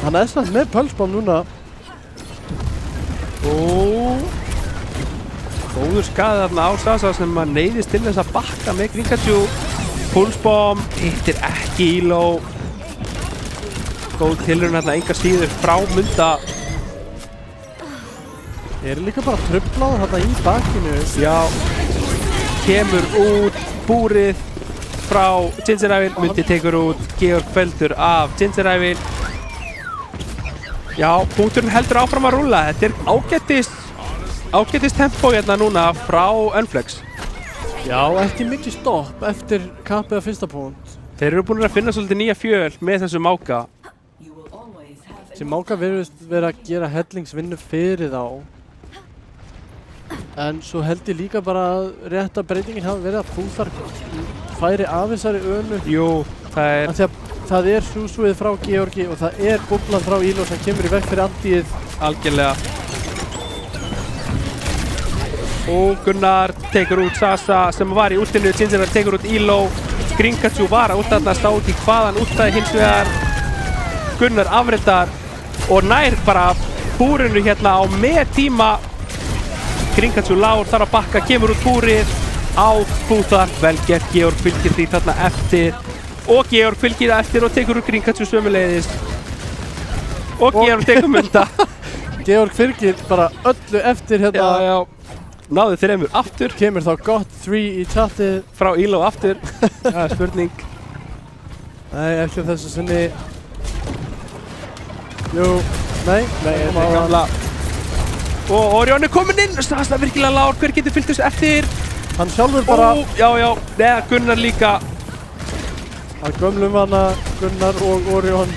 Hann er samt með pulsebomb núna. Góður skaði þarna á Sasa sem að neyðist til þess að bakka með Gringatjú. Pulsebomb, hittir ekki Elo. Góð tilraun hérna enga síður frá Munda. Þeir eru líka bara truflaður hérna í bakinu. Já. Kemur út búrið frá Gingerræfin, Mundi tekur út Georg feldur af Gingerræfin. Já, punkturinn heldur áfram að rúlla. Þetta er ágættis ágætist tempo hérna núna frá Unflex. Já, ekki mikið stopp eftir kappið að fyrsta punkt. Þeir eru búin að finna svolítið nýja fjöl með þessu Máka. Þessi Máka virðist vera að gera hellingsvinnu fyrir þá. En svo held ég líka bara að rétta breytingin hafi verið að Púþar færi af þessari önu. Jú, það er... Það er súsúið frá Georgi og það er búblan frá Íló sem kemur í veg fyrir andíð. Algjörlega. Og Gunnar tekur út Sasa sem var í últinu, Ginger tekur út Íló. Gringatsu var að útdæðnast á út í hvaðan útdæði hins vegar. Gunnar afritar og nær bara búrinu hérna á með tíma. Gringatsu Lár þarf að bakka, kemur út búrið á Púþar. Vel gert, Georg fylgir því þarna eftir. Og Georg fylgir það eftir og tekur úr Gringatsu sömuleiðis. Og Georg tekur mynda. Georg fylgir bara öllu eftir hérna. Já. Náðu þremur aftur. Kemur þá gott 3 í chatið. Frá Íló aftur. Það er spurning. Nei, ekki þessu sinni. Jú, nei. Nei, þetta er gamla. Og Orion er kominn inn. Það er virkilega Lár. Hver getur fylgt þessu eftir? Hann sjálfur bara. Já. Neða, Gunnar líka. Það gömlum hana, Gunnar og Orion.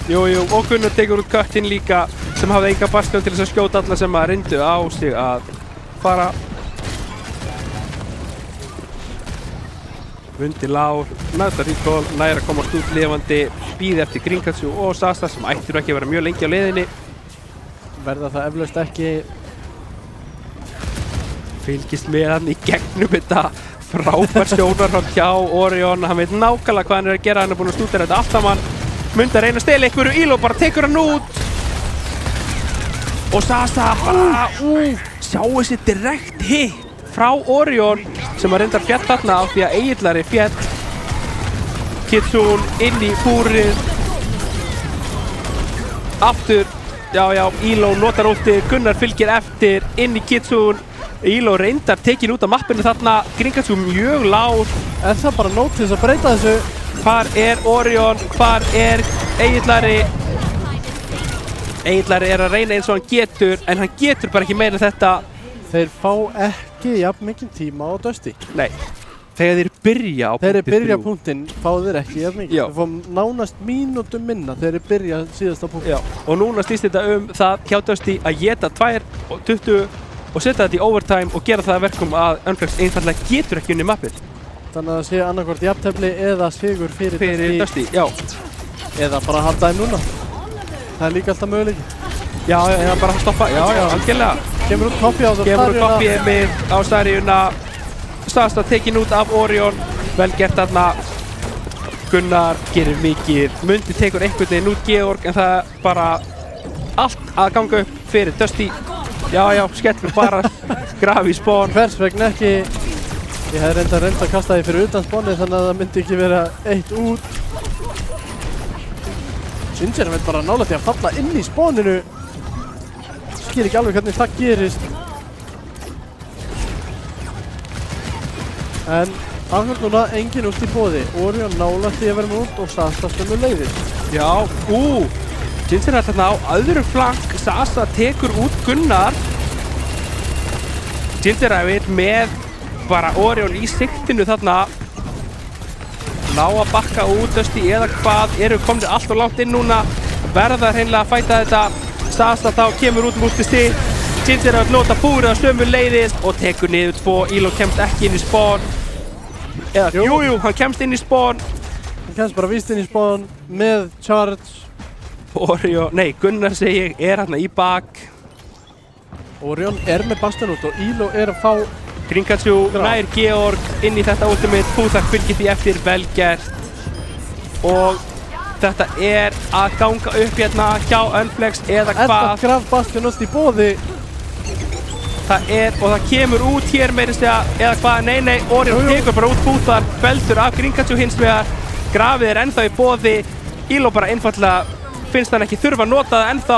Jú, og Gunnar tekur út köttinn líka sem hafði enga bastion til þess að skjóta alla sem að reyndu á sig að fara. Vundi Lár, næsta recall, nær að komast út lifandi, býði eftir Gringatsu og Sasa sem ættir ekki að vera mjög lengi á leiðinni. Verða það eflaust ekki. Fylgist með hann í gegnum þetta. Frábær sjónarhótt hjá Orion, hann veit nákvæmlega hvað hann er að gera, hann er búinn að stúdera þetta allt saman. Myndi að reyna að stela einhverju, Íló bara tekur hann út. Og Sasa bara, sjáu þessi direkt hit frá Orion sem að reyndar fjall þarna á því að Egillari fjall. Kitsune inn í búrið. Aftur, já, Íló notar úti, Gunnar fylgir eftir, inn í Kitsune. Íló reyndar tekin út af mappinu þarna, Gringatsu mjög Lár. Er það bara nót til þess að breyta þessu? Hvar er Orion? Hvar er Egillari? Egillari er að reyna eins og hann getur, en hann getur bara ekki meira en þetta. Þeir fá ekki jafn mikinn tíma á Dusty. Nei, þegar þeir byrja á punktinn 3. Þegar þeir byrja punktinn fá þeir ekki jafn mikinn. Þeir fá nánast mínútum minna þegar þeir byrja síðasta punktinn. Já, og núna snýst þetta það hjá Dusty að geta 2:20 og setja þetta í overtime og gera það að verkum að Unflex einfallega getur ekki unni mappið. Þannig að það sé annarkvort jafntefli eða sigur fyrir Dusty. Já. Eða bara halda þeim núna. Það er líka alltaf möguleiki. Já, eða bara stoppa. Já, algjörlega. Kemur út Koppi á það. Kemur út Koppi með á Staríuna. Sasa tekin út af Orion. Vel gert þarna. Gunnar gerir mikið. Mundi tekur einhvern veginn út Georg en það er bara allt að ganga upp fyrir Dusty. Já, skellur bara grafi í spón. Hvers vegna ekki? Ég hef reyndað að kasta því fyrir utan spónið þannig að það myndi ekki vera eitt út. Ginger veit bara nálægt í að falla inn í spóninu. Skil ekki alveg hvernig það gerist. En akkur núna engin út í boði. Orion nálægt í að vera með út og Sasa stömmu leiðir. Já, Ginger er þarna á öðru flank. Sasa tekur út Gunnar. Ginger er með bara Orion í sigtinu þarna. Ná að bakka út Dusty eða hvað. Eru komnir allt og langt inn núna. Verða hreinlega að fæta þetta. Sasa þá kemur út mútið stig. Ginger er að nota búrið á sömu leiðis og tekur niður 2. Íló kemst ekki inn í spawn. Eða, jú, hann kemst inn í spawn. Hann kemst bara víst inn í spawn með charge. Orion, nei, Gunnar segi ég, er hérna í bak. Orion er með bastan út og Íló er að fá Gringatsu nær Georg inn í þetta ultimate. Púþar fylgir því eftir, vel gert. Og þetta er að ganga upp hérna hjá Unflex eða hvað. Enda graf bastan út í boði. Það er, og það kemur út hér meirist eða hvað, nei, Orion tekur bara út Púþar, feldur af Gringatsu hins vegar. Grafið er ennþá í boði. Íló bara einfallega finnst hann ekki þurfa að nota það ennþá.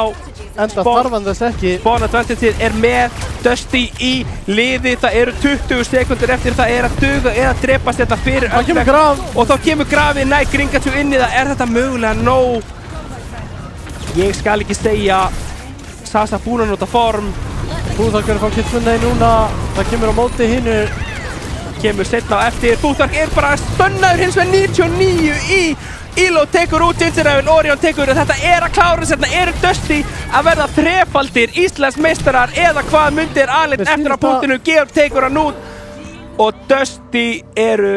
Enda þarf hann þess ekki. Spawn advantage er með Dusty í liði. Það eru 20 sekundur eftir. Það er að duga eða drepast þetta fyrir Unflex. Það kemur graf. Og þá kemur grafið, næ, Gringatsu inn í það. Er þetta mögulega nóg? Ég skal ekki segja. Sasa búinn að nota form. Búðark er að fá killfunni núna. Það kemur á móti hinu. Kemur setna á eftir. Búðark er bara stönnaður hins vegar 99 í. Elo tekur út Ginger Evil, Orion tekur út. Þetta er að klára þess. Þetta eru Dusty að verða þrefaldir Íslandsmeistarar eða hvað mundir alveg eftir á punktinu. Georg tekur hann út og Dusty eru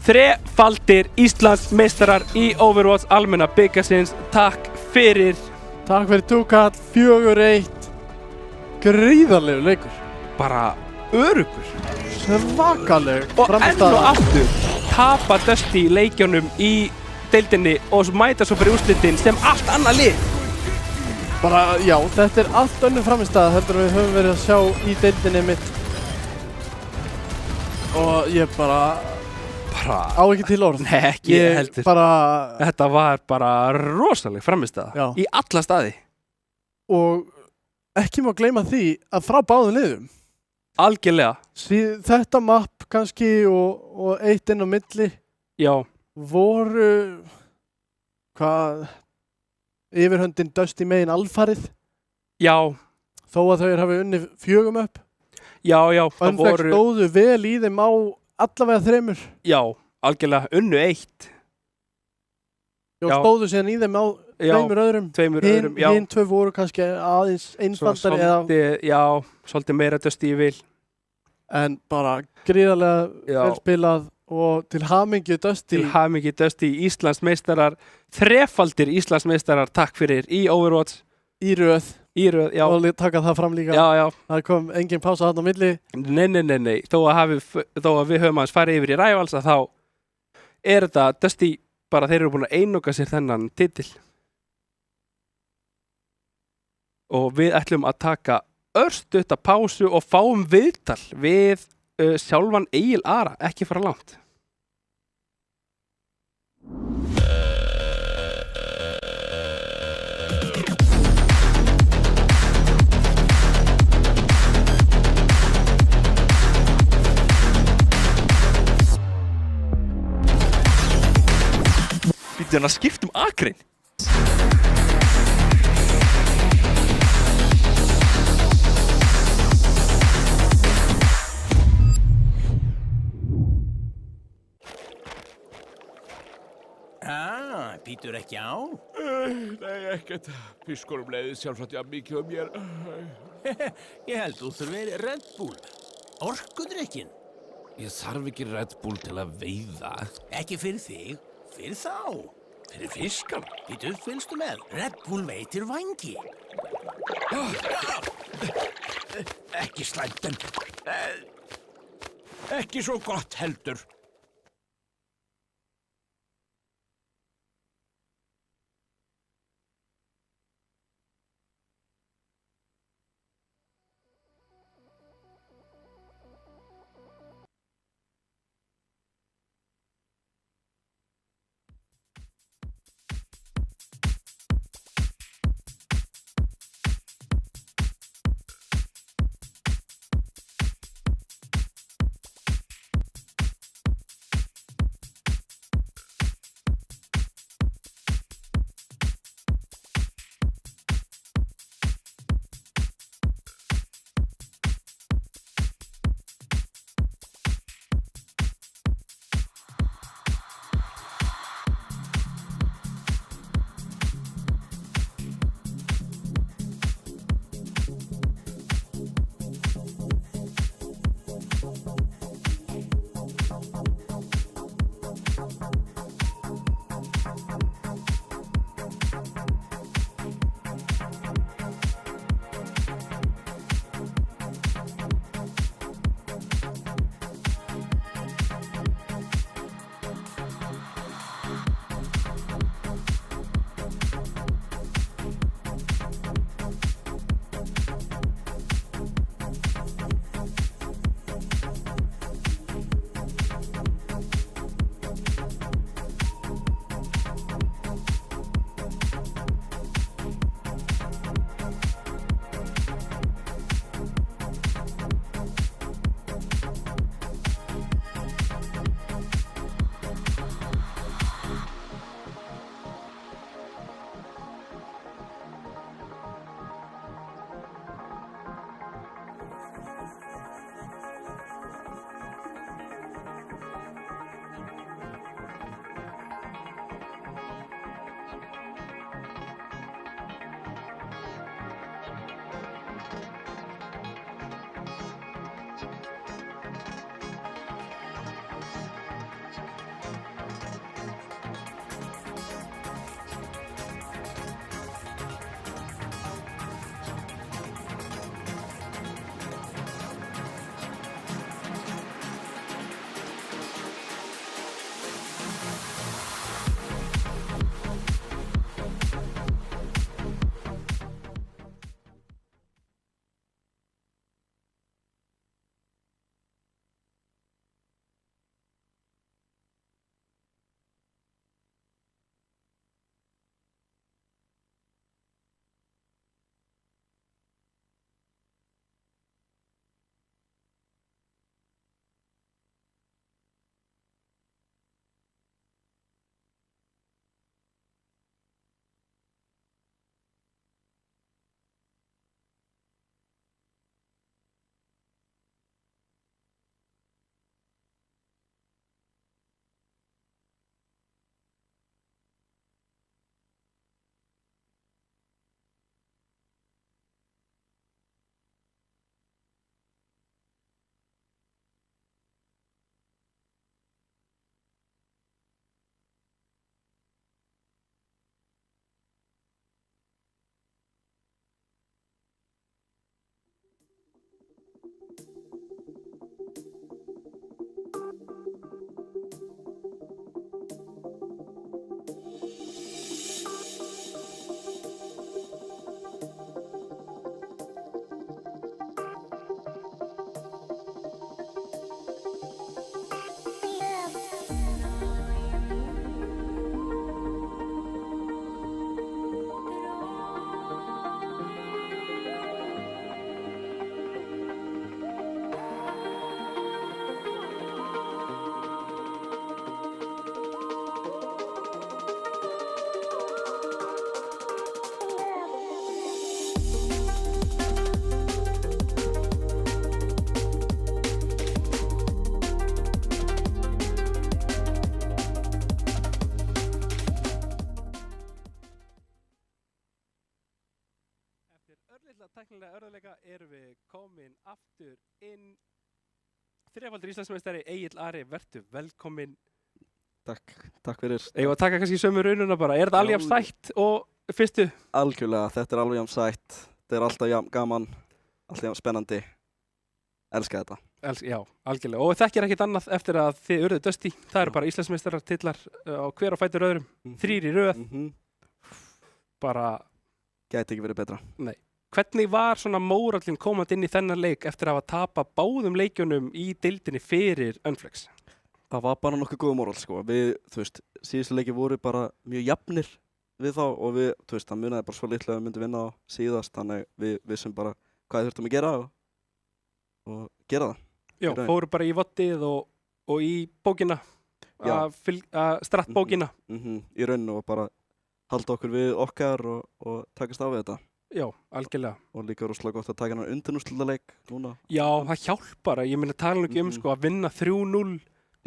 þrefaldir Íslandsmeistarar í Overwatch almenna byggasins. Takk fyrir. Takk fyrir Túkall, 4-1. Gríðarlegur leikur. Bara öruggur. Svakaleg og enn og aftur tapa Dusty leikjónum í deildinni og mæta svo fyrir úrslitin sem allt annað lið. Bara, já, þetta er allt önnur framistæða heldur við höfum verið að sjá í deildinni mitt. Og ég bara á ekki til orð. Nei, ekki heldur. Bara... Þetta var bara rosaleg framistæða í alla staði. Og ekki má gleyma því að frá báðum liðum. Algjörlega. Þetta mapp kannski og eitt inn á milli. Já. Voru yfirhöndin Dusty megin alfarið. Já. Þó að þau hafi unnið 4 upp. Já, það Unflex stóðu vel í þeim á allavega 3. Já, algjörlega unnu 1. Já, stóðu síðan í þeim á 2 öðrum. 2 öðrum, já. Hinn 2 voru kannski aðeins einfaldari eða... Já, svolítið meira Dusty Evil. En bara gríðarlega vel spilað og til hamingju Dusty. Til hamingju Dusty, Íslandsmeistarar, þrefaldir Íslandsmeistarar, takk fyrir í Overwatch. Í röð, já. Og taka það fram líka. Já. Það kom engin pása þarna á milli. Nei. Þó að við höfum aðeins farið yfir í Rivals að þá er þetta Dusty bara þeir eru búin að einoka sér þennan titil. Og við ætlum að taka örstutta pásu og fáum viðtal við sjálfan Egil Ara, ekki fara langt. Býttu hann að skipta akrein? Býtur ekki á? Nei, ekkert. Fiskurum leiðið sjálfsagt jafn mikið mér. Ég held þú þurfir Red Bull. Orkudrykkin. Ég þarf ekki Red Bull til að veiða. Ekki fyrir þig, fyrir þá. Fyrir fiskana. Býtu, fylgstu með. Red Bull veitir vangi. Ekki slæmt en... Ekki svo gott heldur. litla tæknilega örðuleika erum við komin aftur inn. Þrefaldur Íslandsmeistari Egill Ari, vertu velkomin. Takk fyrir. Ég var að taka kannski sömu raununa bara. Er þetta alveg jafn sætt og fyrstu? Algjörlega, þetta alveg jafn sætt. Þetta alltaf jafn gaman, alltaf jafn spennandi. Elska þetta. Já, algjörlega. Og þekkir ekkert annað eftir að þið urðu Dusty. Það eru bara Íslandsmeistarar titlar á hver á fætur öðrum. 3 í röð. Bara... Gæti ekki verið betra. Nei. Hvernig var svona mórallinn komandi inn í þennan leik eftir að hafa tapað báðum leikjunum í deildinni fyrir Unflex? Það var bara nokkuð góð mórall, sko. Við, síðustu leiki voru bara mjög jafnir við þá og við, það munaði bara svo litlu að við myndum vinna á síðast, þannig við vissum bara hvað við þurftum að gera og gera það. Já, fóru bara í vottið og í bókina, strattbókina. Í rauninu og bara halda okkur við okkar og takast á við þetta. Já, algjörlega. Og líka rosalega gott að taka hann undanúrslitaleik núna. Já, það hjálpar. Ég meina tala ekki sko, að vinna 3-0,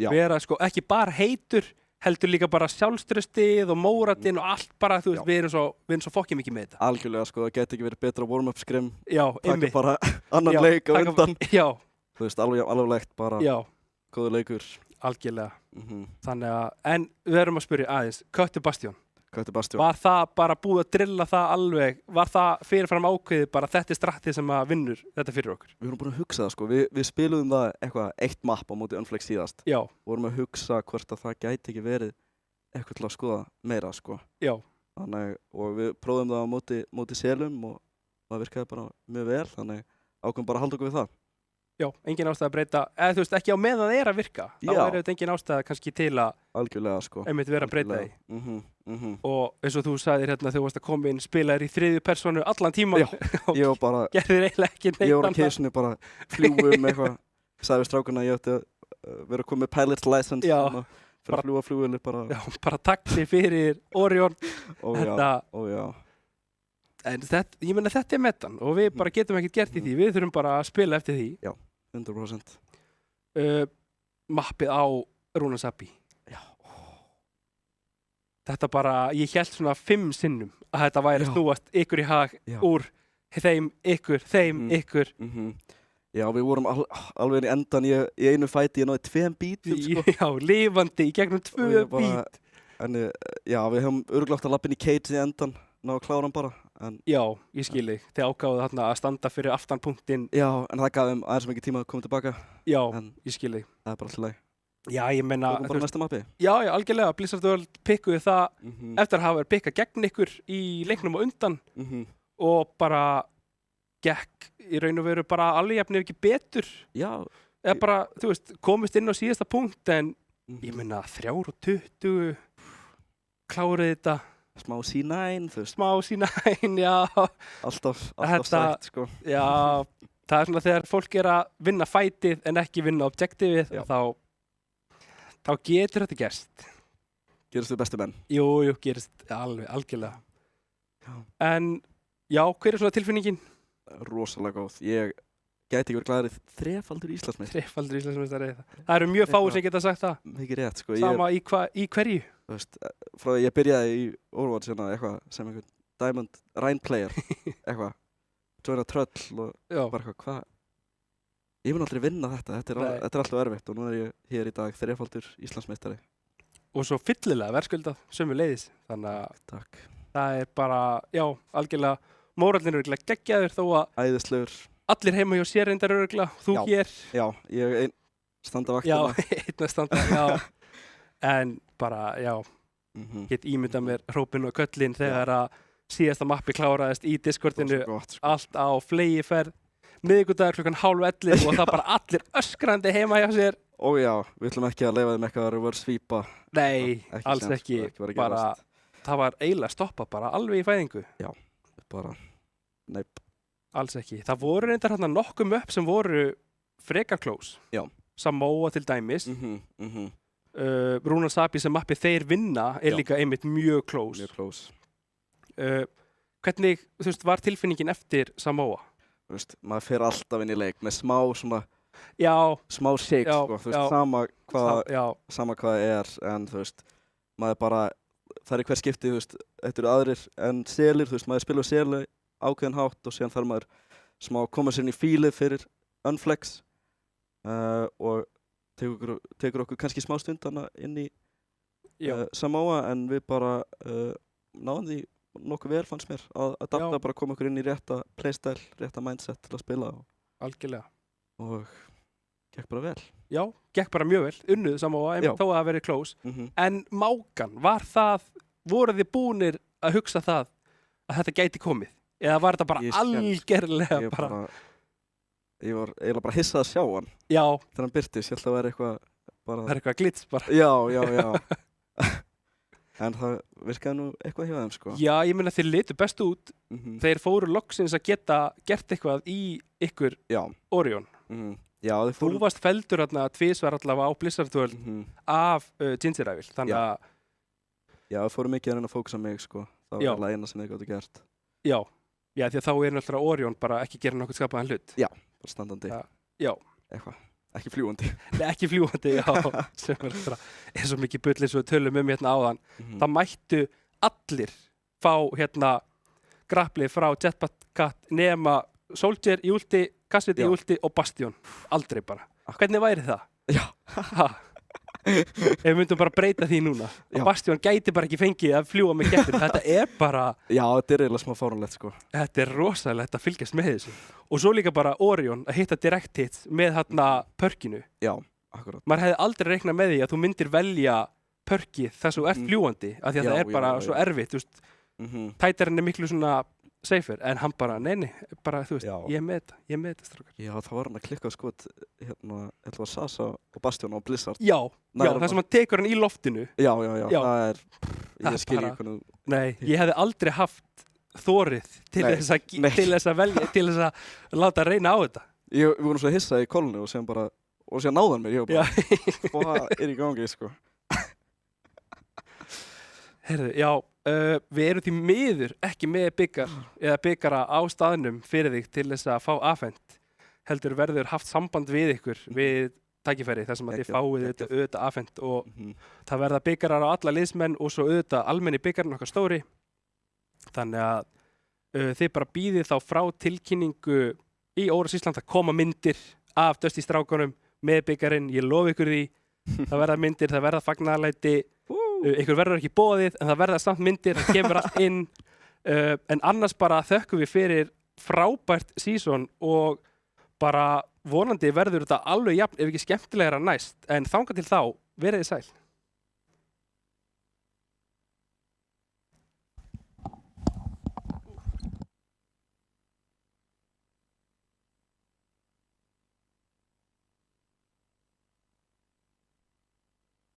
vera sko, ekki bara heitur, heldur líka bara sjálfströstið og mórallinn og allt bara, við erum svo fokkið mikið með þetta. Algjörlega, sko, það geti ekki verið betra warm-up skrim. Já, taka bara annan leik á undan. Já. Alveg bara góður leikur. Algjörlega. Þannig að, en við erum að spyrja aðeins, Köttur Bastion. Bastjón. Var það bara búið að drilla það alveg? Var það fyrirfram ákveðið bara þetta er strattið sem að vinnur þetta fyrir okkur? Við vorum búin að hugsa það sko, við spiluðum það eitthvað 1 mapp á móti Unflex síðast. Já. Við vorum að hugsa hvort að það gæti ekki verið eitthvað til að skoða meira sko. Já. Þannig, og við prófum það á móti selum og það virkaði bara mjög vel, þannig ákveðum bara að halda okkur við það. Já, engin ástæða að breyta, eða ekki á meðan það er að virka. Þá er þetta engin ástæða kannski til að algjörlega sko. Einmitt vera að breyta því. Og eins og þú sagðir hérna þegar þú varst að koma inn, spilaðir í 3. personu allan tíman. Já, ég var bara... Gerðir eiginlega ekki neitt annað. Ég var á keisinu bara fljúum eitthvað. Sagði við strákuna að ég ætti að vera að koma með pilot's license. Já. Fyrir að fljúa flugvélir bara... Já, bara taxi fyrir Orion. Já. En ég meina þetta er metan og við bara getum ekkert gert í því, við þurfum bara að spila eftir því. Já, 100%. Mappið á Rúnar Sapi. Já. Þetta bara, ég hélt svona 5 sinnum að þetta væri snúast ykkur í hag úr þeim, ykkur. Já, við vorum alveg í endan í einu fæti, ég náði 2 bítum sko. Já, lifandi í gegnum 2 bít. En já, við höfum öruglega átt að lappa inn í cage í endan. Ná að klára hann bara. Já, ég skil þig. Þið ágáðu þarna að standa fyrir aftan punktinn. Já, en það gaf þeim aðeins mikið tíma að koma tilbaka. Já, ég skil þig. Það er bara alltaf leið. Já, ég meina... Það kom bara næsta mappi. Já, algjörlega. Blizzard World pikkuðu það eftir að hafa verið pikkað gegn ykkur í leiknum á undan og bara gekk í raun og veru bara alveg jafnir ekki betur. Já. Eða bara, komist inn á síðasta punkt en ég meina 3:20 klárið þetta. Smá C9, Smá C9, já. Alltaf sætt, sko. Já, það er svona þegar fólk er að vinna fætið en ekki vinna objektivið og þá getur þetta gerst. Gerist þið bestu menn? Jú, gerist algjörlega. Já. En, já, hver er svona tilfinningin? Rosalega góð. Ég gæti ekki verið glaður 3-faldur Íslandsmeistari. 3-faldur Íslandsmeistari. Það eru mjög fáir sem geta sagt það. Mikið rétt, sko. Sama í hverju? Þú veist, frá því ég byrjaði í Overwatch eitthvað sem einhvern Diamond Rhine player, eitthvað, joina tröll og bara hvað, ég mun aldrei vinna þetta er alltaf erfitt og nú er ég hér í dag 3-faldur Íslandsmeistari. Og svo fyllilega verðskuldað, sömuleiðis, þannig að Takk. Það er bara, já, algjörlega, mórallinn er örugglega geggjaður þó að æðislegur. Allir heima hjá sér reyndar örugglega, þú hér. Já, ég standa vaktina. Já, einn að standa, já. En bara, já, get ímyndað mér hrópinn og köllin þegar að síðasta mappi kláraðist í Discordinu, allt á flegiferð, miðvikudagur 10:30 og það bara allir öskrandi heima hjá sér. Ó já, við ætlum ekki að leyfa þeim eitthvað að reverse sweepa. Nei, alls ekki, bara, það var eiginlega stoppað bara alveg í fæðingu. Já, bara, neip. Alls ekki, það voru reyndar hérna nokkuð upp sem voru frekar close. Já. Samoa til dæmis. Rúnar Sapi sem mappi þeir vinna er líka einmitt mjög close. Mjög close. Hvernig, var tilfinningin eftir Samoa? Maður fer alltaf inn í leik með smá svona, smá shake, sko, sama hvað er, en maður bara, það er hver skipti, þetta eru aðrir en selir, maður spila á seli ákveðin hátt og síðan þarf maður smá að koma sér inn í fílið fyrir Unflex og tekur okkur kannski smá stund inn í Samoa en við bara náðum því nokkuð vel fannst mér að adapta bara koma okkur inn í rétta playstyle, rétta mindset til að spila algjörlega og gekk bara vel. Já, gekk bara mjög vel, unnuð Samoa þó að það verið close en Mágan, voru þið búnir að hugsa það að þetta gæti komið eða var þetta bara algerlega ég var eiginlega bara hissað að sjá hann þegar hann birtist, ég held að vera eitthvað bara... Það eitthvað glits bara Já en það virkaði nú eitthvað hjá þeim sko. Já, ég meina þeir litu best út þeir fóru loksins að geta gert eitthvað í ykkur Orion Þú varst feldur hérna tvisvar allavega á Blizzard World af Ginger Evil þannig að Já, það fóru mikið að reyna að fókusa mig sko. Það var alveg eina sem þið gáttu gert Já, því að þá náttúrulega Orion bara ekki gera nokkuð skapaðan hlut Já, bara standandi Eitthvað Ekki fljúandi. Nei, ekki fljúandi, já. Sem er svo mikið bull eins og við tölum hérna áðan. Það mættu allir fá grappli frá Jetpack nema Soldier í ulti, Cassidy í ulti og Bastion. Aldrei bara. Hvernig væri það? Já. Ef við myndum bara breyta því núna. Bastion gæti bara ekki fengið að fljúa með gettur. Þetta er bara... Já, þetta er eiginlega smá fáránlegt sko. Þetta er rosalegt að fylgjast með þessu. Og svo líka bara Orion að hitta direct hits með pörkinu. Já, akkurat. Maður hefði aldrei reiknað með því að þú myndir velja pörkið þess að þú ert fljúandi. Af því að það er bara svo erfitt. Tætarinn er miklu svona safer. En hann bara, nei, bara þú veist, ég er með þetta strákar. Já, það var hann að klikka skot þetta var Sasa og Bastion og Blizzard. Já, það sem hann tekur hann í loftinu. Já, það er, ég skil ekki hvernig... Nei, ég hefði aldrei haft þorið til þess að velja, til þess að láta reyna á þetta. Við vorum svo hissað í kolnu og síðan náðan mér, ég var bara, hvað er í gangi, sko? Heyrðu, já, við erum því miður ekki með byggara á staðnum fyrir þig til þess að fá afhent. Heldur verður haft samband við ykkur, við tækifæri þar sem að þið fáið auðvitað afhent og það verða byggarar á alla liðsmenn og svo auðvitað almenni byggarinn okkar stóri. Þannig að þið bara býðið þá frá tilkynningu í Óras Ísland að koma myndir af Dusty strákunum með byggarinn, ég lofa ykkur því. Það verða myndir, það verða fagnaðarlæti, ykkur verður ekki boðið en það verða samt myndir, það kemur allt inn. En annars bara þökkum við fyrir frábært season og bara vonandi verður þetta alveg jafn ef ekki skemmtilegra næst. En þangað til þá, verið þið sæl.